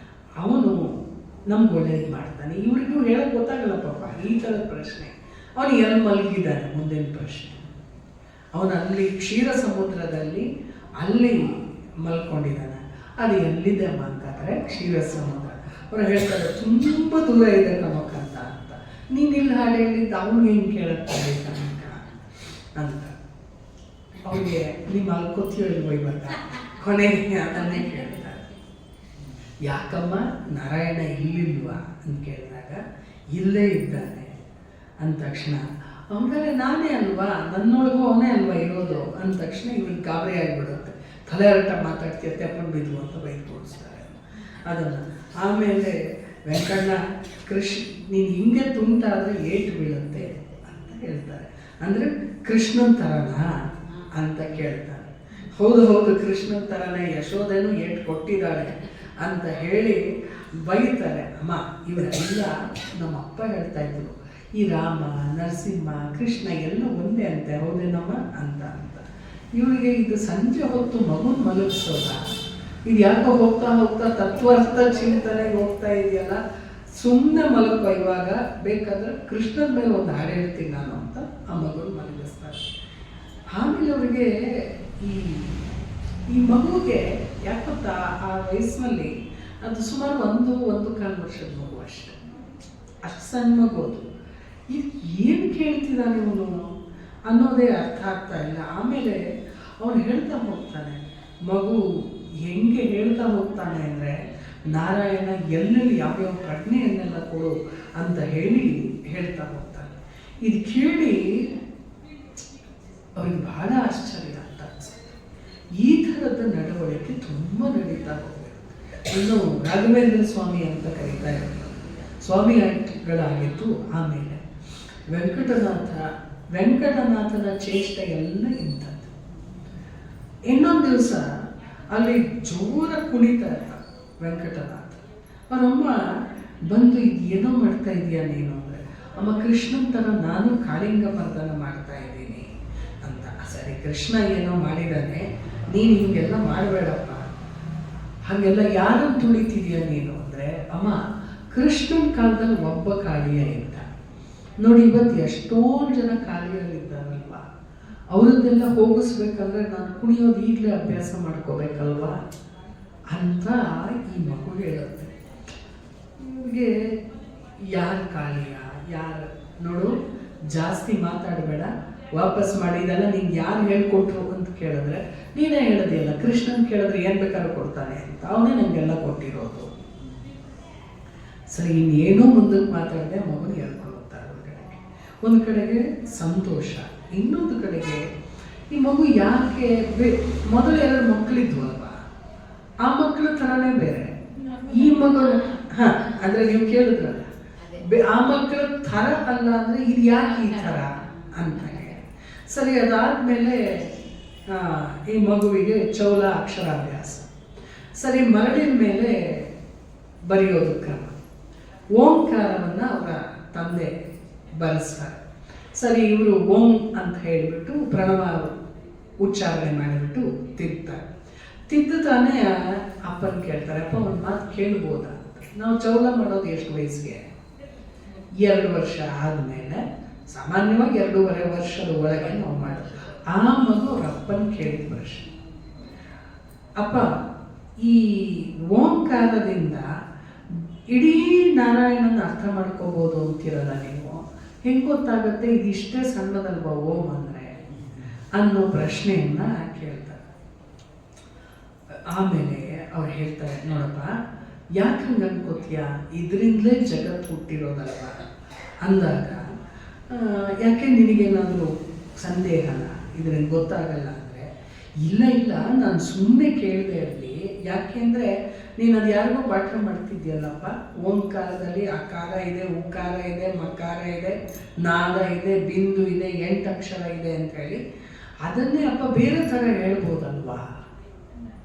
ಅವನು ನಮ್ಗೆ ಒಳ್ಳೇದು ಮಾಡ್ತಾನೆ. ಇವ್ರಿಗೂ ಹೇಳೋಕೆ ಗೊತ್ತಾಗಲ್ಲ ಪಾಪ, ಈ ಥರದ ಪ್ರಶ್ನೆ. ಅವನು ಎಲ್ಲಿ ಮಲಗಿದ್ದಾನೆ ಮುಂದಿನ ಪ್ರಶ್ನೆ. ಅವನು ಅಲ್ಲಿ ಕ್ಷೀರ ಸಮುದ್ರದಲ್ಲಿ ಅಲ್ಲಿ ಮಲ್ಕೊಂಡಿದ್ದಾನೆ. ಅದು ಎಲ್ಲಿದೆ ಅಮ್ಮ ಅಂತಂದರೆ ಕ್ಷೀರ ಸಮುದ್ರ. ಅವ್ರು ಹೇಳ್ತಾರೆ, ತುಂಬ ದೂರ ಇದೆ ಕಮಕಂತ ಅಂತ. ನೀನು ಇಲ್ಲಿ ಹಾಡು ಹೇಳಿದ್ದು ಅವ್ನಿಗೆ ಹೆಂಗೆ ಕೇಳುತ್ತಾರೆ ಕನಕ ಅಂತ. ಅವನಿಗೆ ನೀವು ಮಲ್ಕೋತೀಯೋ ಇಲ್ವೋ ಇವಾಗ? ಕೊನೆಗೆ ಅದನ್ನೇ ಕೇಳ್ತಾರೆ, ಯಾಕಮ್ಮ ನಾರಾಯಣ ಇಲ್ಲಿಲ್ವಾ ಅಂತ ಕೇಳಿದಾಗ, ಇಲ್ಲೇ ಇದ್ದಾನೆ ಅಂದ ತಕ್ಷಣ ಅವನಿಗೆ ನಾನೇ ಅಲ್ವಾ, ನನ್ನೊಳಗೂ ಅವನೇ ಅಲ್ವಾ ಇರೋದು ಅಂದ ತಕ್ಷಣ ಇವ್ರಿಗೆ ಗಾಬರಿ ಆಗಿಬಿಡುತ್ತೆ. ತಲೆ ಹರಟ ಮಾತಾಡ್ತೀಯ, ತೆಪ್ಪನ್ ಬಿದ್ದು ಅಂತ ಬೈದು ಕೊಡಿಸ್ತಾರೆ ಅದನ್ನು. ಆಮೇಲೆ ವೆಂಕಣ್ಣ, ನೀನು ಹಿಂಗೆ ತುಂಟಾದರೆ ಏಟು ಬೀಳುತ್ತೆ ಅಂತ ಹೇಳ್ತಾರೆ. ಅಂದರೆ ಕೃಷ್ಣನ್ ಥರನಾ ಅಂತ ಕೇಳ್ತಾರೆ. ಹೌದು ಕೃಷ್ಣನ್ ಥರನೇ, ಯಶೋಧೆನೂ ಏಟು ಕೊಟ್ಟಿದ್ದಾಳೆ ಅಂತ ಹೇಳಿ ಬೈತಾರೆ. ಅಮ್ಮ, ಇವರೆಲ್ಲ ನಮ್ಮ ಅಪ್ಪ ಹೇಳ್ತಾ ಇದ್ರು, ಈ ರಾಮ, ನರಸಿಂಹ, ಕೃಷ್ಣ ಎಲ್ಲ ಒಂದೇ ಅಂತೆ, ಹೌದೇನಮ್ಮ ಅಂತ. ಇವರಿಗೆ ಇದು ಸಂಜೆ ಹೊತ್ತು ಮಗುನ ಮಲಗಿಸೋದ? ಇದು ಯಾಕೋ ಹೋಗ್ತಾ ತತ್ವಾರ್ಥ ಚಿಂತನೆಗೆ ಹೋಗ್ತಾ ಇದೆಯಲ್ಲ, ಸುಮ್ಮನೆ ಮಲಗೋ, ಇವಾಗ ಬೇಕಾದ್ರೆ ಕೃಷ್ಣನ ಮೇಲೆ ಒಂದು ಹಾಡು ಹೇಳ್ತೀನಿ ನಾನು ಅಂತ ಆ ಮಗುನ ಮಲಗಿಸ್ತಾರೆ. ಆಮೇಲೆ ಅವರಿಗೆ ಈ ಮಗುಗೆ ಯಾಕೊತ್ತಾ ಆ ವಯಸ್ಸಿನಲ್ಲಿ ಅದು ಸುಮಾರು 1.25 ವರ್ಷದ ಮಗು ಅಷ್ಟೆ, ಅಷ್ಟು ಸಣ್ಣ ಮಗು ಅದು. ಇದು ಏನು ಕೇಳ್ತಿದ್ದಾನೆ ಇವನು ಅನ್ನೋದೇ ಅರ್ಥ ಆಗ್ತಾ ಇಲ್ಲ. ಆಮೇಲೆ ಅವನು ಹೇಳ್ತಾ ಹೋಗ್ತಾನೆ, ಮಗು ಹೆಂಗೆ ಹೇಳ್ತಾ ಹೋಗ್ತಾನೆ ಅಂದರೆ, ನಾರಾಯಣ ಎಲ್ಲೆಲ್ಲಿ ಯಾವ್ಯಾವ ಪ್ರಜ್ಞೆಯನ್ನೆಲ್ಲ ಕೊಡು ಅಂತ ಹೇಳ್ತಾ ಹೋಗ್ತಾನೆ. ಇದು ಕೇಳಿ ಅವ್ರಿಗೆ ಬಹಳ ಆಶ್ಚರ್ಯ ಅಂತ ಅನ್ಸುತ್ತೆ. ಈ ಥರದ ನಡವಳಿಕೆ ತುಂಬ ನಡೀತಾ ಹೋಗಬೇಕು. ಇನ್ನು ರಾಘವೇಂದ್ರ ಸ್ವಾಮಿ ಅಂತ ಕರೀತಾ ಇರ್ತಾರೆ, ಸ್ವಾಮಿಗಳಾಗಿತ್ತು. ಆಮೇಲೆ ವೆಂಕಟನಾಥನ ಚೇಷ್ಟೆ ಎಲ್ಲ ಇಂಥದ್ದು. ಇನ್ನೊಂದು ದಿವಸ ಅಲ್ಲಿ ಜೋರ ಕುಣಿತಾ ಇರ್ತಾರೆ ವೆಂಕಟನಾಥ. ಅವರಮ್ಮ ಬಂದು, ಇದು ಏನೋ ಮಾಡ್ತಾ ಇದೀಯಾ ನೀನು ಅಂದರೆ, ಅಮ್ಮ ಕೃಷ್ಣನ್ ಥರ ನಾನು ಕಾಳಿಂಗ ಮರ್ದನ ಮಾಡ್ತಾ ಇದ್ದೀನಿ ಅಂತ. ಸರಿ, ಕೃಷ್ಣ ಏನೋ ಮಾಡಿದ್ದಾನೆ, ನೀನು ಹಿಂಗೆಲ್ಲ ಮಾಡಬೇಡಪ್ಪ, ಹಾಗೆಲ್ಲ ಯಾರನ್ನು ತುಳಿತಿದೀಯ ನೀನು ಅಂದರೆ, ಅಮ್ಮ ಕೃಷ್ಣನ ಕಾಲದಲ್ಲಿ ಒಬ್ಬ ಕಾಳಿಯ ಇದ್ದ, ನೋಡಿ ಇವತ್ತು ಎಷ್ಟೊಂದು ಜನ ಖಾಲಿಯಾಗಿದ್ದಾರಲ್ವ, ಅವರದ್ದೆಲ್ಲ ಹೋಗಿಸ್ಬೇಕಂದ್ರೆ ನಾನು ಕುಣಿಯೋದು ಈಗಲೇ ಅಭ್ಯಾಸ ಮಾಡ್ಕೋಬೇಕಲ್ವ ಅಂತ ಈ ಮಗು ಹೇಳುತ್ತೆ. ಇವ್ರಿಗೆ ಯಾರು ಖಾಲಿಯ ಯಾರು ನೋಡು, ಜಾಸ್ತಿ ಮಾತಾಡಬೇಡ, ವಾಪಸ್ ಮಾಡಿ, ಇದೆಲ್ಲ ನಿಂಗೆ ಯಾರು ಹೇಳ್ಕೊಟ್ರು ಅಂತ ಕೇಳಿದ್ರೆ ನೀನೇ ಹೇಳೋದಿಲ್ಲ, ಕೃಷ್ಣನ್ ಕೇಳಿದ್ರೆ ಏನು ಬೇಕಾದ್ರೂ ಕೊಡ್ತಾನೆ ಅಂತ, ಅವನೇ ನನಗೆಲ್ಲ ಕೊಟ್ಟಿರೋದು. ಸರಿ, ಇನ್ನೇನೋ ಮುಂದಕ್ಕೆ ಮಾತಾಡದೆ ಮಗನ ಹೇಳ್ಕೊಂಡು ಹೋಗ್ತಾರೆ. ಒಂದು ಕಡೆಗೆ ಸಂತೋಷ, ಇನ್ನೊಂದು ಕಡೆಗೆ ಈ ಮಗು ಯಾಕೆ ಮೊದಲು 2 ಮಕ್ಕಳಿದ್ವು ಅಲ್ವಾ, ಆ ಮಕ್ಕಳ ಥರನೇ ಬೇರೆ ಈ ಮಗು. ಅಂದರೆ ನೀವು ಕೇಳಿದ್ರಲ್ಲ, ಆ ಮಕ್ಕಳ ಥರ ಅಲ್ಲ ಅಂದರೆ ಇದು ಯಾಕೆ ಈ ಥರ ಅಂತ ಹೇಳಿ. ಸರಿ, ಅದಾದಮೇಲೆ ಈ ಮಗುವಿಗೆ ಚೌಲ ಅಕ್ಷರಾಭ್ಯಾಸ. ಸರಿ, ಮರಳಿನ ಮೇಲೆ ಬರೆಯೋದು ಕ್ರಮ. ಓಂಕಾರವನ್ನು ಅವರ ತಂದೆ ಬರೆಸ್ತಾರೆ. ಸರಿ, ಇವರು ಓಂ ಅಂತ ಹೇಳಿಬಿಟ್ಟು ಪ್ರಣವ ಉಚ್ಚಾರಣೆ ಮಾಡಿಬಿಟ್ಟು ತಿದ್ತಾರೆ. ತಿದ್ದುತ್ತಾನೆ ಅಪ್ಪನ ಕೇಳ್ತಾರೆ, ಅಪ್ಪ ಒಂದು ಮಾತು ಕೇಳ್ಬೋದಾ ಅಂತ. ನಾವು ಚೌಲ ಮಾಡೋದು ಎಷ್ಟು ವಯಸ್ಸಿಗೆ? 2 ವರ್ಷ ಆದಮೇಲೆ, ಸಾಮಾನ್ಯವಾಗಿ 2.5 ವರ್ಷದ ಒಳಗೆ ನಾವು ಮಾಡೋದು. ಆ ಮಗು ಅವ್ರ ಅಪ್ಪನ ಕೇಳಿದ ಪ್ರಶ್ನೆ, ಅಪ್ಪ ಈ ಓಂಕಾರದಿಂದ ಇಡೀ ನಾರಾಯಣನ ಅರ್ಥ ಮಾಡ್ಕೋಬೋದು ಅಂತಿರಲ್ಲ ನೀವು, ಹೆಂಗೆ ಗೊತ್ತಾಗುತ್ತೆ ಇದಿಷ್ಟೇ ಸಣ್ಣದಲ್ವಾ ಓಂ ಅಂದರೆ ಅನ್ನೋ ಪ್ರಶ್ನೆಯನ್ನ ಕೇಳ್ತಾರೆ. ಆಮೇಲೆ ಅವ್ರು ಹೇಳ್ತಾರೆ, ನೋಡಪ್ಪ ಯಾಕೆ ಹಂಗೆ ಅನ್ಕೋತೀಯ, ಇದರಿಂದಲೇ ಜಗತ್ತು ಹುಟ್ಟಿರೋದಲ್ವ ಅಂದಾಗ ಯಾಕೆ ನಿನಗೇನಾದರೂ ಸಂದೇಹನ, ಇದರಿಂದ ಗೊತ್ತಾಗಲ್ಲ ಅಂದರೆ, ಇಲ್ಲ ನಾನು ಸುಮ್ಮನೆ ಕೇಳಿದೆ ಅಲ್ಲಿ. ಯಾಕೆಂದರೆ ನೀನು ಅದು ಯಾರಿಗೋ ಪಾಠ ಮಾಡ್ತಿದ್ಯಲ್ಲಪ್ಪ, ಓಂಕಾರದಲ್ಲಿ ಅಕಾರ ಇದೆ, ಉಕಾರ ಇದೆ, ಮಕಾರ ಇದೆ, ನಾದ ಇದೆ, ಬಿಂದು ಇದೆ, 8 ಅಕ್ಷರ ಇದೆ ಅಂತ ಹೇಳಿ, ಅದನ್ನೇ ಅಪ್ಪ ಬೇರೆ ಥರ ಹೇಳ್ಬೋದಲ್ವಾ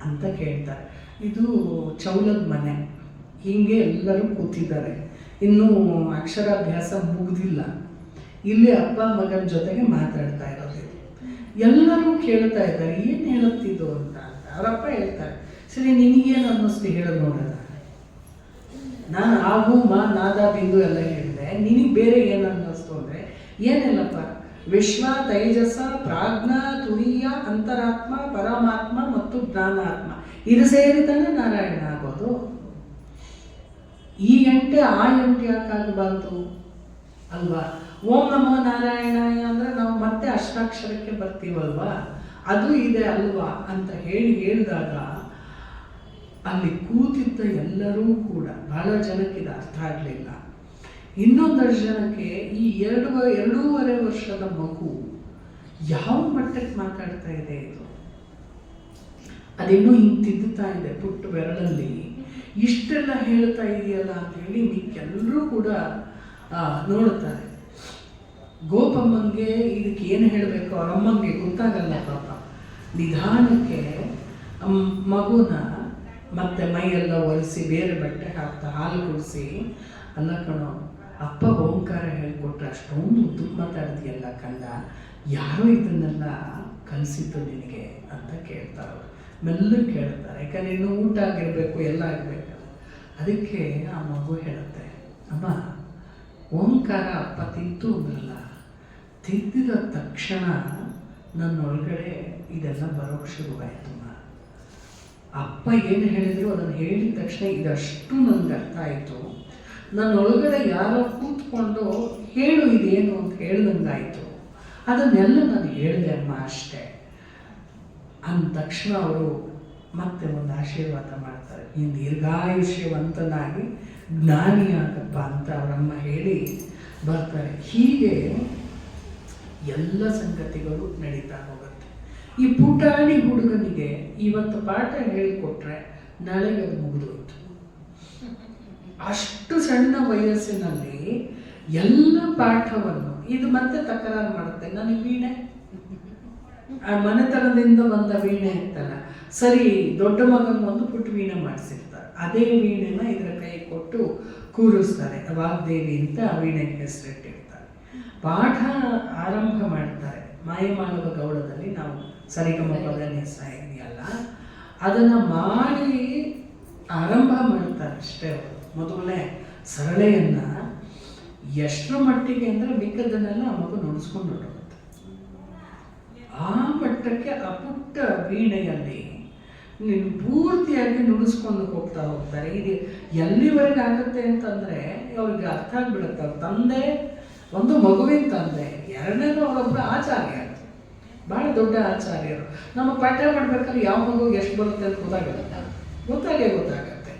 ಅಂತ ಕೇಳ್ತಾರೆ. ಇದು ಚೌಲದ ಮನೆ, ಹೀಗೆ ಎಲ್ಲರೂ ಕೂತಿದ್ದಾರೆ, ಇನ್ನೂ ಅಕ್ಷರಾಭ್ಯಾಸ ಮುಗ್ದಿಲ್ಲ. ಇಲ್ಲಿ ಅಪ್ಪ ಮಗನ ಜೊತೆಗೆ ಮಾತಾಡ್ತಾ ಇರೋದು, ಎಲ್ಲರೂ ಕೇಳ್ತಾ ಇದ್ದಾರೆ ಏನು ಹೇಳುತ್ತಿದ್ದು ಅಂತ. ಅವರಪ್ಪ ಹೇಳ್ತಾರೆ, ಸರಿ ನಿನಗೇನು ಅನ್ನಿಸ್ತು ಹೇಳು ನೋಡೋಣ. ನಾನು ಆಗು ಮಾ ನಾದ ಬಿಂದು ಎಲ್ಲ ಹೇಳಿದೆ, ನಿನಗೆ ಬೇರೆ ಏನು ಅನ್ನಿಸ್ತು ಅಂದರೆ, ಏನಿಲ್ಲಪ್ಪ, ವಿಶ್ವ, ತೈಜಸ, ಪ್ರಾಜ್ಞಾ, ತುರೀಯ, ಅಂತರಾತ್ಮ, ಪರಮಾತ್ಮ ಮತ್ತು ಜ್ಞಾನಾತ್ಮ ಇದು ಸೇರಿತಾನೆ ನಾರಾಯಣ ಆಗೋದು. ಈ ಗಂಟೆ ಆ ಗಂಟೆ ಯಾಕಾಗಬಾರ್ದು ಅಲ್ವಾ? ಓಂ ನಮೋ ನಾರಾಯಣಾಯ ಅಂದರೆ ನಾವು ಮತ್ತೆ ಅಷ್ಟಾಕ್ಷರಕ್ಕೆ ಬರ್ತೀವಲ್ವಾ, ಅದು ಇದೆ ಅಲ್ವಾ ಅಂತ ಹೇಳಿದಾಗ ಅಲ್ಲಿ ಕೂತಿದ್ದ ಎಲ್ಲರೂ ಕೂಡ ಬಹಳ ಜನಕ್ಕೆ ಇದು ಅರ್ಥ ಆಗಲಿಲ್ಲ. ಇನ್ನೊಂದಷ್ಟು ಜನಕ್ಕೆ ಈ 2.5 ವರ್ಷದ ಮಗು ಯಾವ ಮಟ್ಟಕ್ಕೆ ಮಾತಾಡ್ತಾ ಇದೆ, ಇದು ಅದಿನ್ನೂ ಹಿಂಗೆ ತಿದ್ದುತ್ತಾ ಇದೆ ಪುಟ್ಟ ಬೆರಳಲ್ಲಿ, ಇಷ್ಟೆಲ್ಲ ಹೇಳ್ತಾ ಇದೆಯಲ್ಲ ಅಂತ ಹೇಳಿ ಮಿಕ್ಕೆಲ್ಲರೂ ಕೂಡ ನೋಡುತ್ತಾರೆ. ಗೋಪಮ್ಮಂಗೆ ಇದಕ್ಕೆ ಏನು ಹೇಳಬೇಕು ಅವ್ರ ಅಮ್ಮಂಗೆ ಗೊತ್ತಾಗಲ್ಲ ಪಾಪ. ನಿಧಾನಕ್ಕೆ ಮಗುನ ಮತ್ತೆ ಮೈಯೆಲ್ಲ ಒರೆಸಿ ಬೇರೆ ಬಟ್ಟೆ ಹಾಕ್ತಾ ಹಾಲು ಕುಡಿಸಿ, ಅಲ್ಲ ಕಣೋ ಅಪ್ಪ ಓಂಕಾರ ಹೇಳ್ಕೊಟ್ರೆ ಅಷ್ಟೊಂದು ಉದ್ದು ಮಾತಾಡ್ತೀಯಲ್ಲ ಕಂದ, ಯಾರೋ ಇದನ್ನೆಲ್ಲ ಕಲಿಸಿದ್ದು ನಿನಗೆ ಅಂತ ಕೇಳ್ತಾರೆ. ಮೆಲ್ಲಗೆ ಕೇಳ್ತಾರೆ, ಯಾಕಂದ್ರೆ ಇನ್ನೂ ಊಟ ಆಗಿರಬೇಕು, ಎಲ್ಲ ಆಗಬೇಕಲ್ಲ. ಅದಕ್ಕೆ ಆ ಮಗು ಹೇಳುತ್ತೆ, ಅಮ್ಮ ಓಂಕಾರ ಅಪ್ಪ ತಿಂತು ಅಂದ್ರಲ್ಲ, ತಿದ್ದಿದ ತಕ್ಷಣ ನನ್ನೊಳಗಡೆ ಇದೆಲ್ಲ ಬರೋಕ್ಕೆ ಶುರುವಾಯಿತು. ಅಪ್ಪ ಏನು ಹೇಳಿದ್ರು ಅದನ್ನು ಹೇಳಿದ ತಕ್ಷಣ ಇದಷ್ಟು ನನಗೆ ಅರ್ಥ ಆಯಿತು. ನನ್ನೊಳಗಡೆ ಯಾರೋ ಕೂತ್ಕೊಂಡು ಹೇಳು ಇದೇನು ಅಂತ ಹೇಳ್ದಂಗಾಯಿತು. ಅದನ್ನೆಲ್ಲ ನಾನು ಹೇಳಿದೆ ಅಮ್ಮ ಅಷ್ಟೇ ಅಂದ ತಕ್ಷಣ ಅವರು ಮತ್ತೆ ಒಂದು ಆಶೀರ್ವಾದ ಮಾಡ್ತಾರೆ, ನೀನು ದೀರ್ಘಾಯುಷ್ಯವಂತನಾಗಿ ಜ್ಞಾನಿಯಾಗಪ್ಪ ಅಂತ ಅವರಮ್ಮ ಹೇಳಿ ಬರ್ತಾರೆ. ಹೀಗೆ ಎಲ್ಲ ಸಂಗತಿಗಳು ನಡೀತಾ ಹೋಗುತ್ತೆ. ಈ ಪುಟಾಣಿ ಹುಡುಗನಿಗೆ ಇವತ್ತು ಪಾಠ ಹೇಳಿಕೊಟ್ರೆ ನಾಳೆಗೆ ಅದು ಮುಗಿದೋಯ್ತು. ಅಷ್ಟು ಸಣ್ಣ ವಯಸ್ಸಿನಲ್ಲಿ ಎಲ್ಲ ಪಾಠವನ್ನು ಇದು ಮತ್ತೆ ತಕರಾರು ಮಾಡುತ್ತೆ. ನನಗೆ ವೀಣೆ, ಆ ಮನೆತನದಿಂದ ಬಂದ ವೀಣೆ ಇತ್ತಲ್ಲ, ಸರಿ ದೊಡ್ಡ ಮಗನಿಗೊಂದು ಪುಟ್ಟ ವೀಣೆ ಮಾಡಿಸಿರ್ತಾರೆ. ಅದೇ ವೀಣೆನ ಇದರ ಕೈ ಕೊಟ್ಟು ಕೂರಿಸ್ತಾರೆ, ವಾಗ್ದೇವಿ ಅಂತ ಆ ವೀಣೆಗೆ ಹೆಸರಿಟ್ಟಿರ್ತಾರೆ. ಪಾಠ ಆರಂಭ ಮಾಡ್ತಾರೆ. ಮಾಯಮಾಳವ ಗೌಡದಲ್ಲಿ ನಾವು ಸರಿಗಮ ಪದನೇ ಇದೆಯಲ್ಲ, ಅದನ್ನು ಮಾಡಿ ಆರಂಭ ಮಾಡ್ತಾರೆ ಅಷ್ಟೇ ಅವರು. ಮೊದಲನೇ ಸರಳೆಯನ್ನು ಎಷ್ಟರ ಮಟ್ಟಿಗೆ ಅಂದರೆ ಮಿಕ್ಕದನ್ನೆಲ್ಲ ಆ ಮಗು ನುಡಿಸ್ಕೊಂಡು ಹೊರಡುತ್ತೆ. ಆ ಮಟ್ಟಕ್ಕೆ ಆ ಪುಟ್ಟ ವೀಣೆಯಲ್ಲಿ ನೀನು ಪೂರ್ತಿಯಾಗಿ ನುಡಿಸ್ಕೊಂಡು ಹೋಗ್ತಾರೆ. ಇದು ಎಲ್ಲಿವರೆಗೆ ಆಗುತ್ತೆ ಅಂತಂದರೆ ಅವ್ರಿಗೆ ಅರ್ಥ ಆಗ್ಬಿಡುತ್ತೆ. ಅವ್ರ ತಂದೆ ಒಂದು ಮಗುವಿನ ತಂದೆ, ಎರಡನೇದು ಅವರೊಬ್ಬರ ಆಚಾರ್ಯ, ಭಾಳ ದೊಡ್ಡ ಆಚಾರ್ಯರು. ನಮ್ಮ ಪಾಠ ಮಾಡ್ಬೇಕಾದ್ರೆ ಯಾವ ಮಗು ಎಷ್ಟು ಬರುತ್ತೆ ಅಂತ ಗೊತ್ತಾಗತ್ತೆ.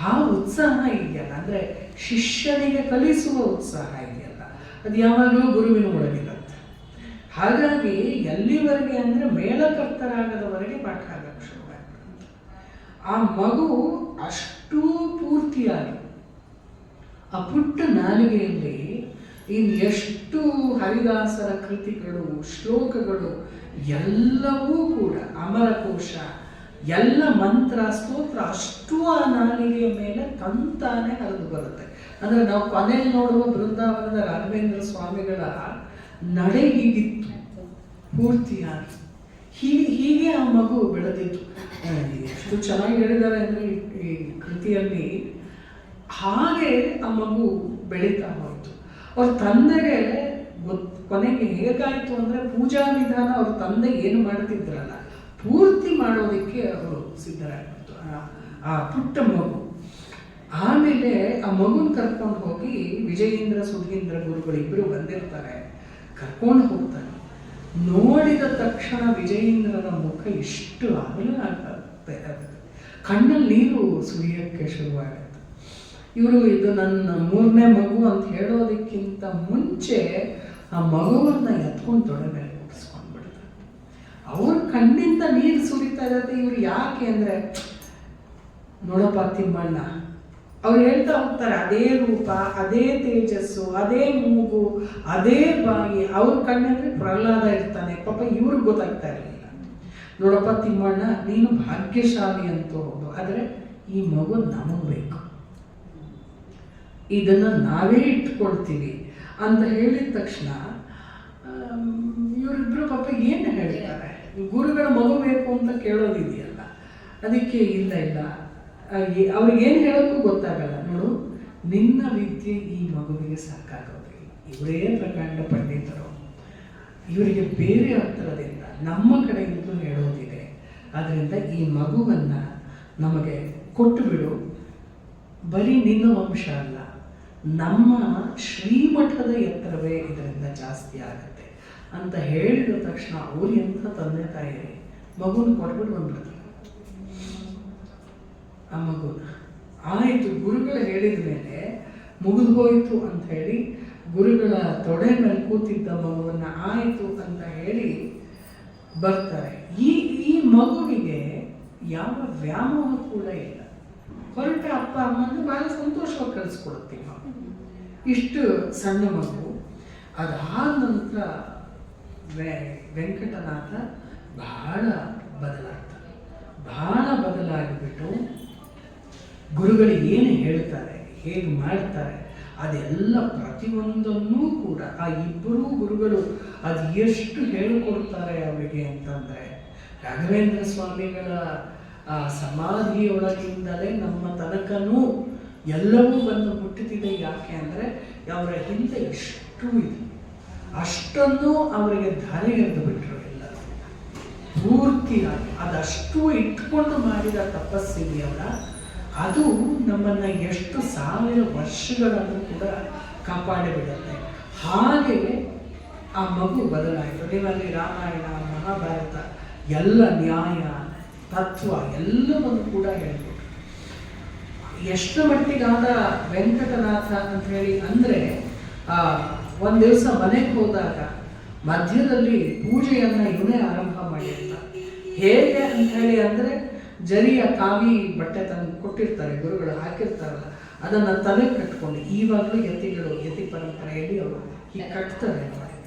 ಆ ಉತ್ಸಾಹ ಇದೆಯಲ್ಲ, ಅಂದರೆ ಶಿಷ್ಯನಿಗೆ ಕಲಿಸುವ ಉತ್ಸಾಹ ಇದೆಯಲ್ಲ, ಅದು ಯಾವಾಗಲೂ ಗುರುವಿನ ಒಳಗಿರುತ್ತೆ. ಹಾಗಾಗಿ ಎಲ್ಲಿವರೆಗೆ ಅಂದರೆ ಮೇಳಕರ್ತರಾಗದವರೆಗೆ ಪಾಠ ಆಗಕ್ಕೆ ಶುರುವಾಗ್ತದೆ. ಆ ಮಗು ಅಷ್ಟೂ ಪೂರ್ತಿಯಾಗಿ ಆ ಪುಟ್ಟ ನಾಲಿಗೆಯಲ್ಲಿ ಇನ್ನು ಎಷ್ಟು ಹರಿದಾಸರ ಕೃತಿಗಳು, ಶ್ಲೋಕಗಳು ಎಲ್ಲವೂ ಕೂಡ ಅಮರಕೋಶ, ಎಲ್ಲ ಮಂತ್ರ ಸ್ತೋತ್ರ ಅಷ್ಟೂ ಆ ನಾಲಿಗೆಯ ಮೇಲೆ ತಂತಾನೆ ಹರಿದು ಬರುತ್ತೆ. ಅಂದರೆ ನಾವು ಕೊನೆಯಲ್ಲಿ ನೋಡುವ ಬೃಂದಾವನದ ರಾಘವೇಂದ್ರ ಸ್ವಾಮಿಗಳ ನಡೆ ಹೀಗಿತ್ತು ಪೂರ್ತಿಯಾಗಿ. ಹೀಗೆ ಆ ಮಗು ಬೆಳೆದಿತ್ತು. ಎಷ್ಟು ಚೆನ್ನಾಗಿ ಹೇಳಿದ್ದಾರೆ ಅಂದರೆ ಈ ಕೃತಿಯಲ್ಲಿ, ಹಾಗೆ ಆ ಮಗು ಬೆಳೀತಾ ಹೋಯಿತು. ಅವ್ರ ತಂದೆಗೆ ಕೊನೆಗೆ ಹೇಗಾಯಿತು ಅಂದರೆ ಪೂಜಾ ವಿಧಾನ ಅವ್ರ ತಂದೆ ಏನು ಮಾಡ್ತಿದ್ರಲ್ಲ ಪೂರ್ತಿ ಮಾಡೋದಕ್ಕೆ ಅವರು ಸಿದ್ಧರಾಗ್ಬಿಟ್ಟು ಆ ಪುಟ್ಟ ಮಗು. ಆಮೇಲೆ ಆ ಮಗುನ ಕರ್ಕೊಂಡು ಹೋಗಿ ವಿಜಯೇಂದ್ರ ಸುಧೀಂದ್ರ ಗುರುಗಳು ಇಬ್ಬರು ಬಂದಿರ್ತಾರೆ, ಕರ್ಕೊಂಡು ಹೋಗ್ತಾರೆ. ನೋಡಿದ ತಕ್ಷಣ ವಿಜಯೇಂದ್ರನ ಮುಖ ಇಷ್ಟು ಆಗಲಾಗುತ್ತೆ, ಕಣ್ಣಲ್ಲಿ ನೀರು ಸುರಿಯೋಕ್ಕೆ ಶುರುವಾಗುತ್ತೆ. ಇವರು ಇದು ನನ್ನ 3ನೇ ಮಗು ಅಂತ ಹೇಳೋದಕ್ಕಿಂತ ಮುಂಚೆ ಆ ಮಗುವನ್ನು ಎತ್ಕೊಂಡು ತೊಡೆ ಮೇಲೆ ಕೂರಿಸ್ಕೊಂಡ್ಬಿಡ್ತಾರೆ. ಅವ್ರ ಕಣ್ಣಿಂದ ನೀರು ಸುರಿತಾ ಇರುತ್ತೆ. ಇವ್ರು ಯಾಕೆ ಅಂದರೆ, ನೋಡಪ್ಪ ತಿಮ್ಮಣ್ಣ, ಅವ್ರು ಹೇಳ್ತಾ ಹೋಗ್ತಾರೆ, ಅದೇ ರೂಪ, ಅದೇ ತೇಜಸ್ಸು, ಅದೇ ಮೂಗು, ಅದೇ ಬಾಯಿ. ಅವ್ರ ಕಣ್ಣಲ್ಲಿ ಪ್ರಹ್ಲಾದ ಇರ್ತಾನೆ. ಪಾಪ ಇವ್ರಿಗೆ ಗೊತ್ತಾಗ್ತಾ ಇರಲಿಲ್ಲ. ನೋಡಪ್ಪ ತಿಮ್ಮಣ್ಣ, ನೀನು ಭಾಗ್ಯಶಾಲಿ ಅಂತ ಹೋಗು, ಆದರೆ ಈ ಮಗು ನಮಗೆ ಬೇಕು, ಇದನ್ನು ನಾವೇ ಇಟ್ಕೊಳ್ತೀವಿ ಅಂತ ಹೇಳಿದ ತಕ್ಷಣ ಇವರಿಬ್ಬರು ಪಾಪ ಏನು ಹೇಳ್ತಾರೆ, ಗುರುಗಳ ಮಗು ಬೇಕು ಅಂತ ಕೇಳೋದಿದೆಯಲ್ಲ, ಅದಕ್ಕೆ ಇಲ್ಲ ಅವ್ರಿಗೇನು ಹೇಳೋಕ್ಕೂ ಗೊತ್ತಾಗಲ್ಲ. ನೋಡು, ನಿನ್ನ ವಿದ್ಯೆ ಈ ಮಗುವಿಗೆ ಸಾಕಾಗೋದಿಲ್ಲ, ಇವರೇ ಪ್ರಕಾಂಡ ಪಂಡಿತರು, ಇವರಿಗೆ ಬೇರೆ ಹತ್ತಿರದಿಂದ ನಮ್ಮ ಕಡೆಯಿಂದ ಹೇಳೋದಿದೆ, ಆದ್ದರಿಂದ ಈ ಮಗುವನ್ನು ನಮಗೆ ಕೊಟ್ಟು ಬಿಡು. ಬರೀ ನಿನ್ನ ವಂಶ ಅಲ್ಲ, ನಮ್ಮ ಶ್ರೀಮಠದ ಎತ್ತರವೇ ಇದರಿಂದ ಜಾಸ್ತಿ ಆಗುತ್ತೆ ಅಂತ ಹೇಳಿದ ತಕ್ಷಣ ಅವ್ರು ಎಂಥ ತಂದೆ ತಾಯಿ ಮಗುನ ಕೊಟ್ಬಿಟ್ಟು ಬಂದ್ಬಿಡ್ತಾರೆ. ಆ ಮಗುನ ಆಯಿತು, ಗುರುಗಳು ಹೇಳಿದ ಮೇಲೆ ಮುಗಿದು ಹೋಯಿತು ಅಂತ ಹೇಳಿ ಗುರುಗಳ ತೊಡೆ ಮೇಲೆ ಕೂತಿದ್ದ ಮಗುವನ್ನು ಆಯಿತು ಅಂತ ಹೇಳಿ ಬರ್ತಾರೆ. ಈ ಮಗುವಿಗೆ ಯಾವ ವ್ಯಾಮೋಹ ಕೂಡ ಇಲ್ಲ. ಹೊರಟ ಅಪ್ಪ ಅಮ್ಮಂದು ಭಾಳ ಸಂತೋಷವಾಗಿ ಕಳಿಸ್ಕೊಡುತ್ತೀವಿ ನಾವು. ಇಷ್ಟು ಸಣ್ಣ ಮಗು. ಅದಾದ ನಂತರ ವೆಂಕಟನಾಥ ಬಹಳ ಬದಲಾಗ್ತಾರೆ. ಬಹಳ ಬದಲಾಗಿಬಿಟ್ಟು ಗುರುಗಳು ಏನು ಹೇಳ್ತಾರೆ, ಹೇಗೆ ಮಾಡ್ತಾರೆ, ಅದೆಲ್ಲ ಪ್ರತಿಯೊಂದನ್ನೂ ಕೂಡ ಆ ಇಬ್ಬರೂ ಗುರುಗಳು ಅದು ಎಷ್ಟು ಹೇಳಿಕೊಡ್ತಾರೆ ಅವರಿಗೆ ಅಂತಂದರೆ, ರಾಘವೇಂದ್ರ ಸ್ವಾಮಿಗಳ ಆ ಸಮಾಧಿಯೊಳಗಿಂದಲೇ ನಮ್ಮ ತನಕನೂ ಎಲ್ಲವೂ ಬಂದು ಮುಟ್ಟುತ್ತಿದೆ. ಯಾಕೆ ಅಂದರೆ ಅವರ ಹಿಂದೆ ಎಷ್ಟು ಇದೆ, ಅಷ್ಟನ್ನು ಅವರಿಗೆ ಧಾರೆ ಎರೆದು ಬಿಟ್ಟರು ಎಲ್ಲ ಪೂರ್ತಿಯಾಗಿ. ಅದಷ್ಟು ಇಟ್ಕೊಂಡು ಮಾಡಿದ ತಪಸ್ಸಿದೆಯಲ್ಲ, ಅದು ನಮ್ಮನ್ನು ಎಷ್ಟು 1000 ವರ್ಷಗಳನ್ನು ಕೂಡ ಕಾಪಾಡಿಬಿಡುತ್ತೆ. ಹಾಗೆ ಆ ಮಗು ಬದಲಾಯಿತು. ನೀವಲ್ಲಿ ರಾಮಾಯಣ, ಮಹಾಭಾರತ ಎಲ್ಲ ನ್ಯಾಯ ತತ್ವ ಎಲ್ಲವನ್ನು ಕೂಡ ಹೇಳ್ಕೊಟ್ರು. ಎಷ್ಟು ಮಟ್ಟಿಗಾದ ವೆಂಕಟನಾಥ ಅಂತ ಹೇಳಿ ಅಂದರೆ, ಒಂದು ದಿವಸ ಮನೆಗೆ ಹೋದಾಗ ಮಧ್ಯದಲ್ಲಿ ಪೂಜೆಯನ್ನು ಇವನೇ ಆರಂಭ ಮಾಡಿರ್ತಾರೆ. ಹೇಗೆ ಅಂತ ಹೇಳಿ ಅಂದರೆ, ಜರಿಯ ಕಾವಿ ಬಟ್ಟೆ ತಂದು ಕೊಟ್ಟಿರ್ತಾರೆ ಗುರುಗಳು, ಹಾಕಿರ್ತಾರಲ್ಲ, ಅದನ್ನು ತಲೆ ಕಟ್ಕೊಂಡು, ಈವಾಗಲೂ ಯತಿ ಪರಂಪರೆಯಲ್ಲಿ ಅವರು ಹೀಗೆ ಕಟ್ತಾರೆ.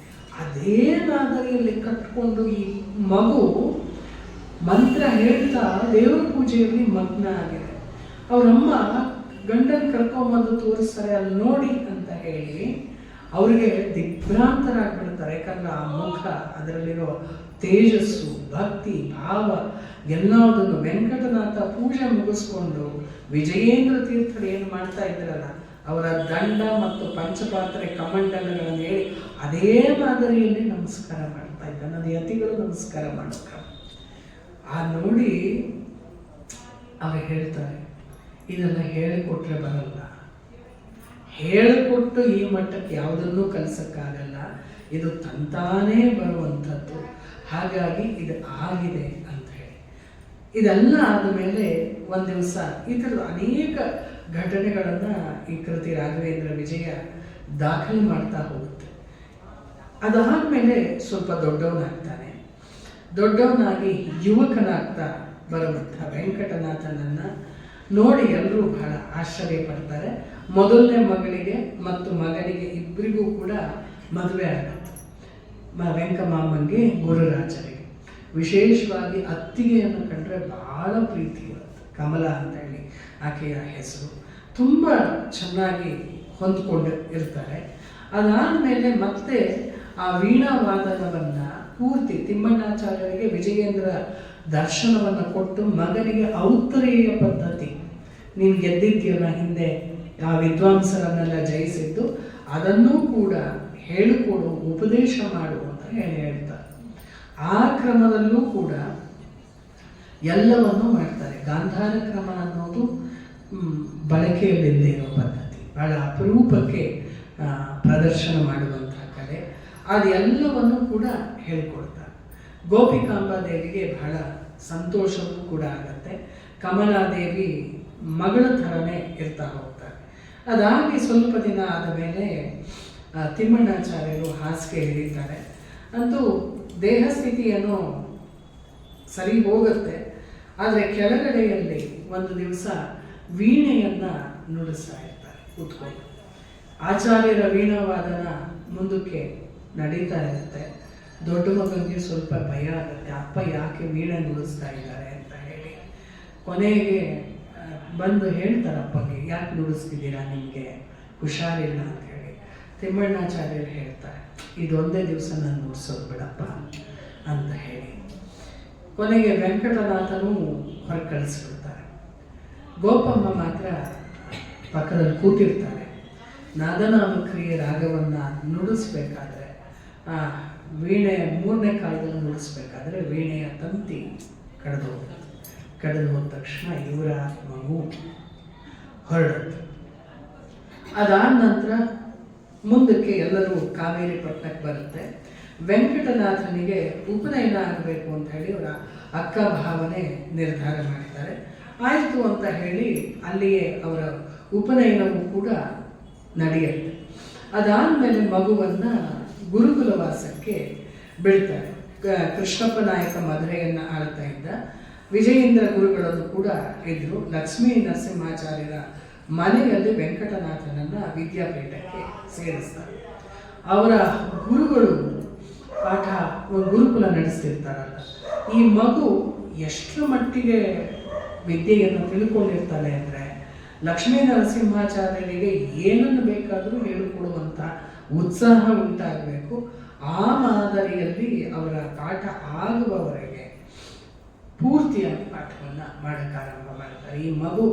ಅದೇ ಮಾದರಿಯಲ್ಲಿ ಕಟ್ಕೊಂಡು ಈ ಮಗು ಮಂತ್ರ ಹೇಳ್ತಾ ದೇವರ ಪೂಜೆಯಲ್ಲಿ ಮಗ್ನ ಆಗಿದೆ. ಅವರಮ್ಮ ಗಂಡನ ಕರ್ಕೊಂಬಂದು ತೋರಿಸ್ತಾರೆ, ಅಲ್ಲಿ ನೋಡಿ ಅಂತ ಹೇಳಿ ಅವರಿಗೆ ದಿಗ್ಭ್ರಾಂತರಾಗ್ಬಿಡ್ತಾರೆ. ಯಾಕಂದ್ರೆ ಆ ಮುಖ, ಅದರಲ್ಲಿರೋ ತೇಜಸ್ಸು, ಭಕ್ತಿ, ಭಾವ ಎಲ್ಲದನ್ನು ವೆಂಕಟನಾಥ ಪೂಜೆ ಮುಗಿಸ್ಕೊಂಡು ವಿಜಯೇಂದ್ರ ತೀರ್ಥರು ಏನು ಮಾಡ್ತಾ ಇದ್ರಲ್ಲ ಅವರ ದಂಡ ಮತ್ತು ಪಂಚಪಾತ್ರೆ ಕಮಂಡಲಗಳನ್ನು ಹೇಳಿ ಅದೇ ಮಾದರಿಯಲ್ಲಿ ನಮಸ್ಕಾರ ಮಾಡ್ತಾ ಇದ್ದಾನೆ. ಅದು ಯತಿಗಳು ನಮಸ್ಕಾರ ಮಾಡೋಕ ನೋಡಿ ಅವ್ರು ಹೇಳ್ತಾರೆ, ಇದೆಲ್ಲ ಹೇಳಿಕೊಟ್ರೆ ಬರಲ್ಲ, ಹೇಳಿಕೊಟ್ಟು ಈ ಮಟ್ಟಕ್ಕೆ ಯಾವುದನ್ನೂ ಕಲಿಸಕ್ಕಾಗಲ್ಲ, ಇದು ತಂತಾನೇ ಬರುವಂಥದ್ದು, ಹಾಗಾಗಿ ಇದು ಆಗಿದೆ ಅಂತ ಹೇಳಿ. ಇದೆಲ್ಲ ಆದಮೇಲೆ ಒಂದು ದಿವಸ ಈ ಥರದ ಅನೇಕ ಘಟನೆಗಳನ್ನು ಈ ಕೃತಿ ರಾಘವೇಂದ್ರ ವಿಜಯ ದಾಖಲು ಮಾಡ್ತಾ ಹೋಗುತ್ತೆ. ಅದಾದಮೇಲೆ ಸ್ವಲ್ಪ ದೊಡ್ಡವನಾಗ್ತಾನೆ. ದೊಡ್ಡವನಾಗಿ ಯುವಕನಾಗ್ತಾ ಬರುವಂಥ ವೆಂಕಟನಾಥನನ್ನು ನೋಡಿ ಎಲ್ಲರೂ ಬಹಳ ಆಶ್ಚರ್ಯ ಪಡ್ತಾರೆ. ಮೊದಲನೇ ಮಗಳಿಗೆ ಮತ್ತು ಮಗನಿಗೆ ಇಬ್ಬರಿಗೂ ಕೂಡ ಮದುವೆ ಆಗುತ್ತೆ. ವೆಂಕಮಾಮಂಗೆ ಗುರುರಾಜರಿಗೆ ವಿಶೇಷವಾಗಿ ಅತ್ತಿಗೆಯನ್ನು ಕಂಡ್ರೆ ಬಹಳ ಪ್ರೀತಿ ಇರುತ್ತೆ. ಕಮಲ ಅಂತ ಹೇಳಿ ಆಕೆಯ ಹೆಸರು. ತುಂಬ ಚೆನ್ನಾಗಿ ಹೊಂದ್ಕೊಂಡು ಇರ್ತಾರೆ. ಅದಾದಮೇಲೆ ಮತ್ತೆ ಆ ವೀಣಾವಾದನವನ್ನು ಪೂರ್ತಿ ತಿಮ್ಮಣ್ಣಾಚಾರ್ಯರಿಗೆ ವಿಜಯೇಂದ್ರ ದರ್ಶನವನ್ನು ಕೊಟ್ಟು ಮಗನಿಗೆ ಔತ್ತರೇಯ ಪದ್ಧತಿ, ನೀನು ಗೆದ್ದಿದ್ದೀಯಲ್ಲ ಹಿಂದೆ ಆ ವಿದ್ವಾಂಸರನ್ನೆಲ್ಲ ಜಯಿಸಿದ್ದು, ಅದನ್ನೂ ಕೂಡ ಹೇಳಿಕೊಡು, ಉಪದೇಶ ಮಾಡು ಅಂತ ಹೇಳ್ತಾರೆ. ಆ ಕ್ರಮದಲ್ಲೂ ಕೂಡ ಎಲ್ಲವನ್ನೂ ಮಾಡ್ತಾರೆ. ಗಾಂಧಾರ ಕ್ರಮ ಅನ್ನೋದು ಬಳಕೆಯಲ್ಲಿಲ್ಲದೆ ಇರೋ ಪದ್ಧತಿ, ಬಹಳ ಅಪರೂಪಕ್ಕೆ ಪ್ರದರ್ಶನ ಮಾಡುವಂಥ ಕಲೆ. ಅದೆಲ್ಲವನ್ನು ಕೂಡ ಹೇಳಿಕೊಡ್ತಾರೆ. ಗೋಪಿಕಾಂಬಾದೇವಿಗೆ ಬಹಳ ಸಂತೋಷವೂ ಕೂಡ ಆಗುತ್ತೆ. ಕಮಲಾದೇವಿ ಮಗಳ ಥರನೇ ಇರ್ತಾ ಹೋಗ್ತಾರೆ. ಅದಾಗಿ ಸ್ವಲ್ಪ ದಿನ ಆದ ಮೇಲೆ ತಿಮ್ಮಣ್ಣಾಚಾರ್ಯರು ಹಾಸಿಗೆ ಹಿಡಿತಾರೆ. ಅಂತೂ ದೇಹ ಸ್ಥಿತಿಯನ್ನು ಸರಿ ಹೋಗುತ್ತೆ. ಆದರೆ ಕೆಳಗಡೆಯಲ್ಲಿ ಒಂದು ದಿವಸ ವೀಣೆಯನ್ನು ನುಡಿಸ್ತಾ ಇರ್ತಾರೆ ಕೂತ್ಕೊಂಡು. ಆಚಾರ್ಯರ ವೀಣಾವಾದನ ಮುಂದಕ್ಕೆ ನಡೀತಾ ಇರುತ್ತೆ. ದೊಡ್ಡ ಮಗನಿಗೆ ಸ್ವಲ್ಪ ಭಯ ಆಗುತ್ತೆ, ಅಪ್ಪ ಯಾಕೆ ವೀಣೆ ನುಡಿಸ್ತಾ ಇದ್ದಾರೆ ಅಂತ ಹೇಳಿ. ಕೊನೆಗೆ ಬಂದು ಹೇಳ್ತಾರೆ ಅಪ್ಪಗೆ, ಯಾಕೆ ನುಡಿಸ್ತಿದ್ದೀರಾ, ನಿಮಗೆ ಹುಷಾರಿಲ್ಲ ಅಂತ ಹೇಳಿ. ತಿಮ್ಮಣ್ಣಾಚಾರ್ಯರು ಹೇಳ್ತಾರೆ, ಇದೊಂದೇ ದಿವಸ ನಾನು ನುಡಿಸೋದು ಬಿಡಪ್ಪ ಅಂತ ಹೇಳಿ. ಕೊನೆಗೆ ವೆಂಕಟನಾಥನೂ ಹೊರಗೆ ಕಳಿಸ್ಬಿಡ್ತಾರೆ. ಗೋಪಮ್ಮ ಮಾತ್ರ ಪಕ್ಕದಲ್ಲಿ ಕೂತಿರ್ತಾರೆ. ನಾದನಾಮಕ್ರಿಯೆ ರಾಗವನ್ನು ನುಡಿಸ್ಬೇಕಾದ್ರೆ, ವೀಣೆ ಮೂರನೇ ಕಾಲದಲ್ಲಿ ನುಡಿಸ್ಬೇಕಾದ್ರೆ ವೀಣೆಯ ತಂತಿ ಕಡಿದು ಹೋದ ತಕ್ಷಣ ಇವರ ಆತ್ಮವು ಹೊರಡುತ್ತೆ. ಅದಾದ ನಂತರ ಮುಂದಕ್ಕೆ ಎಲ್ಲರೂ ಕಾವೇರಿ ಪಟ್ಟಣಕ್ಕೆ ಬರುತ್ತೆ. ವೆಂಕಟನಾಥನಿಗೆ ಉಪನಯನ ಆಗಬೇಕು ಅಂತ ಹೇಳಿ ಅವರ ಅಕ್ಕ ಭಾವನೆ ನಿರ್ಧಾರ ಮಾಡ್ತಾರೆ. ಆಯಿತು ಅಂತ ಹೇಳಿ ಅಲ್ಲಿಯೇ ಅವರ ಉಪನಯನವೂ ಕೂಡ ನಡೆಯುತ್ತೆ. ಅದಾದಮೇಲೆ ಮಗುವನ್ನು ಗುರುಕುಲವಾಸಕ್ಕೆ ಬಿಡ್ತಾರೆ. ಕೃಷ್ಣಪ್ಪ ನಾಯಕ ಮಧುರೆಯನ್ನು ಆಳ್ತಾ ಇದ್ದ. ವಿಜಯೇಂದ್ರ ಗುರುಗಳನ್ನು ಕೂಡ ಇದ್ದರು. ಲಕ್ಷ್ಮೀ ನರಸಿಂಹಾಚಾರ್ಯರ ಮನೆಯಲ್ಲಿ ವೆಂಕಟನಾಥನನ್ನು ವಿದ್ಯಾಪೀಠಕ್ಕೆ ಸೇರಿಸ್ತಾರೆ. ಅವರ ಗುರುಗಳು ಪಾಠ ಗುರುಕುಲ ನಡೆಸ್ತಿರ್ತಾರಲ್ಲ, ಈ ಮಗು ಎಷ್ಟರ ಮಟ್ಟಿಗೆ ವಿದ್ಯೆಯನ್ನು ತಿಳ್ಕೊಂಡಿರ್ತಾಳೆ ಅಂದರೆ ಲಕ್ಷ್ಮೀ ನರಸಿಂಹಾಚಾರ್ಯರಿಗೆ ಏನನ್ನು ಬೇಕಾದರೂ ಹೇಳಿಕೊಡುವಂಥ ಉತ್ಸಾಹ ಉಂಟಾಗಬೇಕು. ಆ ಮಾದರಿಯಲ್ಲಿ ಅವರ ಪಾಠ ಆಗುವವರೆಗೆ ಪೂರ್ತಿಯಾಗಿ ಪಾಠವನ್ನು ಮಾಡೋಕ್ಕೆ ಆರಂಭ ಮಾಡ್ತಾರೆ. ಈ ಮಗು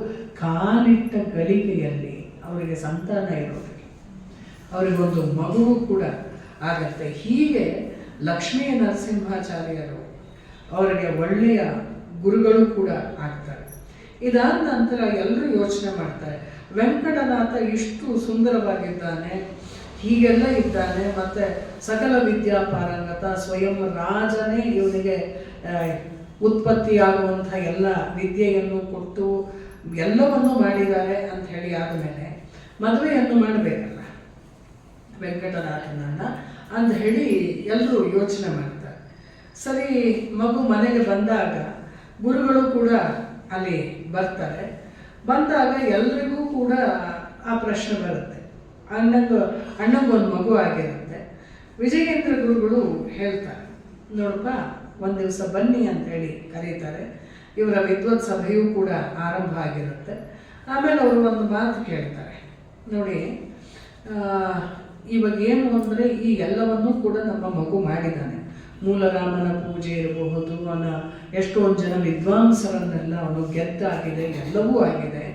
ಕಾಲಿಟ್ಟ ಗಳಿಗೆಯಲ್ಲಿ ಅವರಿಗೆ ಸಂತಾನ ಇರೋದಿಲ್ಲ, ಅವರಿಗೊಂದು ಮಗುವು ಕೂಡ ಆಗತ್ತೆ. ಹೀಗೆ ಲಕ್ಷ್ಮೀ ನರಸಿಂಹಾಚಾರ್ಯರು ಅವರಿಗೆ ಒಳ್ಳೆಯ ಗುರುಗಳು ಕೂಡ ಆಗ್ತಾರೆ. ಇದಾದ ನಂತರ ಎಲ್ಲರೂ ಯೋಚನೆ ಮಾಡ್ತಾರೆ, ವೆಂಕಟನಾಥ ಇಷ್ಟು ಸುಂದರವಾಗಿದ್ದಾನೆ, ಹೀಗೆಲ್ಲ ಇದ್ದಾನೆ, ಮತ್ತು ಸಕಲ ವಿದ್ಯಾ ಪಾರಂಗತ, ಸ್ವಯಂ ರಾಜನೇ ಇವನಿಗೆ ಉತ್ಪತ್ತಿಯಾಗುವಂಥ ಎಲ್ಲ ವಿದ್ಯೆಯನ್ನು ಕೊಟ್ಟು ಎಲ್ಲವನ್ನೂ ಮಾಡಿದ್ದಾರೆ ಅಂತ ಹೇಳಿ ಆದಮೇಲೆ ಮದುವೆಯನ್ನು ಮಾಡಬೇಕಲ್ಲ ವೆಂಕಟನಾಥನನ್ನು ಅಂತ ಹೇಳಿ ಎಲ್ಲರೂ ಯೋಚನೆ ಮಾಡ್ತಾರೆ. ಸರಿ, ಮಗು ಮನೆಗೆ ಬಂದಾಗ ಗುರುಗಳು ಕೂಡ ಅಲ್ಲಿ ಬರ್ತಾರೆ. ಬಂದಾಗ ಎಲ್ರಿಗೂ ಕೂಡ ಆ ಪ್ರಶ್ನೆ ಬರುತ್ತೆ. ಅಣ್ಣಂಗೊಂದು ಮಗು ಆಗಿರುತ್ತೆ. ವಿಜಯೇಂದ್ರ ಗುರುಗಳು ಹೇಳ್ತಾರೆ, ನೋಡಪ್ಪ ಒಂದು ದಿವಸ ಬನ್ನಿ ಅಂತ ಹೇಳಿ ಕರೀತಾರೆ. ಇವರ ವಿದ್ವತ್ ಸಭೆಯೂ ಕೂಡ ಆರಂಭ ಆಗಿರುತ್ತೆ. ಆಮೇಲೆ ಅವರು ಒಂದು ಮಾತು ಕೇಳ್ತಾರೆ, ನೋಡಿ ಇವಾಗ ಏನು ಅಂದರೆ ಈ ಎಲ್ಲವನ್ನೂ ಕೂಡ ನಮ್ಮ ಮಗು ಮಾಡಿದ್ದಾನೆ. ಮೂಲರಾಮನ ಪೂಜೆ ಇರಬಹುದು, ಎಷ್ಟೊಂದು ಜನ ವಿದ್ವಾಂಸರನ್ನೆಲ್ಲ ಅವನು ಗೆದ್ದಾಗಿದೆ, ಎಲ್ಲವೂ ಆಗಿದೆ.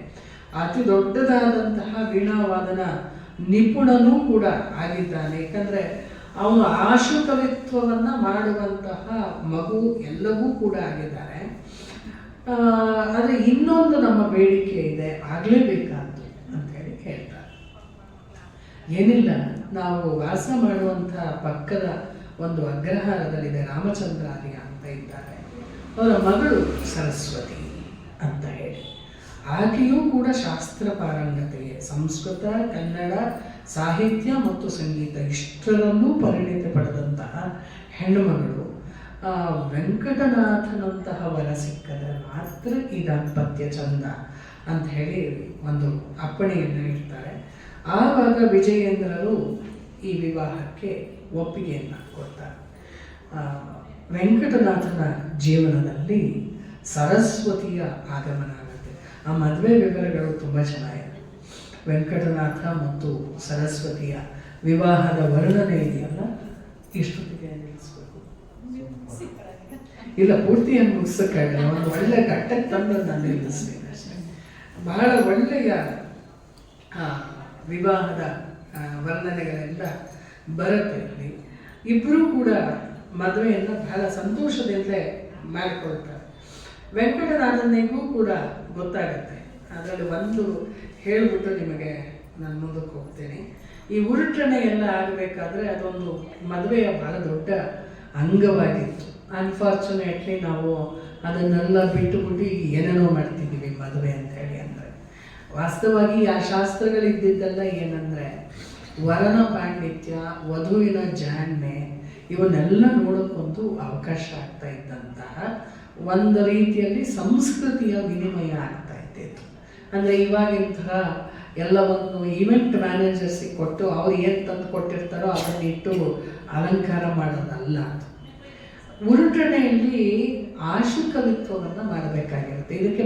ಅತಿ ದೊಡ್ಡದಾದಂತಹ ವೀಣಾವಾದನ ನಿಪುಣನೂ ಕೂಡ ಆಗಿದ್ದಾನೆ. ಯಾಕಂದರೆ ಅವನು ಆಶು ಕವಿತ್ವವನ್ನು ಮಾಡುವಂತಹ ಮಗು ಎಲ್ಲವೂ ಕೂಡ ಆಗಿದ್ದಾರೆ. ಆದರೆ ಇನ್ನೊಂದು ನಮ್ಮ ಬೇಡಿಕೆ ಇದೆ, ಆಗಲೇಬೇಕಾದ್ದು ಅಂತ ಹೇಳಿ ಹೇಳ್ತಾರೆ. ಏನಿಲ್ಲ, ನಾವು ವಾಸ ಮಾಡುವಂಥ ಪಕ್ಕದ ಒಂದು ಅಗ್ರಹಾರದಲ್ಲಿದೆ ರಾಮಚಂದ್ರಾರ್ಯ ಅಂತ ಇದ್ದಾರೆ. ಅವರ ಮಗಳು ಸರಸ್ವತಿ ಅಂತ ಹೇಳಿ, ಆಕೆಯೂ ಕೂಡ ಶಾಸ್ತ್ರ ಪಾರಂಗತೆಗೆ ಸಂಸ್ಕೃತ, ಕನ್ನಡ, ಸಾಹಿತ್ಯ ಮತ್ತು ಸಂಗೀತ ಇಷ್ಟರಲ್ಲೂ ಪರಿಣಿತಿ ಪಡೆದಂತಹ ಹೆಣ್ಣುಮಗಳು. ವೆಂಕಟನಾಥನಂತಹ ವರ ಸಿಕ್ಕದರೆ ಮಾತ್ರ ಈ ದಾಂಪತ್ಯ ಚಂದ ಅಂತ ಹೇಳಿ ಒಂದು ಅಪ್ಪಣೆಯನ್ನು ಇಡ್ತಾರೆ. ಆವಾಗ ವಿಜಯೇಂದ್ರರು ಈ ವಿವಾಹಕ್ಕೆ ಒಪ್ಪಿಗೆಯನ್ನು ಕೊಡ್ತಾರೆ. ವೆಂಕಟನಾಥನ ಜೀವನದಲ್ಲಿ ಸರಸ್ವತಿಯ ಆಗಮನ ಆಗುತ್ತೆ. ಆ ಮದುವೆ ವಿವರಗಳು ತುಂಬ ಚೆನ್ನಾಗಿದೆ. ವೆಂಕಟನಾಥ ಮತ್ತು ಸರಸ್ವತಿಯ ವಿವಾಹದ ವರ್ಣನೆ ಇದೆಯಲ್ಲ, ಇಷ್ಟೊತ್ತಿಗೆ ನಿಲ್ಲಿಸ್ಬೇಕು. ಇಲ್ಲ, ಪೂರ್ತಿಯನ್ನು ಮುಗಿಸೋಕ್ಕಾಗಲ್ಲ. ಒಂದು ಒಳ್ಳೆ ಘಟ್ಟಕ್ಕೆ ತಂದು ನಾನು ನಿಲ್ಲಿಸ್ತೀನಿ ಅಷ್ಟೇ. ಬಹಳ ಒಳ್ಳೆಯ ವಿವಾಹದ ವರ್ಣನೆಗಳೆಲ್ಲ ಬರುತ್ತೆ ಇಲ್ಲಿ. ಇಬ್ಬರೂ ಕೂಡ ಮದುವೆಯನ್ನು ಬಹಳ ಸಂತೋಷದಿಂದಲೇ ಮಾಡಿಕೊಳ್ತಾರೆ. ವೆಂಕಟನಾಥನಿಗೂ ಕೂಡ ಗೊತ್ತಾಗುತ್ತೆ. ಅದರಲ್ಲಿ ಒಂದು ಹೇಳಿಬಿಟ್ಟು ನಿಮಗೆ ನಾನು ಮುಂದಕ್ಕೆ ಹೋಗ್ತೇನೆ. ಈ ಉರುಟಣೆ ಎಲ್ಲ ಆಗಬೇಕಾದ್ರೆ ಅದೊಂದು ಮದುವೆಯ ಬಹಳ ದೊಡ್ಡ ಅಂಗವಾಗಿತ್ತು. ಅನ್ಫಾರ್ಚುನೇಟ್ಲಿ ನಾವು ಅದನ್ನೆಲ್ಲ ಬಿಟ್ಟುಬಿಟ್ಟು ಈಗ ಏನೇನೋ ಮಾಡ್ತಿದ್ದೀವಿ ಮದುವೆ ಅಂತ ಹೇಳಿ. ಅಂದರೆ ವಾಸ್ತವವಾಗಿ ಆ ಶಾಸ್ತ್ರಗಳಿದ್ದಿದ್ದೆಲ್ಲ ಏನಂದರೆ ವರನ ಪಾಂಡಿತ್ಯ, ವಧುವಿನ ಜಾಣ್ಮೆ, ಇವನ್ನೆಲ್ಲ ನೋಡೋಕ್ಕೊಂದು ಅವಕಾಶ ಆಗ್ತಾ ಇದ್ದಂತಹ ಒಂದು ರೀತಿಯಲ್ಲಿ ಸಂಸ್ಕೃತಿಯ ವಿನಿಮಯ ಆಗ್ತಾ ಇದ್ದಿತ್ತು. ಅಂದರೆ ಇವಾಗಿಂತಹ ಎಲ್ಲವನ್ನು ಈವೆಂಟ್ ಮ್ಯಾನೇಜರ್ಸಿಗೆ ಕೊಟ್ಟು ಅವ್ರು ಏನು ತಂದು ಕೊಟ್ಟಿರ್ತಾರೋ ಅದನ್ನಿಟ್ಟು ಅಲಂಕಾರ ಮಾಡೋದಲ್ಲ. ಉರುಟಣೆಯಲ್ಲಿ ಆಶು ಕವಿತ್ವವನ್ನು ಮಾಡಬೇಕಾಗಿರುತ್ತೆ. ಇದಕ್ಕೆ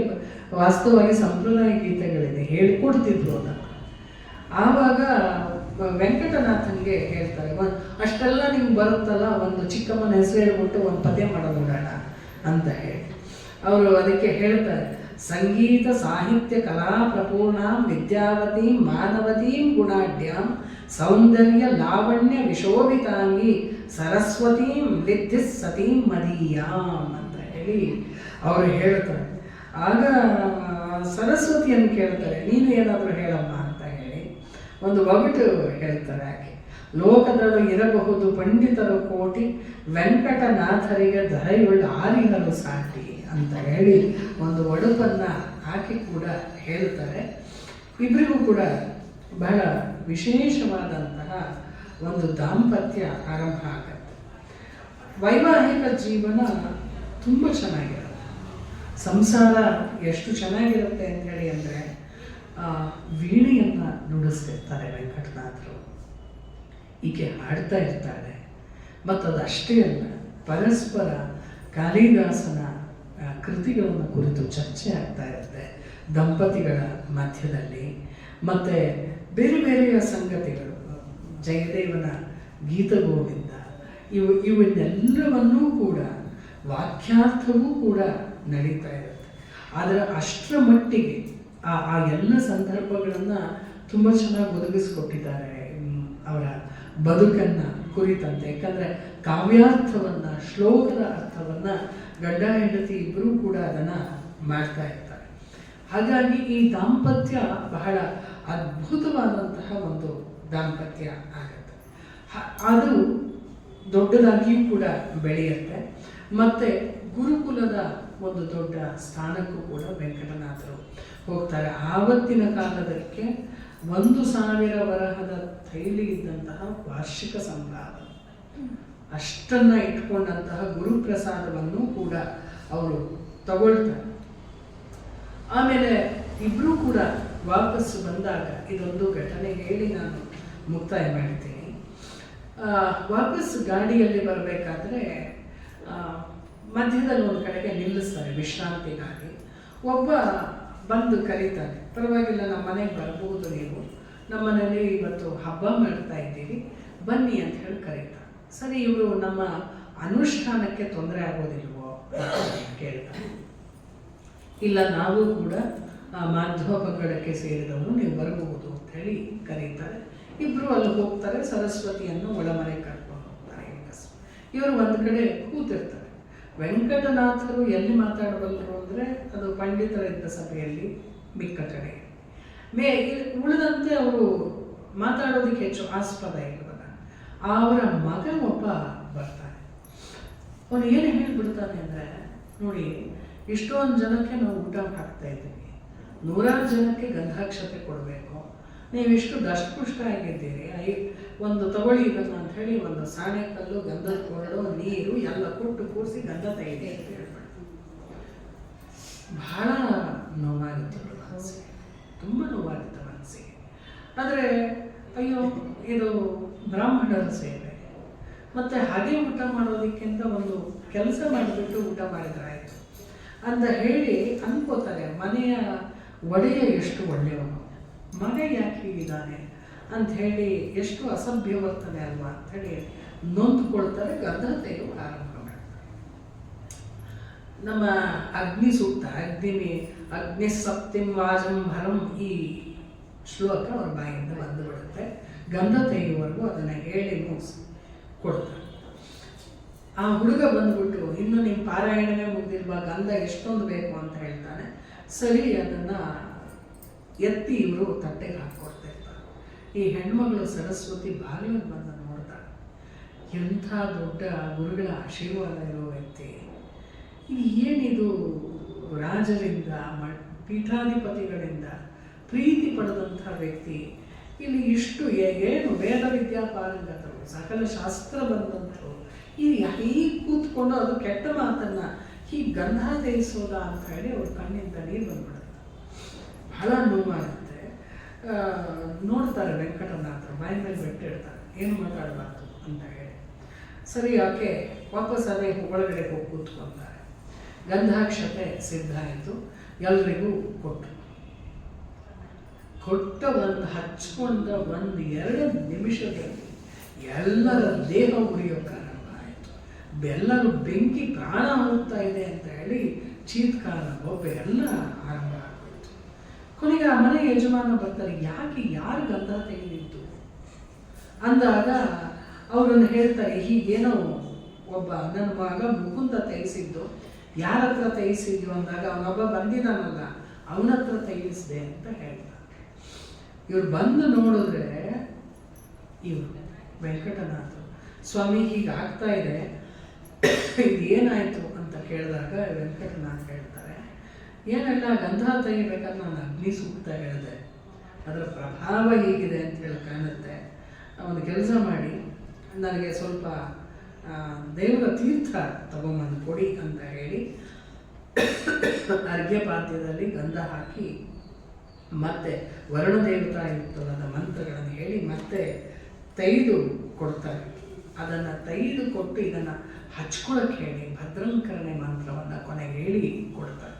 ವಾಸ್ತವವಾಗಿ ಸಂಪ್ರದಾಯ ಗೀತೆಗಳಿದೆ, ಹೇಳ್ಕೊಡ್ತಿದ್ರು ಅದನ್ನು. ಆವಾಗ ವೆಂಕಟನಾಥನಿಗೆ ಹೇಳ್ತಾರೆ, ಅಷ್ಟೆಲ್ಲ ನಿಮ್ಗೆ ಬರುತ್ತಲ್ಲ, ಒಂದು ಚಿಕ್ಕಮ್ಮನ ಹೆಸರು ಹೇಳ್ಬಿಟ್ಟು ಒಂದು ಪದ್ಯ ಮಾಡೋದು ನೋಡೋಣ ಅಂತ ಹೇಳಿ. ಅವರು ಅದಕ್ಕೆ ಹೇಳ್ತಾರೆ, ಸಂಗೀತ ಸಾಹಿತ್ಯ ಕಲಾ ಪ್ರಪೂರ್ಣಾಂ ವಿದ್ಯಾವತೀಂ ಮಾನವತೀಂ ಗುಣಾಢ್ಯಾಂ ಸೌಂದರ್ಯ ಲಾವಣ್ಯ ವಿಶೋಭಿತಾಂಗಿ ಸರಸ್ವತೀಂ ವಿದ್ಯೆ ಸತೀಂ ಮದೀಯಾಂ ಅಂತ ಹೇಳಿ ಅವರು ಹೇಳ್ತಾರೆ. ಆಗ ಸರಸ್ವತಿಯನ್ನು ಕೇಳ್ತಾರೆ, ನೀನು ಏನಾದರೂ ಹೇಳಮ್ಮ ಅಂತ ಹೇಳಿ ಒಂದು ಒಗಟು ಹೇಳ್ತಾರೆ. ಆಕೆ, ಲೋಕದಳು ಇರಬಹುದು ಪಂಡಿತರು ಕೋಟಿ, ವೆಂಕಟನಾಥರಿಗೆ ದರೆಯುಳ್ಳ ಆರಿಹರು ಸಾಟಿ ಅಂತ ಹೇಳಿ ಒಂದು ಒಡಪನ್ನು ಆಕೆ ಕೂಡ ಹೇಳ್ತಾರೆ. ಇಬ್ಬರಿಗೂ ಕೂಡ ಬಹಳ ವಿಶೇಷವಾದಂತಹ ಒಂದು ದಾಂಪತ್ಯ ಆರಂಭ ಆಗುತ್ತೆ. ವೈವಾಹಿಕ ಜೀವನ ತುಂಬ ಚೆನ್ನಾಗಿರುತ್ತೆ. ಸಂಸಾರ ಎಷ್ಟು ಚೆನ್ನಾಗಿರುತ್ತೆ ಅಂತ ಹೇಳಿ ಅಂದರೆ, ವೀಣೆಯನ್ನು ನುಡಿಸ್ತಿರ್ತಾರೆ ವೆಂಕಟನಾಥರು, ಈಕೆ ಹಾಡ್ತಾ ಇರ್ತಾಳೆ. ಮತ್ತು ಅದಷ್ಟೇ ಅಲ್ಲ, ಪರಸ್ಪರ ಕಾಳಿದಾಸನ ಕೃತಿಗಳನ್ನು ಕುರಿತು ಚರ್ಚೆ ಆಗ್ತಾ ಇರುತ್ತೆ ದಂಪತಿಗಳ ಮಧ್ಯದಲ್ಲಿ. ಮತ್ತು ಬೇರೆ ಬೇರೆಯ ಸಂಗತಿಗಳು, ಜಯದೇವನ ಗೀತಗೋವಿಂದ, ಇವನ್ನೆಲ್ಲವನ್ನೂ ಕೂಡ ವಾಕ್ಯಾರ್ಥವೂ ಕೂಡ ನಡೀತಾ ಇರುತ್ತೆ. ಆದರೆ ಅಷ್ಟರ ಮಟ್ಟಿಗೆ ಆ ಎಲ್ಲ ಸಂದರ್ಭಗಳನ್ನು ತುಂಬ ಚೆನ್ನಾಗಿ ಒದಗಿಸ್ಕೊಟ್ಟಿದ್ದಾರೆ ಅವರ ಬದುಕನ್ನು ಕುರಿತಂತೆ. ಯಾಕಂದರೆ ಕಾವ್ಯಾರ್ಥವನ್ನು, ಶ್ಲೋಕದ ಅರ್ಥವನ್ನು ಗಂಡ ಹೆಂಡತಿ ಇಬ್ಬರೂ ಕೂಡ ಅದನ್ನು ಮಾಡ್ತಾ ಇರ್ತಾರೆ. ಹಾಗಾಗಿ ಈ ದಾಂಪತ್ಯ ಬಹಳ ಅದ್ಭುತವಾದಂತಹ ಒಂದು ದಾಂಪತ್ಯ ಆಗುತ್ತೆ. ಅದು ದೊಡ್ಡದಾಗಿಯೂ ಕೂಡ ಬೆಳೆಯುತ್ತೆ. ಮತ್ತು ಗುರುಕುಲದ ಒಂದು ದೊಡ್ಡ ಸ್ಥಾನಕ್ಕೂ ಕೂಡ ವೆಂಕಟನಾಥರು ಹೋಗ್ತಾರೆ. ಆವತ್ತಿನ ಕಾಲದಕ್ಕೆ 1,000 ವರಹದ ತೈಲಿ ಇದ್ದಂತಹ ವಾರ್ಷಿಕ ಸಂಭಾವ, ಅಷ್ಟನ್ನು ಇಟ್ಕೊಂಡಂತಹ ಗುರುಪ್ರಸಾದವನ್ನು ಕೂಡ ಅವರು ತಗೊಳ್ತಾರೆ. ಆಮೇಲೆ ಇಬ್ಬರೂ ಕೂಡ ವಾಪಸ್ಸು ಬಂದಾಗ ಇದೊಂದು ಘಟನೆ ಹೇಳಿ ನಾನು ಮುಕ್ತಾಯ ಮಾಡ್ತೀನಿ. ವಾಪಸ್ ಗಾಡಿಯಲ್ಲಿ ಬರಬೇಕಾದ್ರೆ ಮಧ್ಯದಲ್ಲಿ ಒಂದು ಕಡೆಗೆ ನಿಲ್ಲಿಸ್ತಾರೆ ವಿಶ್ರಾಂತಿಗಾಗಿ. ಒಬ್ಬ ಬಂದು ಕರೀತಾರೆ, ಪರವಾಗಿಲ್ಲ ನಮ್ಮ ಮನೆಗೆ ಬರ್ಬೋದು, ನೀವು ನಮ್ಮ ಮನೇಲಿ ಇವತ್ತು ಹಬ್ಬ ಮಾಡ್ತಾ ಇದ್ದೀವಿ ಬನ್ನಿ ಅಂತ ಹೇಳಿ ಕರೀತಾರೆ. ಸರಿ, ಇವರು ನಮ್ಮ ಅನುಷ್ಠಾನಕ್ಕೆ ತೊಂದರೆ ಆಗೋದಿಲ್ವೋ ಕೇಳ್ತಾರೆ. ಇಲ್ಲ, ನಾವು ಕೂಡ ಮಾಧ್ವ ಪಂಗಡಕ್ಕೆ ಸೇರಿದವನು, ನೀವು ಬರಬಹುದು ಅಂತ ಹೇಳಿ ಕರೀತಾರೆ. ಇಬ್ಬರು ಅಲ್ಲಿ ಹೋಗ್ತಾರೆ, ಸರಸ್ವತಿಯನ್ನು ಒಳಮನೆ ಕರ್ಕೊಂಡು ಹೋಗ್ತಾರೆ. ಇವರು ಒಂದು ಕಡೆ ಕೂತಿರ್ತಾರೆ. ವೆಂಕಟನಾಥರು ಎಲ್ಲಿ ಮಾತಾಡಬಲ್ಲರು ಅಂದರೆ ಅದು ಪಂಡಿತರಿದ್ದ ಸಭೆಯಲ್ಲಿ, ಮಿಕ್ಕ ಕಡೆ ಉಳಿದಂತೆ ಅವರು ಮಾತಾಡೋದಕ್ಕೆ ಹೆಚ್ಚು ಆಸ್ಪದ ಇಲ್ವಲ್ಲ. ಅವರ ಮಗ ಒಬ್ಬ ಬರ್ತಾನೆ. ಅವನು ಏನು ಹೇಳಿಬಿಡ್ತಾನೆ ಅಂದರೆ, ನೋಡಿ ಇಷ್ಟೊಂದು ಜನಕ್ಕೆ ನಾವು ಊಟ ಹಾಕ್ತಾ ಇದ್ದೀವಿ, 100 ಜನಕ್ಕೆ ಗಂಧಾಕ್ಷತೆ ಕೊಡಬೇಕು, ನೀವಿಷ್ಟು ದಷ್ಟಪುಷ್ಟ ಆಗಿದ್ದೀರಿ, ಒಂದು ತಗೊಳ್ಳಿ ಇದನ್ನು ಅಂತ ಹೇಳಿ ಒಂದು ಸಾಣೆಕಲ್ಲು, ಗಂಧದ ಕೊರಡು, ನೀರು ಎಲ್ಲ ಕೊಟ್ಟು ಕೂರಿಸಿ ಗಂಧ ತೆಗೆದೆ ಅಂತ ಹೇಳ್ಬಿಡ್ತು. ಬಹಳ ನೋವಾಗಿತ್ತು ಮನಸ್ಸಿಗೆ, ತುಂಬ ನೋವಾಗಿತ್ತು ಮನಸ್ಸಿಗೆ. ಆದರೆ ಅಯ್ಯೋ ಇದು ಬ್ರಾಹ್ಮಣರ ಸೇವೆ, ಮತ್ತು ಹಾಗೆ ಊಟ ಮಾಡೋದಕ್ಕಿಂತ ಒಂದು ಕೆಲಸ ಮಾಡಿಬಿಟ್ಟು ಊಟ ಮಾಡಿದ್ರಾಯ್ತು ಅಂತ ಹೇಳಿ ಅನ್ಕೋತಾರೆ. ಮನೆಯ ಒಡೆಯ ಎಷ್ಟು ಒಳ್ಳೆಯವನು, ಮಗ ಯಾಕೆ ಹೀಗಿದ್ದಾನೆ ಅಂಥೇಳಿ, ಎಷ್ಟು ಅಸಭ್ಯ ವರ್ತನೆ ಅಲ್ವಾ ಅಂಥೇಳಿ ನೊಂದುಕೊಳ್ತಾರೆ. ಗಂಧ ತೆಗೆಯುವ ಆರಂಭ ಮಾಡ್ತಾರೆ. ನಮ್ಮ ಅಗ್ನಿ ಸೂಕ್ತ, ಅಗ್ನಿ ಸಪ್ತಿಂ ವಾಜಂ ಭರಂ, ಈ ಶ್ಲೋಕ ಅವ್ರ ಬಾಯಿಂದ ಬಂದು ಬಿಡುತ್ತೆ. ಗಂಧ ತೆಗೆಯುವವರೆಗೂ ಅದನ್ನು ಹೇಳಿ ಮುಗಿಸಿ ಕೊಡ್ತಾರೆ. ಆ ಹುಡುಗ ಬಂದ್ಬಿಟ್ಟು, ಇನ್ನು ನಿಮ್ಮ ಪಾರಾಯಣವೇ ಮುಗ್ದಿಲ್ವಾ, ಗಂಧ ಎಷ್ಟೊಂದು ಬೇಕು ಅಂತ ಹೇಳ್ತಾನೆ. ಸರಿ, ಅದನ್ನು ಎತ್ತಿ ಇವರು ತಟ್ಟೆಗೆ ಹಾಕ್ಕೊಡ್ತಾ ಇರ್ತಾರೆ. ಈ ಹೆಣ್ಮಗಳು ಸರಸ್ವತಿ ಬಾಗಿಲಿಗೆ ಬಂದು ನೋಡ್ತಾಳೆ. ಎಂಥ ದೊಡ್ಡ ಗುರುಗಳ ಆಶೀರ್ವಾದ ಇರೋ ವ್ಯಕ್ತಿ, ಇದು ಏನಿದು, ರಾಜರಿಂದ ಪೀಠಾಧಿಪತಿಗಳಿಂದ ಪ್ರೀತಿ ಪಡೆದಂಥ ವ್ಯಕ್ತಿ, ಇಲ್ಲಿ ಇಷ್ಟು ಏನು ವೇದ ವಿದ್ಯಾಪಾರಂಗತರು, ಸಕಲ ಶಾಸ್ತ್ರ ಬಂದಂಥರು, ಹೀಗೆ ಕೂತ್ಕೊಂಡು ಅದು ಕೆಟ್ಟ ಮಾತನ್ನು ಹೀಗೆ ಗಂಧ ತೇಯಿಸೋದ ಅಂತ ಹೇಳಿ ಅವ್ರ ಕಣ್ಣಿಂದ ನೀರು ಬಂದ್ಬಿಡುತ್ತೆ. ಬಹಳ ನೋವಾಗುತ್ತೆ. ನೋಡ್ತಾರೆ ವೆಂಕಟನಾಥರು, ಬಾಯಿ ಮೇಲೆ ಬೆಟ್ಟಿಡ್ತಾರೆ, ಏನು ಮಾತಾಡಬಾರ್ದು ಅಂತ ಹೇಳಿ. ಸರಿ, ಆಕೆ ವಾಪಸ್ ಅದೇ ಒಳಗಡೆ ಹೋಗಿ ಕೂತ್ಕೊತಾರೆ. ಗಂಧಾಕ್ಷತೆ ಸಿದ್ಧ ಆಯಿತು, ಎಲ್ರಿಗೂ ಕೊಟ್ಟ ಒಂದು ಹಚ್ಕೊಂಡ 1-2 ನಿಮಿಷದಲ್ಲಿ ಎಲ್ಲರ ದೇಹ ಉರಿಯೋಕೆ ಆರಂಭ ಆಯಿತು. ಎಲ್ಲರೂ ಬೆಂಕಿ ಪ್ರಾಣ ಹೋಗ್ತಾ ಇದೆ ಅಂತ ಹೇಳಿ ಚೀತ್ಕಾರ, ಬೊಬ್ಬೆ ಎಲ್ಲ ಆರಂಭ ಆಗೋಯ್ತು. ಕೊನೆಗೆ ಆ ಮನೆ ಯಜಮಾನ ಬರ್ತಾರೆ, ಯಾರು ಗಂಧ ತೆಗೆದಿತ್ತು ಅಂದಾಗ ಅವರನ್ನು ಹೇಳ್ತಾರೆ, ಹೀಗೇನೋ ಒಬ್ಬ ನನ್ನ ಮಗ ಮುಕುಂದ ತೆಗೆಸಿದ್ದು, ಯಾರ ಹತ್ರ ತೆಗೆಸಿದ್ಯೋ ಅಂದಾಗ ಅವನೊಬ್ಬ ಬಂದಿದ್ದಾನಲ್ಲ ಅವನ ಹತ್ರ ತೆಗೆಸಿದೆ ಅಂತ ಹೇಳ್ತಾರೆ. ಇವ್ರು ಬಂದು ನೋಡಿದ್ರೆ ಇವರು ವೆಂಕಟನಾಥ ಸ್ವಾಮಿ ಹೀಗಾಗ್ತಾ ಇದೆ, ಇದೇನಾಯಿತು ಅಂತ ಕೇಳಿದಾಗ ವೆಂಕಟನಾಥ ಹೇಳ್ತಾರೆ, ಏನೆಲ್ಲ ಗಂಧ ತೆಗಿಬೇಕಾದ್ರೆ ನಾನು ಅಗ್ನಿ ಸೂಕ್ತ ಹೇಳಿದೆ, ಅದರ ಪ್ರಭಾವ ಹೀಗಿದೆ ಅಂತ ಹೇಳಿ ಕಾಣುತ್ತೆ. ಒಂದು ಕೆಲಸ ಮಾಡಿ ನನಗೆ ಸ್ವಲ್ಪ ದೇವರ ತೀರ್ಥ ತಗೊಂಬಂದು ಕೊಡಿ ಅಂತ ಹೇಳಿ ಅರ್ಘ್ಯ ಪಾತ್ಯದಲ್ಲಿ ಗಂಧ ಹಾಕಿ ಮತ್ತೆ ವರುಣದೇವತಾಯುಕ್ತವಾದ ಮಂತ್ರಗಳನ್ನು ಹೇಳಿ ಮತ್ತೆ ತೆಗೆದು ಕೊಡ್ತಾರೆ. ಅದನ್ನು ತೆಗೆದು ಕೊಟ್ಟು ಇದನ್ನು ಹಚ್ಕೊಳಕ್ಕೆ ಹೇಳಿ ಭದ್ರಂಕರಣೆ ಮಂತ್ರವನ್ನು ಕೊನೆಗೆ ಹೇಳಿ ಕೊಡ್ತಾರೆ.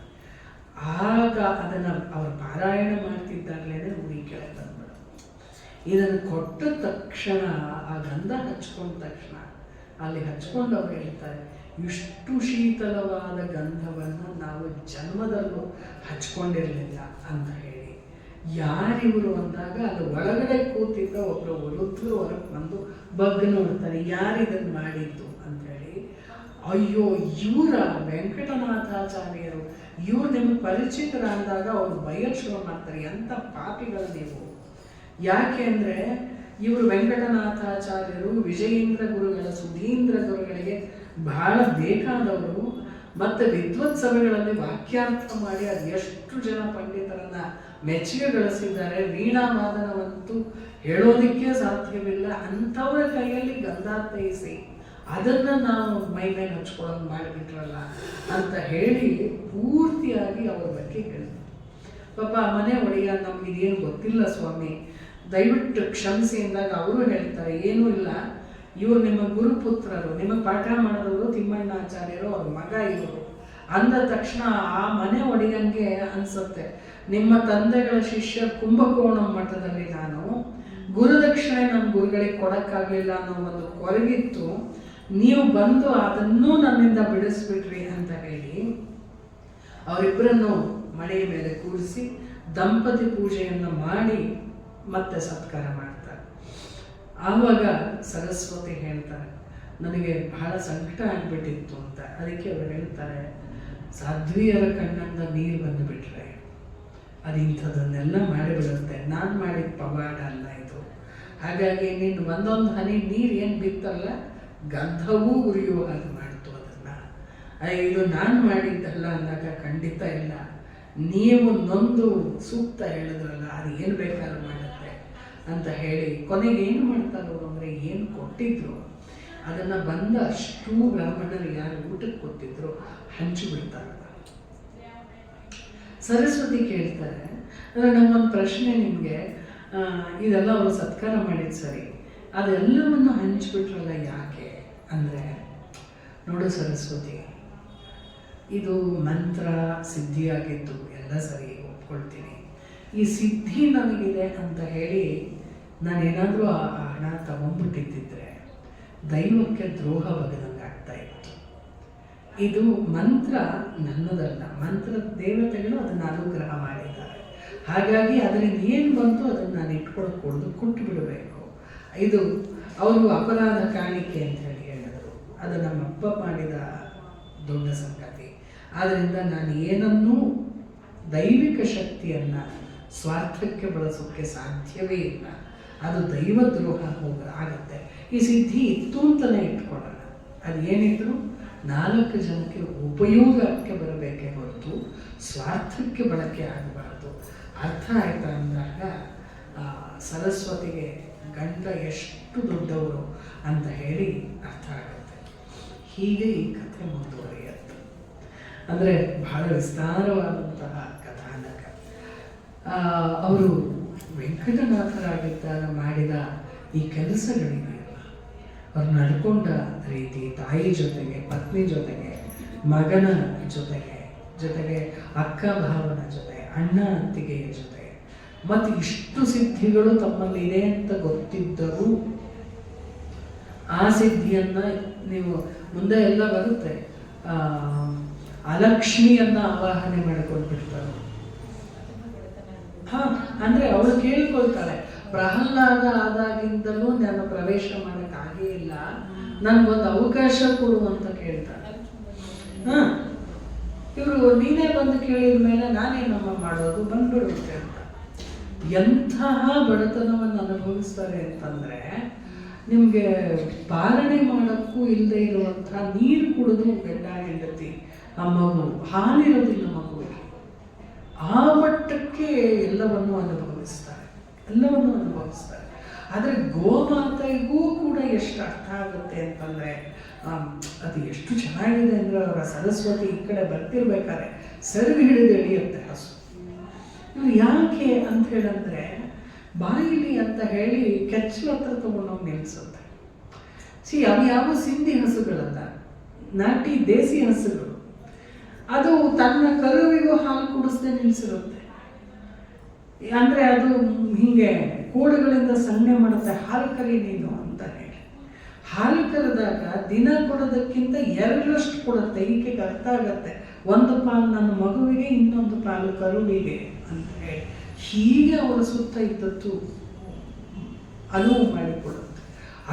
ಆಗ ಅದನ್ನು ಅವರು ಪಾರಾಯಣ ಮಾಡ್ತಿದ್ದಾಗಲೇ ಉರಿ ಕೆಳಗೆ ಬಂದ್ಬಿಡು. ಇದನ್ನು ಕೊಟ್ಟ ತಕ್ಷಣ ಆ ಗಂಧ ಹಚ್ಕೊಂಡ ತಕ್ಷಣ ಅಲ್ಲಿ ಹಚ್ಕೊಂಡು ಅವ್ರು ಹೇಳ್ತಾರೆ, ಇಷ್ಟು ಶೀತಲವಾದ ಗಂಧವನ್ನು ನಾವು ಜನ್ಮದಲ್ಲೂ ಹಚ್ಕೊಂಡಿರಲಿಲ್ಲ ಅಂತ ಹೇಳಿ. ಯಾರಿವರು ಅಂದಾಗ ಅದು ಒಳಗಡೆ ಕೂತಿದ್ದ ಒಬ್ಬರು ವೃದ್ಧರು ಹೊರಗೆ ಬಂದು ಬಗ್ಗ ನೋಡ್ತಾರೆ, ಯಾರಿದನ್ನು ಮಾಡಿದ್ದು ಅಂಥೇಳಿ. ಅಯ್ಯೋ, ಇವರ ವೆಂಕಟನಾಥಾಚಾರ್ಯರು, ಇವ್ರು ನಿಮಗೆ ಪರಿಚಿತರ ಅಂದಾಗ ಅವರು ಬಯಲು ಶುರು ಮಾಡ್ತಾರೆ, ಎಂಥ ಪಾಪಿಗಳು ನೀವು. ಯಾಕೆ ಅಂದರೆ ಇವರು ವೆಂಕಟನಾಥಾಚಾರ್ಯರು ವಿಜಯೇಂದ್ರ ಗುರುಗಳ, ಸುಧೀಂದ್ರ ಗುರುಗಳಿಗೆ ಬಹಳ ಬೇಕಾದವರು. ಮತ್ತು ವಿದ್ವತ್ಸಭೆಗಳಲ್ಲಿ ವಾಕ್ಯಾರ್ಥ ಮಾಡಿ ಅದು ಎಷ್ಟು ಜನ ಪಂಡಿತರನ್ನ ಮೆಚ್ಚುಗೆ ಗಳಿಸಿದ್ದಾರೆ. ವೀಣಾವಾದನವಂತೂ ಹೇಳೋದಕ್ಕೆ ಸಾಧ್ಯವಿಲ್ಲ. ಅಂಥವರ ಕೈಯಲ್ಲಿ ಗಂಧ ತೇಯಿಸಿ ಅದನ್ನು ನಾವು ಮೈ ಮೇಲೆ ಹಚ್ಕೊಳ್ಳೋದು ಮಾಡಿಬಿಟ್ರಲ್ಲ ಅಂತ ಹೇಳಿ ಪೂರ್ತಿಯಾಗಿ ಅವ್ರ ಬಗ್ಗೆ ಹೇಳಿದ್ರು. ಪಾಪ ಮನೆ ಒಡೆಯ, ನಮಗಿದೇನು ಗೊತ್ತಿಲ್ಲ ಸ್ವಾಮಿ, ದಯವಿಟ್ಟು ಕ್ಷಮಿಸಿ ಎಂದಾಗ ಅವರು ಹೇಳ್ತಾರೆ, ಏನೂ ಇಲ್ಲ, ಇವರು ನಿಮ್ಮ ಗುರುಪುತ್ರರು, ನಿಮಗೆ ಪಾಠ ಮಾಡಿದವರು ತಿಮ್ಮಣ್ಣಾಚಾರ್ಯರು, ಅವ್ರ ಮಗ ಇವರು ಅಂದ ತಕ್ಷಣ ಆ ಮನೆ ಒಡೆಯಂಗೆ ಅನ್ಸುತ್ತೆ, ನಿಮ್ಮ ತಂದೆಗಳ ಶಿಷ್ಯ ಕುಂಭಕೋಣಂ ಮಠದಲ್ಲಿ ನಾನು ಗುರುದಕ್ಷಿಣೆ ನನ್ನ ಗುರುಗಳಿಗೆ ಕೊಡೋಕ್ಕಾಗಲಿಲ್ಲ ಅನ್ನೋ ಒಂದು ಕೊರಗಿತ್ತು, ನೀವು ಬಂದು ಅದನ್ನೂ ನನ್ನಿಂದ ಬಿಡಿಸ್ಬಿಟ್ರಿ ಅಂತ ಹೇಳಿ ಅವರಿಬ್ಬರನ್ನು ಮಳೆಯ ಮೇಲೆ ಕೂರಿಸಿ ದಂಪತಿ ಪೂಜೆಯನ್ನು ಮಾಡಿ ಮತ್ತೆ ಸತ್ಕಾರ ಮಾಡ್ತಾರೆ. ಆವಾಗ ಸರಸ್ವತಿ ಹೇಳ್ತಾರೆ, ನನಗೆ ಬಹಳ ಸಂಕಟ ಆಗಿಬಿಟ್ಟಿತ್ತು ಅಂತ. ಅದಕ್ಕೆ ಅವರು ಹೇಳ್ತಾರೆ, ಸಾಧ್ವಿಯರ ಕಣ್ಣಿಂದ ನೀರು ಬಂದುಬಿಟ್ರೆ ಅದು ಇಂಥದನ್ನೆಲ್ಲ ಮಾಡಿಬಿಡುತ್ತೆ. ನಾನು ಮಾಡಿದ ಪವಾಡ ಅಲ್ಲ ಇದು. ಹಾಗಾಗಿ ನೀನು ಒಂದೊಂದು ಹನಿ ನೀರು ಏನು ಬಿತ್ತಲ್ಲ, ಗಂಧವೂ ಉರಿಯುವ ಹಾಗೆ ಮಾಡ್ತು ಅದನ್ನು. ಇದು ನಾನು ಮಾಡಿದ್ದಲ್ಲ ಅಂದಾಗ ಖಂಡಿತ ಇಲ್ಲ. ನೀವು ನೊಂದು ಸೂಕ್ತ ಹೇಳಿದ್ರಲ್ಲ, ಅದು ಏನು ಬೇಕಾದ್ರೂ ಮಾಡುತ್ತೆ ಅಂತ ಹೇಳಿ ಕೊನೆಗೆ ಏನು ಮಾಡ್ತಾರೋ ಅಂದರೆ, ಏನು ಕೊಟ್ಟಿದ್ರು ಅದನ್ನು ಬಂದ ಅಷ್ಟು ಬ್ರಾಹ್ಮಣರು ಯಾರು ಊಟಕ್ಕೆ ಕೊಟ್ಟಿದ್ರು ಹಂಚಿಬಿಡ್ತಾರೆ. ಸರಸ್ವತಿ ಕೇಳ್ತಾರೆ, ನಮ್ಮೊಂದು ಪ್ರಶ್ನೆ ನಿಮಗೆ, ಇದೆಲ್ಲ ಅವರು ಸತ್ಕಾರ ಮಾಡಿದ್ದು ಸರಿ, ಅದೆಲ್ಲವನ್ನು ಹಂಚಿಬಿಟ್ರಲ್ಲ ಯಾಕೆ ಅಂದರೆ, ನೋಡು ಸರಸ್ವತಿ, ಇದು ಮಂತ್ರ ಸಿದ್ಧಿಯಾಗಿತ್ತು, ಎಲ್ಲ ಸರಿ ಒಪ್ಕೊಳ್ತೀನಿ. ಈ ಸಿದ್ಧಿ ನನಗಿದೆ ಅಂತ ಹೇಳಿ ನಾನೇನಾದರೂ ಆ ಹಣ ತಗೊಂಡ್ಬಿಟ್ಟಿದ್ದಿದ್ರೆ ದೈವಕ್ಕೆ ದ್ರೋಹ ಬಗೆದಂಗೆ ಆಗ್ತಾ ಇತ್ತು. ಇದು ಮಂತ್ರ ನನ್ನದಲ್ಲ, ಮಂತ್ರ ದೇವತೆಗಳು ಅದನ್ನು ಅನುಗ್ರಹ ಮಾಡಿದ್ದಾರೆ. ಹಾಗಾಗಿ ಅದರಿಂದ ಏನು ಬಂತು ಅದನ್ನು ನಾನು ಇಟ್ಕೊಳಕ್ಕೆ ಕೊಟ್ಟು ಬಿಡಬೇಕು. ಇದು ಅವರು ಅಪರಾಧ ಕಾಣಿಕೆ ಅಂತ ಹೇಳಿ ಹೇಳಿದರು. ಅದು ನಮ್ಮಪ್ಪ ಮಾಡಿದ ದೊಡ್ಡ ಸಂಗತಿ. ಆದ್ದರಿಂದ ನಾನು ಏನನ್ನೂ ದೈವಿಕ ಶಕ್ತಿಯನ್ನು ಸ್ವಾರ್ಥಕ್ಕೆ ಬಳಸೋಕ್ಕೆ ಸಾಧ್ಯವೇ ಇಲ್ಲ. ಅದು ದೈವದ್ರೋಹ ಆಗುತ್ತೆ. ಈ ಸಿದ್ಧಿ ಇತ್ತು ಅಂತಲೇ ಇಟ್ಕೊಳ್ಳೋಣ. ಅದು ಏನಿದ್ರು 4 ಜನಕ್ಕೆ ಉಪಯೋಗಕ್ಕೆ ಬರಬೇಕೇ ಹೊರತು ಸ್ವಾರ್ಥಕ್ಕೆ ಬಳಕೆ ಆಗಬಾರ್ದು. ಅರ್ಥ ಆಯ್ತಾ ಅಂದಾಗ ಸರಸ್ವತಿಗೆ ಗಂಡ ಎಷ್ಟು ದೊಡ್ಡವರು ಅಂತ ಹೇಳಿ ಅರ್ಥ ಆಗುತ್ತೆ. ಹೀಗೆ ಈ ಕಥೆ ಮುಂದುವರಿಯುತ್ತೆ. ಅಂದರೆ ಬಹಳ ವಿಸ್ತಾರವಾದಂತಹ ಕಥಾನಕ. ಅವರು ವೆಂಕಟನಾಥರಾಗಿದ್ದಾಗ ಮಾಡಿದ ಈ ಕೆಲಸಗಳಿದೆಯಲ್ಲ, ಅವ್ರು ನಡ್ಕೊಂಡ ರೀತಿ, ತಾಯಿ ಜೊತೆಗೆ, ಪತ್ನಿ ಜೊತೆಗೆ, ಮಗನ ಜೊತೆಗೆ ಅಕ್ಕ ಭಾವನ ಜೊತೆ, ಅಣ್ಣ ಅತ್ತಿಗೆಯ ಜೊತೆ, ಮತ್ತು ಇಷ್ಟು ಸಿದ್ಧಿಗಳು ತಮ್ಮಲ್ಲಿ ಇದೆ ಅಂತ ಗೊತ್ತಿದ್ದರೂ ಆ ಸಿದ್ಧಿಯನ್ನು ನೀವು ಮುಂದೆ ಎಲ್ಲ ಬರುತ್ತೆ, ಅಲಕ್ಷ್ಮಿಯನ್ನು ಆವಾಹನೆ ಮಾಡಿಕೊಂಡು ಬಿಡ್ತಾರೆ. ಅಂದರೆ ಅವಳು ಕೇಳ್ಕೊಳ್ತಾಳೆ, ಪ್ರಹ್ಲಾದ ಆದಾಗಿಂದಲೂ ನಾನು ಪ್ರವೇಶ ಮಾಡೋಕ್ಕಾಗೇ ಇಲ್ಲ, ನನಗೊಂದು ಅವಕಾಶ ಕೊಡು ಅಂತ ಕೇಳ್ತಾಳೆ. ಇವರು ನೀನೇ ಬಂದು ಕೇಳಿದ ಮೇಲೆ ನಾನೇನಮ್ಮ ಮಾಡೋದು, ಬಂದ್ಬಿಡುತ್ತೆ ಅಂತ. ಎಂತಹ ಬಡತನವನ್ನು ಅನುಭವಿಸ್ತಾರೆ ಅಂತಂದರೆ, ನಿಮಗೆ ಪಾಲನೆ ಮಾಡೋಕ್ಕೂ ಇಲ್ಲದೆ ಇರುವಂಥ ನೀರು ಕುಡಿದು ಗಂಡ ಹೆಂಡತಿ ಆ ಮಗು, ಹಾಲಿರೋದಿಲ್ಲ ಮಗುವಿಗೆ, ಆ ಮಟ್ಟಕ್ಕೆ ಎಲ್ಲವನ್ನು ಅನುಭವಿಸ್ತಾರೆ. ಆದರೆ ಗೋಮಾತೆಗೂ ಕೂಡ ಎಷ್ಟು ಅರ್ಥ ಆಗುತ್ತೆ ಅಂತಂದರೆ, ಅದು ಎಷ್ಟು ಚೆನ್ನಾಗಿದೆ ಅಂದರೆ, ಅವರ ಸರಸ್ವತಿ ಈ ಕಡೆ ಬರ್ತಿರ್ಬೇಕಾದ್ರೆ ಸೆರಗು ಹಿಡಿದು ಎಳೆಯುತ್ತೆ ಹಸು. ಇವ್ರು ಯಾಕೆ ಅಂತ ಹೇಳಂದ್ರೆ, ಬಾಯಿಲಿ ಅಂತ ಹೇಳಿ ಕೆಚ್ಚಲ ಹತ್ರ ತಗೊಂಡೋಗಿ ನಿಲ್ಲಿಸುತ್ತೆ. ಅವು ಯಾವ ಸಿಂಧಿ ಹಸುಗಳಲ್ಲ, ನಾಟಿ ದೇಸಿ ಹಸುಗಳು. ಅದು ತನ್ನ ಕರುವಿಗೂ ಹಾಲು ಕುಡಿಸದೆ ನಿಲ್ಲಿಸಿರುತ್ತೆ. ಅಂದರೆ ಅದು ಹೀಗೆ ಕೋಡುಗಳಿಂದ ಸನ್ನೆ ಮಾಡುತ್ತೆ, ಹಾಲು ಕರಿ ನೀನು ಅಂತ ಹೇಳಿ. ಹಾಲು ಕರೆದಾಗ ದಿನ ಕೊಡೋದಕ್ಕಿಂತ 2ರಷ್ಟು ಕೊಡುತ್ತೆ. ಈಕೆಗೆ ಅರ್ಥ ಆಗತ್ತೆ, ಒಂದು ಪಾಲು ನನ್ನ ಮಗುವಿಗೆ, ಇನ್ನೊಂದು ಪಾಲು ಕರುವಿಗೆ ಅಂತ ಹೇಳಿ. ಹೀಗೆ ಅವರ ಸುತ್ತ ಇದ್ದದ್ದು ಅನುವು ಮಾಡಿಕೊಡುತ್ತೆ.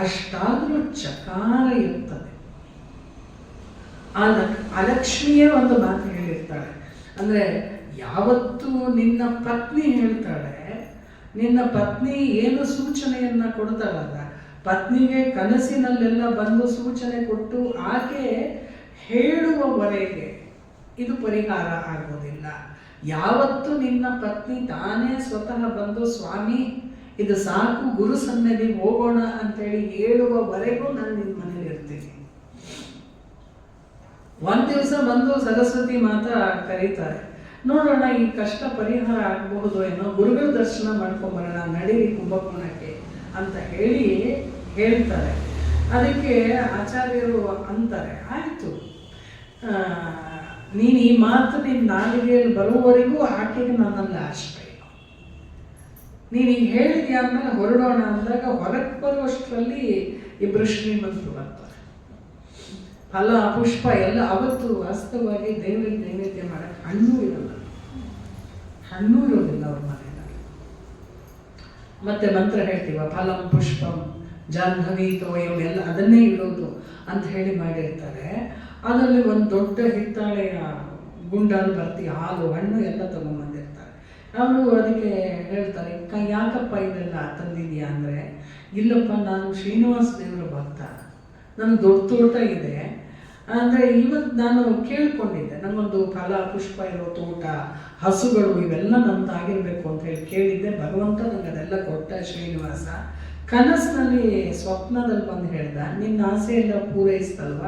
ಅಷ್ಟಾದರೂ ಚಕಾರ ಇರ್ತದೆ. ಅಲಕ್ಷ್ಮಿಯೇ ಒಂದು ಮಾತು ಹೇಳಿರ್ತಾಳೆ, ಅಂದರೆ ಯಾವತ್ತು ನಿನ್ನ ಪತ್ನಿ ಹೇಳ್ತಾಳೆ, ನಿನ್ನ ಪತ್ನಿ ಏನು ಸೂಚನೆಯನ್ನು ಕೊಡ್ತಾಳಲ್ಲ, ಪತ್ನಿಗೆ ಕನಸಿನಲ್ಲೆಲ್ಲ ಬಂದು ಸೂಚನೆ ಕೊಟ್ಟು ಆಕೆ ಹೇಳುವವರೆಗೆ ಇದು ಪರಿಹಾರ ಆಗೋದಿಲ್ಲ. ಯಾವತ್ತು ನಿನ್ನ ಪತ್ನಿ ತಾನೇ ಸ್ವತಃ ಬಂದು ಸ್ವಾಮಿ ಇದು ಸಾಕು, ಗುರು ಸನ್ನಿಧಿಗೆ ಹೋಗೋಣ ಅಂತೇಳಿ ಹೇಳುವವರೆಗೂ ನಾನು ನಿನ್ನ ಮನೇಲಿ ಇರ್ತೀನಿ. ಒಂದು ದಿವಸ ಬಂದು ಸರಸ್ವತಿ ಮಾತಾ ಕರೀತಾರೆ, ನೋಡೋಣ ಈ ಕಷ್ಟ ಪರಿಹಾರ ಆಗಬಹುದು ಏನೋ, ಗುರುಗಳ ದರ್ಶನ ಮಾಡ್ಕೊಂಬರೋಣ, ನಡೀರಿ ಕುಂಭಕೋಣಕ್ಕೆ ಅಂತ ಹೇಳ್ತಾರೆ. ಅದಕ್ಕೆ ಆಚಾರ್ಯರು ಅಂತಾರೆ, ಆಯಿತು, ನೀನು ಈ ಮಾತು ನಿನ್ನ ನಾಲಿಗೆಯಲ್ಲಿ ಬರುವವರೆಗೂ ಆಕೆಗೆ ನನ್ನಲ್ಲಿ ಆಶ್ರಯ. ನೀನು ಈಗ ಹೇಳಿದ್ಯಾ ಅಂದಮೇಲೆ ಹೊರಡೋಣ ಅಂದಾಗ ಹೊರಗೆ ಬರುವಷ್ಟರಲ್ಲಿ ಇಬ್ಬರು ಶ್ರೀಮಂತರು ಬರ್ತಾರೆ. ಫಲ ಪುಷ್ಪ ಎಲ್ಲ ಅವತ್ತು ವಾಸ್ತವವಾಗಿ ದೇವರಿಗೆ ನೈವೇದ್ಯ ಮಾಡೋಕ್ಕೆ ಹಣ್ಣು ಇರಲ್ಲ. ಹಣ್ಣು ಇರೋದಿಲ್ಲ ಅವ್ರ ಮನೆಯಲ್ಲಿ. ಮತ್ತೆ ಮಂತ್ರ ಹೇಳ್ತೀವ ಫಲಂ ಪುಷ್ಪಂ ಜಾಹ್ನವಿ ತೋಯಂ ಎಲ್ಲ ಅದನ್ನೇ ಇಡೋದು ಅಂತ ಹೇಳಿ ಮಾಡಿರ್ತಾರೆ. ಅದರಲ್ಲಿ ಒಂದು ದೊಡ್ಡ ಹಿತ್ತಾಳೆಯ ಗುಂಡಲ್ಲಿ ಬರ್ತಿ ಹಾಲು ಹಣ್ಣು ಎಲ್ಲ ತಗೊಂಡ್ಬಂದಿರ್ತಾರೆ. ಅವರು ಅದಕ್ಕೆ ಹೇಳ್ತಾರೆ, ಯಾಕಪ್ಪ ಇದೆಲ್ಲ ತಂದಿದ್ಯಾ ಅಂದರೆ, ಇಲ್ಲಪ್ಪ ನಾನು ಶ್ರೀನಿವಾಸ ದೇವರ ಭಕ್ತ, ನನಗೆ ದೊಡ್ಡ ತೋಟ ಇದೆ ಅಂದರೆ ಇವತ್ತು ನಾನು ಕೇಳ್ಕೊಂಡಿದ್ದೆ, ನನಗೊಂದು ಫಲ ಪುಷ್ಪ ಇರೋ ತೋಟ, ಹಸುಗಳು ಇವೆಲ್ಲ ನಮ್ದಾಗಿರ್ಬೇಕು ಅಂತ ಹೇಳಿ ಕೇಳಿದ್ದೆ. ಭಗವಂತ ನನಗೆ ಅದೆಲ್ಲ ಕೊಟ್ಟ ಶ್ರೀನಿವಾಸ. ಕನಸಿನಲ್ಲಿ ಸ್ವಪ್ನದಲ್ಲಿ ಬಂದು ಹೇಳ್ದ, ನಿನ್ನ ಆಸೆ ಎಲ್ಲ ಪೂರೈಸ್ತಲ್ವ,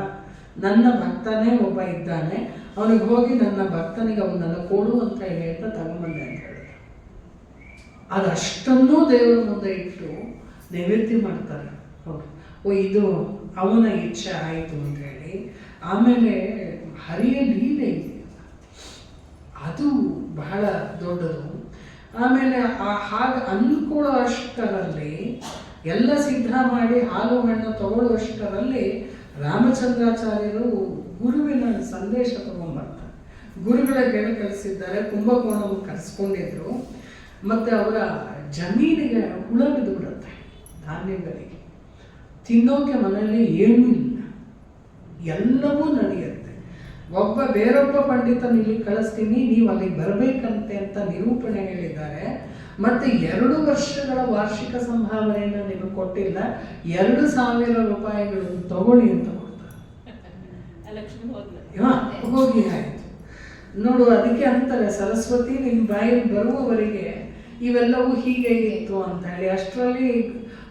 ನನ್ನ ಭಕ್ತನೇ ಒಬ್ಬ ಇದ್ದಾನೆ, ಅವನಿಗೆ ಹೋಗಿ ನನ್ನ ಭಕ್ತನಿಗೆ ಅವನ್ನೆಲ್ಲ ಕೊಡು ಅಂತ ಹೇಳಿ ಅಂತ ತಗೊಂಬಂದೆ ಅಂತ ಹೇಳಿದ. ಅದಷ್ಟನ್ನೂ ದೇವರ ಮುಂದೆ ಇಟ್ಟು ನೈವೇದ್ಯ ಮಾಡ್ತಾರೆ ಅವರು. ಇದು ಅವನ ಇಚ್ಛೆ ಆಯಿತು ಅಂತ ಹೇಳಿ. ಆಮೇಲೆ ಹರಿಯ ಲೀಲೆ ಇದೆ, ಅದು ಬಹಳ ದೊಡ್ಡದು. ಆಮೇಲೆ ಹಾಗೆ ಅಂದ್ಕೊಳ್ಳೋ ಅಷ್ಟರಲ್ಲಿ ಎಲ್ಲ ಸಿದ್ಧ ಮಾಡಿ ಹಾಲು ಹಣ್ಣು ತಗೊಳ್ಳುವಷ್ಟರಲ್ಲಿ ರಾಮಚಂದ್ರಾಚಾರ್ಯರು ಗುರುವಿನ ಸಂದೇಶ ತಗೊಂಡ್ಬರ್ತಾರೆ. ಗುರುಗಳ ಹೇಳಿ ಕಳಿಸಿದ್ದಾರೆ, ಕುಂಭಕೋಣವನ್ನು ಕರೆಸ್ಕೊಂಡಿದ್ರು. ಮತ್ತು ಅವರ ಜಮೀನಿಗೆ ಹುಳ ಬಿದ್ದು ಬಿಡುತ್ತೆ, ಧಾನ್ಯಗಳಿಗೆ ತಿನ್ನೋಕೆ ಮನೆಯಲ್ಲಿ ಏನೂ ಇಲ್ಲ, ಎಲ್ಲವೂ ನಡೆಯುತ್ತೆ. ಬೇರೊಬ್ಬ ಪಂಡಿತನ ಇಲ್ಲಿ ಕಳಿಸ್ತೀನಿ, ನೀವು ಅಲ್ಲಿಗೆ ಬರಬೇಕಂತೆ ಅಂತ ನಿರೂಪಣೆ ಹೇಳಿದ್ದಾರೆ. ಮತ್ತು 2 ವರ್ಷಗಳ ವಾರ್ಷಿಕ ಸಂಭಾವನೆಯನ್ನು ನಿಮಗೆ ಕೊಟ್ಟಿಲ್ಲ, 2,000 ರೂಪಾಯಿಗಳನ್ನು ತಗೊಳ್ಳಿ ಅಂತ ಕೊಡ್ತಾರೆ. ಹೋಗಿ ಆಯಿತು ನೋಡು. ಅದಕ್ಕೆ ಅಂತಾರೆ, ಸರಸ್ವತಿ ನಿಮ್ಮ ಬಾಯಿಗೆ ಬರುವವರೆಗೆ ಇವೆಲ್ಲವೂ ಹೀಗೆ ಇತ್ತು ಅಂತ ಹೇಳಿ. ಅಷ್ಟರಲ್ಲಿ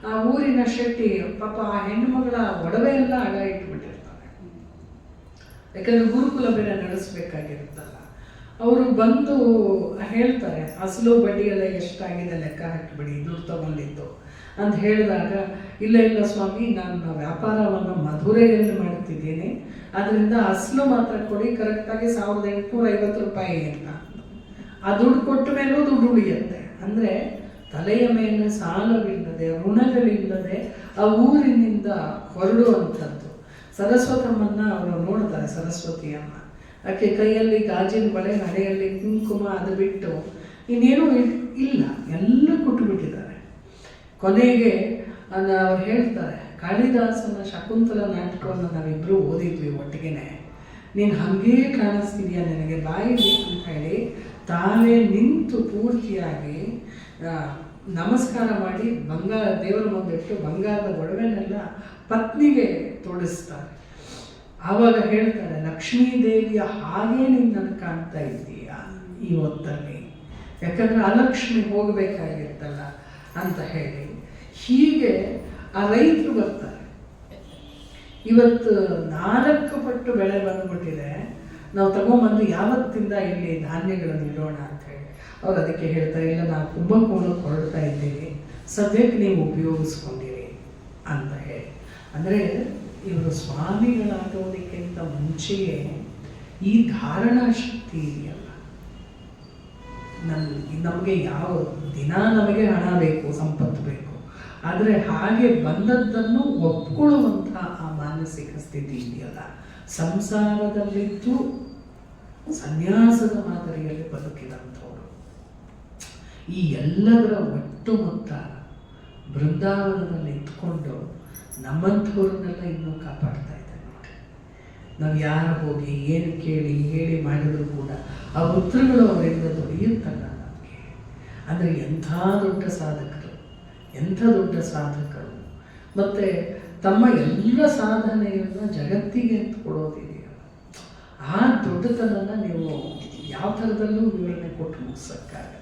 ಆ ಊರಿನ ಶೆಟ್ಟಿ ಪಾಪ ಆ ಹೆಣ್ಣುಮಗಳ ಒಡವೆ ಎಲ್ಲ ಅಡ ಇಟ್ಬಿಟ್ಟಿರ್ತಾರೆ, ಯಾಕಂದ್ರೆ ಗುರುಕುಲ ಬೇರೆ ನಡೆಸಬೇಕಾಗಿರುತ್ತಲ್ಲ. ಅವರು ಬಂದು ಹೇಳ್ತಾರೆ, ಅಸಲು ಬಡ್ಡಿ ಎಲ್ಲ ಎಷ್ಟಾಗಿದೆ ಲೆಕ್ಕ ಹಾಕಿಬಿಡಿ, ದುಡ್ಡು ತಗೊಂಡಿದ್ದು ಅಂತ ಹೇಳಿದಾಗ, ಇಲ್ಲ ಸ್ವಾಮಿ, ನಾನು ವ್ಯಾಪಾರವನ್ನು ಮಧುರೆಯಲ್ಲಿ ಮಾಡ್ತಿದ್ದೀನಿ, ಅದರಿಂದ ಅಸಲು ಮಾತ್ರ ಕೊಡಿ, ಕರೆಕ್ಟಾಗಿ 1,850 ರೂಪಾಯಿ ಅಂತ. ಆ ದುಡ್ಡು ಕೊಟ್ಟ ಮೇಲೂ ದುಡ್ಡು ಉಳಿಯುತ್ತೆ. ಅಂದರೆ ತಲೆಯ ಮೇಲೆ ಸಾಲವಿಲ್ಲದೆ, ಋಣಗಳಿಲ್ಲದೆ ಆ ಊರಿನಿಂದ ಹೊರಡುವಂಥದ್ದು. ಸರಸ್ವತಮ್ಮನ್ನ ಅವರು ನೋಡ್ತಾರೆ, ಸರಸ್ವತಿಯಮ್ಮ. ಆಕೆ ಕೈಯಲ್ಲಿ ಗಾಜಿನ ಬಳೆ, ಹಣೆಯಲ್ಲಿ ಕುಂಕುಮ, ಅದು ಬಿಟ್ಟು ಇನ್ನೇನೂ ಇಲ್ಲ, ಎಲ್ಲ ಕೊಟ್ಟುಬಿಟ್ಟಿದ್ದಾರೆ. ಕೊನೆಗೆ ಅವ್ರು ಹೇಳ್ತಾರೆ, ಕಾಳಿದಾಸನ ಶಕುಂತಲ ನಾಟಕವನ್ನು ನಾವಿಬ್ಬರು ಓದಿದ್ವಿ ಒಟ್ಟಿಗೆನೆ, ನೀನು ಹಾಗೇ ಕಾಣಿಸ್ತಿದ್ಯಾ, ನನಗೆ ಬಾಯಿ ಅಂತ ಹೇಳಿ ತಾವೇ ನಿಂತು ಪೂರ್ತಿಯಾಗಿ ನಮಸ್ಕಾರ ಮಾಡಿ ದೇವರ ಮುಂದಿಟ್ಟು ಬಂಗಾರದ ಒಡವೆನೆಲ್ಲ ಪತ್ನಿಗೆ ತೊಡಿಸ್ತಾರೆ. ಆವಾಗ ಹೇಳ್ತಾರೆ, ಲಕ್ಷ್ಮೀದೇವಿಯ ಹಾಗೇ ನೀನು ನನಗೆ ಕಾಣ್ತಾ ಇದ್ದೀಯಾ ಈ ಹೊತ್ತಲ್ಲಿ, ಯಾಕಂದ್ರೆ ಅಲಕ್ಷ್ಮಿ ಹೋಗಬೇಕಾಗಿರ್ತಲ್ಲ ಅಂತ ಹೇಳಿ. ಹೀಗೆ ಆ ರೈತರು ಬರ್ತಾರೆ. ಇವತ್ತು 4 ಪಟ್ಟು ಬೆಳೆ ಬಂದ್ಬಿಟ್ಟಿದೆ, ನಾವು ತಗೊಂಬಂದು ಯಾವತ್ತಿಂದ ಇಲ್ಲಿ ಧಾನ್ಯಗಳನ್ನು ಇಡೋಣ ಅಂತ ಹೇಳಿ. ಅವ್ರು ಅದಕ್ಕೆ ಹೇಳ್ತಾರೆ, ಇಲ್ಲ ನಾವು ಕುಂಭಕೋಣಕ್ಕೆ ಹೊರಡ್ತಾ ಇದ್ದೀವಿ, ಸದ್ಯಕ್ಕೆ ನೀವು ಉಪಯೋಗಿಸ್ಕೊಂಡಿರಿ ಅಂತ ಹೇಳಿ. ಅಂದರೆ ಇವರು ಸ್ವಾಮಿಗಳಾಗೋದಕ್ಕಿಂತ ಮುಂಚೆಯೇ ಈ ಧಾರಣಾ ಶಕ್ತಿ ಇದೆಯಲ್ಲ, ನಮಗೆ ಯಾವ ದಿನ ನಮಗೆ ಹಣ ಬೇಕು, ಸಂಪತ್ತು ಬೇಕು, ಆದರೆ ಹಾಗೆ ಬಂದದ್ದನ್ನು ಒಪ್ಕೊಳ್ಳುವಂಥ ಆ ಮಾನಸಿಕ ಸ್ಥಿತಿ ಇದೆಯಲ್ಲ, ಸಂಸಾರದಲ್ಲಿದ್ದು ಸನ್ಯಾಸದ ಮಾದರಿಯಲ್ಲಿ ಬದುಕಿದಂಥವ್ರು. ಈ ಎಲ್ಲದರ ಒಟ್ಟು ಮೊತ್ತ ಬೃಂದಾವನದಲ್ಲಿ ಇಟ್ಕೊಂಡು ನಮ್ಮಂಥವ್ರನ್ನೆಲ್ಲ ಇನ್ನೂ ಕಾಪಾಡ್ತಾ ಇದ್ದಾರೆ ನೋಡಿ. ನಾವು ಯಾರು ಹೋಗಿ ಏನು ಕೇಳಿ ಹೇಳಿ ಮಾಡಿದ್ರು ಕೂಡ ಆ ಉತ್ತರಗಳು ಅವರಿಂದ ದೊರೆಯುತ್ತಲ್ಲ ನಮಗೆ. ಅಂದರೆ ಎಂಥ ದೊಡ್ಡ ಸಾಧಕರು, ಎಂಥ ದೊಡ್ಡ ಸಾಧಕರು. ಮತ್ತು ತಮ್ಮ ಎಲ್ಲ ಸಾಧನೆಯನ್ನು ಜಗತ್ತಿಗೆ ಅಂತ ಕೊಡೋದಿದೆಯಲ್ಲ, ಆ ದೊಡ್ಡತನನ್ನು ನೀವು ಯಾವ ಥರದಲ್ಲೂ ವಿವರಣೆ ಕೊಟ್ಟು ಮುಗಿಸೋಕ್ಕಾಗಲ್ಲ.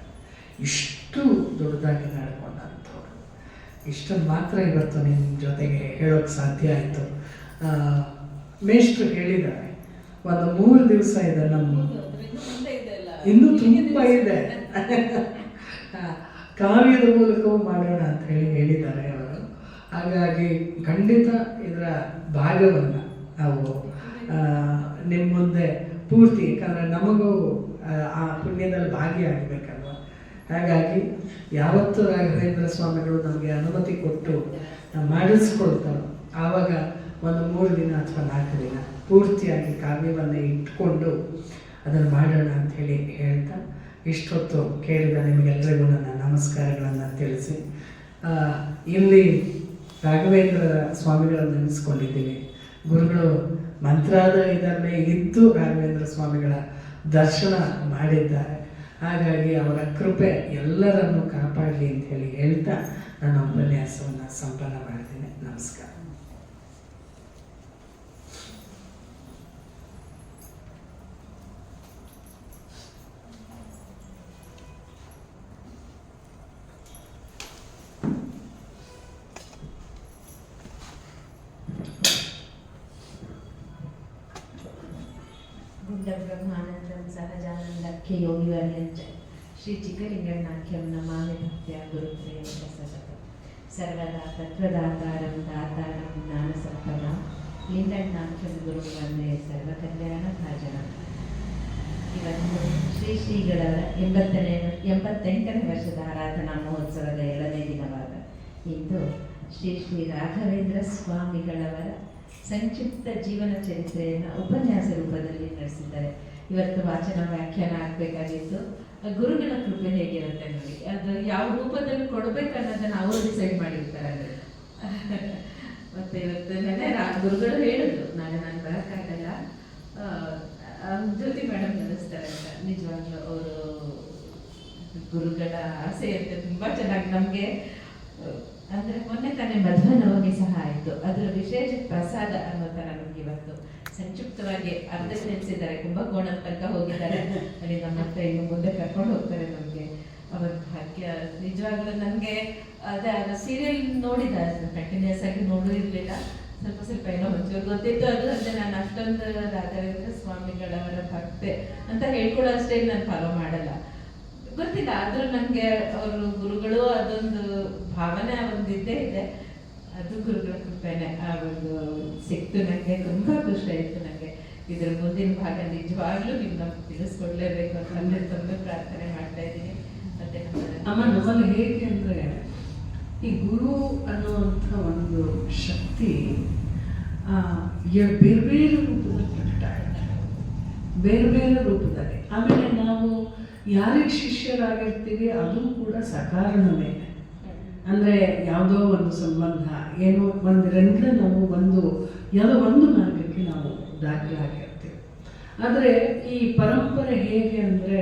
ಇಷ್ಟು ದೊಡ್ಡದಾಗಿ ನಡ್ಕೊಂಡಂಥವ್ರು. ಇಷ್ಟನ್ನು ಮಾತ್ರ ಇವತ್ತು ನಿಮ್ಮ ಜೊತೆಗೆ ಹೇಳೋಕ್ಕೆ ಸಾಧ್ಯ ಆಯಿತು. ಮೇಷ್ಟ್ರು ಹೇಳಿದ್ದಾರೆ, ಒಂದು 3 ದಿವಸ ಇದೆ, ನಮ್ಮ ಇನ್ನೂ ತುಂಬ ಇದೆ, ಕಾವ್ಯದ ಮೂಲಕವೂ ಮಾಡೋಣ ಅಂತ ಹೇಳಿದ್ದಾರೆ ಅವರು. ಹಾಗಾಗಿ ಖಂಡಿತ ಇದರ ಭಾಗವನ್ನು ನಾವು ನಿಮ್ಮ ಮುಂದೆ ಪೂರ್ತಿ, ಯಾಕಂದರೆ ನಮಗೂ ಆ ಪುಣ್ಯದಲ್ಲಿ ಭಾಗಿಯಾಗಬೇಕಲ್ವ. ಹಾಗಾಗಿ ಯಾವತ್ತು ರಾಘವೇಂದ್ರ ಸ್ವಾಮಿಗಳು ನಮಗೆ ಅನುಮತಿ ಕೊಟ್ಟು ಮಾಡಿಸ್ಕೊಳ್ತಾರೋ ಆವಾಗ ಒಂದು 3 ದಿನ ಅಥವಾ 4 ದಿನ ಪೂರ್ತಿಯಾಗಿ ಕಾವ್ಯವನ್ನು ಇಟ್ಕೊಂಡು ಅದನ್ನು ಮಾಡೋಣ ಅಂಥೇಳಿ ಹೇಳ್ತಾ ಇಷ್ಟೊತ್ತು ಕೇಳಿದ ನಿಮಗೆಲ್ಲರಿಗೂ ನನ್ನ ನಮಸ್ಕಾರಗಳನ್ನು ತಿಳಿಸಿ, ಇಲ್ಲಿ ರಾಘವೇಂದ್ರ ಸ್ವಾಮಿಗಳನ್ನು ನೆನೆಸ್ಕೊಂಡಿದ್ದೀನಿ. ಗುರುಗಳು ಮಂತ್ರಾಲಯದಲ್ಲೇ ಇದ್ದು ರಾಘವೇಂದ್ರ ಸ್ವಾಮಿಗಳ ದರ್ಶನ ಮಾಡಿದ್ದಾರೆ. ಹಾಗಾಗಿ ಅವರ ಕೃಪೆ ಎಲ್ಲರನ್ನು ಕಾಪಾಡಲಿ ಅಂತ ಹೇಳಿ ಹೇಳ್ತಾ ನನ್ನ ಉಪನ್ಯಾಸವನ್ನು ಸಂಪನ್ನ ಮಾಡ್ತೀನಿ. ನಮಸ್ಕಾರ. ಬ್ರಹ್ಮಾನಂದಂ ಸಹಜಾನಂದಕ್ಕೆ ಯೋಗಿವರ್ಯಂಚ ಶ್ರೀ ಚಿಕ್ಕಲಿಂಗಣ್ಣಾಖ್ಯಂ ನಮಾಮಿ ಭಕ್ತ್ಯಾ ಗುರುತ್ರಯಂ ಸತತ ಸರ್ವದಾ ತತ್ವದಾತಾರಂ ದಾತಾರಂ ಜ್ಞಾನ ಸಂಪನ್ನಂ ಲಿಂಗಣ್ಣಾಖ್ಯಂ ಗುರು ವಂದೇ ಸರ್ವಕಲ್ಯಾಣ ಭಾಜನಂ. ಇವತ್ತು ಶ್ರೀಗಳವರ 88ನೇ ವರ್ಷದ ಆರಾಧನಾ ಮಹೋತ್ಸವದ 7ನೇ ದಿನವಾದ ಇಂದು ಶ್ರೀ ರಾಘವೇಂದ್ರ ಸ್ವಾಮಿಗಳವರ ಸಂಕ್ಷಿಪ್ತ ಜೀವನ ಚರಿತ್ರೆಯನ್ನು ಉಪನ್ಯಾಸ ರೂಪದಲ್ಲಿ ನಡೆಸಿದ್ದಾರೆ. ಇವತ್ತು ವಾಚನ ವ್ಯಾಖ್ಯಾನ ಆಗಬೇಕಾಗಿತ್ತು. ಗುರುಗಳ ಕೃಪೆ ಹೇಗಿರುತ್ತೆ ನೋಡಿ, ಅದು ಯಾವ ರೂಪದಲ್ಲಿ ಕೊಡಬೇಕನ್ನೋದನ್ನು ಅವರು ಡಿಸೈಡ್ ಮಾಡಿರ್ತಾರೆ. ಮತ್ತೆ ಇವತ್ತು ನೆನೆ ಗುರುಗಳು ಹೇಳಿದ್ರು, ನಾನು ಬರೋಕ್ಕಾಗಲ್ಲ, ಜ್ಯೋತಿ ಮೇಡಮ್ ನಡೆಸ್ತಾರೆ ಅಂತ. ನಿಜವಾಗ್ಲೂ ಅವರು ಗುರುಗಳ ಆಸೆ ಇರುತ್ತೆ ತುಂಬ ಚೆನ್ನಾಗಿ. ನಮಗೆ ಅಂದರೆ ಮೊನ್ನೆ ತಾನೇ ಮಧ್ವನವಮಿ ಸಹ ಆಯಿತು, ಅದರ ವಿಶೇಷ ಪ್ರಸಾದ ಅನ್ನೋ ಥರ ನಮ್ಗೆ ಇವತ್ತು ಸಂಕ್ಷಿಪ್ತವಾಗಿ ಅರ್ಧಕ್ಕೆ ನೆನೆಸಿದ್ದಾರೆ. ಕುಂಭಕೋಣದ ತನಕ ಹೋಗಿದ್ದಾರೆ, ಅಲ್ಲಿ ನಮ್ಮ ಮತ್ತೆ ಇನ್ನು ಮುಂದೆ ಕರ್ಕೊಂಡು ಹೋಗ್ತಾರೆ. ನಮಗೆ ಅವರ ಭಾಗ್ಯ ನಿಜವಾಗ್ಲೂ. ನನಗೆ ಅದೇ ಸೀರಿಯಲ್ ನೋಡಿದ, ಕಂಟಿನ್ಯೂಸ್ ಆಗಿ ನೋಡೂ ಇರಲಿಲ್ಲ, ಸ್ವಲ್ಪ ಏನೋ ಒಂಚೂರು ಗೊತ್ತಿತ್ತು. ಅದು ಅಂದರೆ ನಾನು ಅಷ್ಟೊಂದು ರಾಘವೇಂದ್ರ ಸ್ವಾಮಿಗಳವರ ಭಕ್ತೆ ಅಂತ ಹೇಳ್ಕೊಳ್ಳೋ ಅಷ್ಟೇ ನಾನು ಫಾಲೋ ಮಾಡಲ್ಲ, ಗೊತ್ತಿಲ್ಲ. ಆದರೂ ನನಗೆ ಅವರು ಗುರುಗಳು ಅದೊಂದು ಭಾವನೆ ಒಂದು ಇದ್ದೇ ಇದೆ. ಅದು ಗುರುಗಳ ಕೃಪೆನೆ ಆ ಒಂದು ಸಿಕ್ತು. ನನಗೆ ತುಂಬ ಖುಷಿ ಆಯಿತು. ನನಗೆ ಇದರ ಮುಂದಿನ ಭಾಗ ನಿಜವಾಗ್ಲೂ ನೀವು ನಮ್ಗೆ ತಿಳಿಸ್ಕೊಡ್ಲೇಬೇಕು ಅಂತ ತುಂಬ ಪ್ರಾರ್ಥನೆ ಮಾಡ್ತಾ ಇದ್ದೀನಿ. ಮತ್ತೆ ನಮ್ಮಲ್ಲಿ ಹೇಗೆ ಅಂದರೆ, ಈ ಗುರು ಅನ್ನುವಂಥ ಒಂದು ಶಕ್ತಿ ಬೇರೆ ಬೇರೆ ರೂಪದಲ್ಲಿ ಪ್ರಕಟ ಆಗುತ್ತೆ, ಬೇರೆ ಬೇರೆ ರೂಪದಲ್ಲಿ. ಆಮೇಲೆ ನಾವು ಯಾರಿಗೆ ಶಿಷ್ಯರಾಗಿರ್ತೀವಿ ಅದು ಕೂಡ ಸಕಾರಣವೇ. ಅಂದರೆ ಯಾವುದೋ ಒಂದು ಸಂಬಂಧ ಏನೋ ಒಂದರಿಂದ ನಾವು ಯಾವುದೋ ಒಂದು ಮಾರ್ಗಕ್ಕೆ ನಾವು ದಾಖಲಾಗಿರ್ತೀವಿ. ಆದರೆ ಈ ಪರಂಪರೆ ಹೇಗೆ ಅಂದರೆ,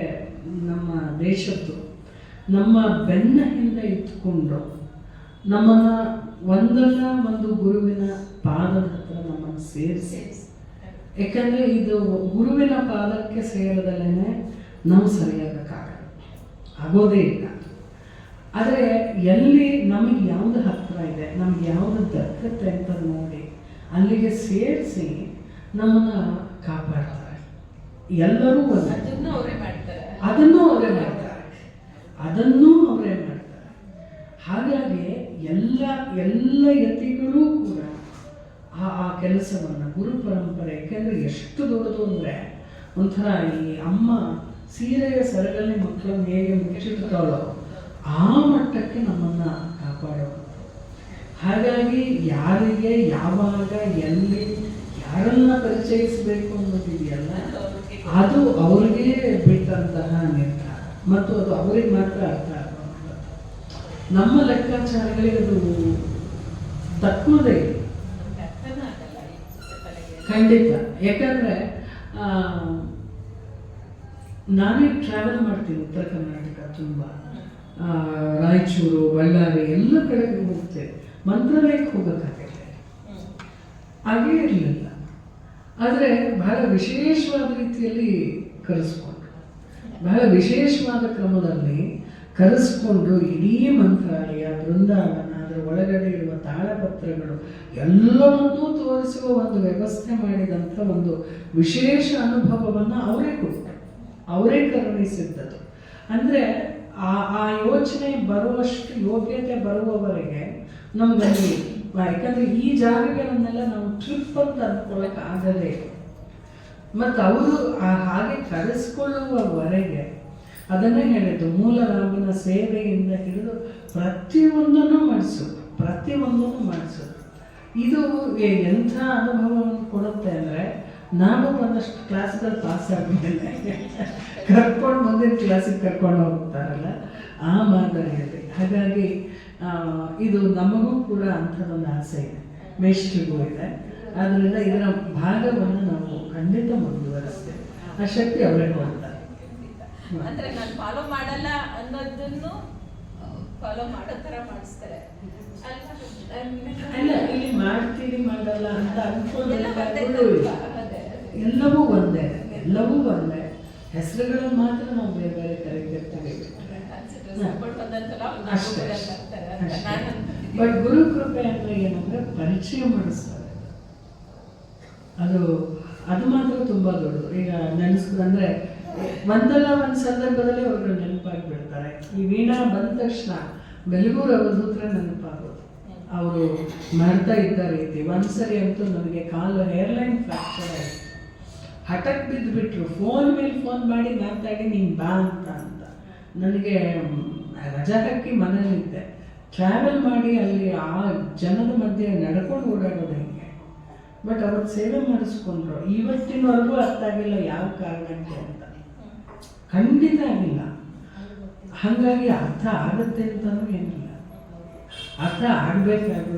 ನಮ್ಮ ದೇಶದ್ದು ನಮ್ಮ ಬೆನ್ನ ಹಿಂದೆ ಇಟ್ಕೊಂಡು ನಮ್ಮನ್ನು ಒಂದಲ್ಲ ಒಂದು ಗುರುವಿನ ಪಾದದ ಹತ್ರ ನಮ್ಮನ್ನು ಸೇರಿಸಿ, ಯಾಕಂದರೆ ಇದು ಗುರುವಿನ ಪಾದಕ್ಕೆ ಸೇರದಲ್ಲೇ ನಾವು ಸರಿಯಾಗಕ್ಕಾಗಲ್ಲ, ಆಗೋದೇ ಇಲ್ಲ. ಆದರೆ ಎಲ್ಲಿ ನಮಗೆ ಯಾವುದು ಹತ್ತಿರ ಇದೆ, ನಮ್ಗೆ ಯಾವುದು ದಕ್ಕತ್ತೆ ಅಂತ ನೋಡಿ ಅಲ್ಲಿಗೆ ಸೇರಿಸಿ ನಮ್ಮನ್ನು ಕಾಪಾಡ್ತಾರೆ. ಎಲ್ಲರೂ ಅದನ್ನು ಅವರೇ ಮಾಡ್ತಾರೆ. ಹಾಗಾಗಿ ಎಲ್ಲ ಯತಿಗಳೂ ಕೂಡ ಆ ಕೆಲಸವನ್ನು ಗುರು ಪರಂಪರೆ, ಯಾಕೆಂದರೆ ಎಷ್ಟು ದೊಡ್ಡದು ಅಂದರೆ, ಒಂಥರ ಈ ಅಮ್ಮ ಸೀರೆಯ ಸರಗಲ್ಲಿ ಮಕ್ಕಳನ್ನು ಹೇಗೆ ಮುಚ್ಚಿಡ್ತಾಳೋ ಆ ಮಟ್ಟಕ್ಕೆ ನಮ್ಮನ್ನು ಕಾಪಾಡುವಂಥದ್ದು. ಹಾಗಾಗಿ ಯಾರಿಗೆ ಯಾವಾಗ ಎಲ್ಲಿ ಯಾರನ್ನ ಪರಿಚಯಿಸಬೇಕು ಅನ್ನೋದಿದೆಯಲ್ಲ, ಅದು ಅವ್ರಿಗೆ ಬಿಟ್ಟಂತಹ ನಿರ್ಧಾರ ಮತ್ತು ಅದು ಅವ್ರಿಗೆ ಮಾತ್ರ ಅರ್ಥ ಆಗುವಂಥದ್ದು. ನಮ್ಮ ಲೆಕ್ಕಾಚಾರಗಳಿಗೆ ಅದು ತಕ್ಕುವುದೇ ಖಂಡಿತ. ಯಾಕಂದರೆ ನಾನೇ ಟ್ರಾವೆಲ್ ಮಾಡ್ತೀನಿ ಉತ್ತರ ಕರ್ನಾಟಕ ತುಂಬ, ರಾಯಚೂರು, ಬಳ್ಳಾರಿ ಎಲ್ಲ ಕಡೆಗೆ ಹೋಗ್ತೇವೆ. ಮಂತ್ರಾಲಯಕ್ಕೆ ಹೋಗೋಕ್ಕಾಗಲ್ಲ, ಹಾಗೇ ಇರಲಿಲ್ಲ. ಆದರೆ ಬಹಳ ವಿಶೇಷವಾದ ರೀತಿಯಲ್ಲಿ ಕರೆಸ್ಕೊಂಡು, ಬಹಳ ವಿಶೇಷವಾದ ಕ್ರಮದಲ್ಲಿ ಕರೆಸ್ಕೊಂಡು ಇಡೀ ಮಂತ್ರಾಲಯ, ಬೃಂದಾವನ, ಅದರ ಒಳಗಡೆ ಇರುವ ತಾಳಪತ್ರಗಳು ಎಲ್ಲವನ್ನೂ ತೋರಿಸುವ ಒಂದು ವ್ಯವಸ್ಥೆ ಮಾಡಿದಂಥ ಒಂದು ವಿಶೇಷ ಅನುಭವವನ್ನು ಅವರೇ ಕೊಟ್ಟರು, ಅವರೇ ಕರುಣಿಸಿದ್ದದು. ಅಂದರೆ ಆ ಯೋಚನೆ ಬರುವಷ್ಟು ಯೋಗ್ಯತೆ ಬರುವವರೆಗೆ ನಮ್ಮಲ್ಲಿ, ಯಾಕಂದರೆ ಈ ಜಾಗಗಳನ್ನೆಲ್ಲ ನಾವು ಟ್ರಿಪ್ ಅಂತ ಅಂದ್ಕೊಳ್ಳೋಕೆ ಆಗದೇ. ಮತ್ತು ಅವರು ಹಾಗೆ ಕರೆಸ್ಕೊಳ್ಳುವವರೆಗೆ ಅದನ್ನೇ ಹೇಳಿದ್ದು, ಮೂಲರಾಮನ ಸೇವೆಯಿಂದ ಹಿಡಿದು ಪ್ರತಿಯೊಂದನ್ನು ಮಾಡಿಸೋದು. ಇದು ಎಂಥ ಅನುಭವವನ್ನು ಕೊಡುತ್ತೆ ಅಂದರೆ, ನಾವು ಒಂದಷ್ಟು ಕ್ಲಾಸ್ಗಳು ಪಾಸ್ ಆದ್ಮೇಲೆ ಕರ್ಕೊಂಡು ಮುಂದಿನ ಕ್ಲಾಸಿಗೆ ಕರ್ಕೊಂಡು ಹೋಗ್ತಾರಲ್ಲ ಆ ಮಾದರಿಯಲ್ಲಿ. ಹಾಗಾಗಿ ಇದು ನಮಗೂ ಕೂಡ ಅಂಥದ್ದೊಂದು ಆಸೆ ಇದೆ, ಮೇಷ್ಟ್ರಿಗೂ ಇದೆ. ಆದ್ದರಿಂದ ಇದರ ಭಾಗವನ್ನು ನಾವು ಖಂಡಿತ ಮುಂದುವರಿಸ್ತೇವೆ. ಆ ಶಕ್ತಿ ಅವರೇ ಕೊಡ್ತಾರೆ. ಅಂದ್ರೆ ನಾನು ಫಾಲೋ ಮಾಡಲ್ಲ ಅನ್ನೋದನ್ನು ಫಾಲೋ ಮಾಡೋ ಥರ ಮಾಡಿಸ್ತಾರೆ. ಅಲ್ಲ, ಇಲ್ಲಿ ಮಾಡ್ತೀರಿ ಮಾಡಲ್ಲ ಅಂತ ಅನ್ಕೊಳ್ಳೋದು ಎಲ್ಲವೂ ಒಂದೇ, ಎಲ್ಲವೂ ಒಂದೇ. ಹೆಸರುಗಳನ್ನು ಮಾತ್ರ ನಾವು ಬೇರೆ ಬೇರೆ ಕರೆದಿರ್ತೀವಿ ಅಷ್ಟೇ. ಬಟ್ ಗುರು ಕೃಪೆ ಅಂದ್ರೆ ಏನಂದ್ರೆ ಪರಿಚಯ ಮಾಡಿಸ್ತಾರೆ. ಅದು ಮಾತ್ರ ತುಂಬಾ ದೊಡ್ಡದು. ಈಗ ನೆನೆಸ್ಕೊಂಡ್ರೆ ಒಂದಲ್ಲ ಒಂದು ಸಂದರ್ಭದಲ್ಲಿ ಅವರು ನೆನಪಾಗ್ಬಿಡ್ತಾರೆ. ಈ ವೀಣಾ ಬಂದ ತಕ್ಷಣ ಬೆಲಗೂರು ಅವಧೂತ್ರ ನೆನಪಾಗೋದು, ಅವರು ಮಾಡ್ತಾ ಇದ್ದ ರೀತಿ. ಒಂದ್ಸರಿ ಅಂತೂ ನನಗೆ ಕಾಲು ಹೇರ್ಲೈನ್ ಫ್ರಾಕ್ಚರ್ ಆಯಿತು, ಹಠಕ್ಕೆ ಬಿದ್ದುಬಿಟ್ರು. ಫೋನ್ ಮೇಲೆ ಫೋನ್ ಮಾಡಿ ಮಾತಾಡಿ ನೀನು ಬಾ ಅಂತ ನನಗೆ ರಜಾ ಹಾಕಿ ಮನೇಲಿದ್ದೆ. ಟ್ರಾವೆಲ್ ಮಾಡಿ ಅಲ್ಲಿ ಆ ಜನದ ಮಧ್ಯೆ ನಡ್ಕೊಂಡು ಓಡಾಡೋದು ಹೆಂಗೆ. ಬಟ್ ಅವ್ರು ಸೇವೆ ಮಾಡಿಸ್ಕೊಂಡ್ರು. ಇವತ್ತಿನವರೆಗೂ ಅರ್ಥ ಆಗಿಲ್ಲ ಯಾವ ಕಾರಣಕ್ಕೆ ಅಂತ, ಖಂಡಿತ ಆಗಿಲ್ಲ. ಹಾಗಾಗಿ ಅರ್ಥ ಆಗುತ್ತೆ ಅಂತಲೂ ಏನಿಲ್ಲ, ಅರ್ಥ ಆಗಬೇಕಾಗೂ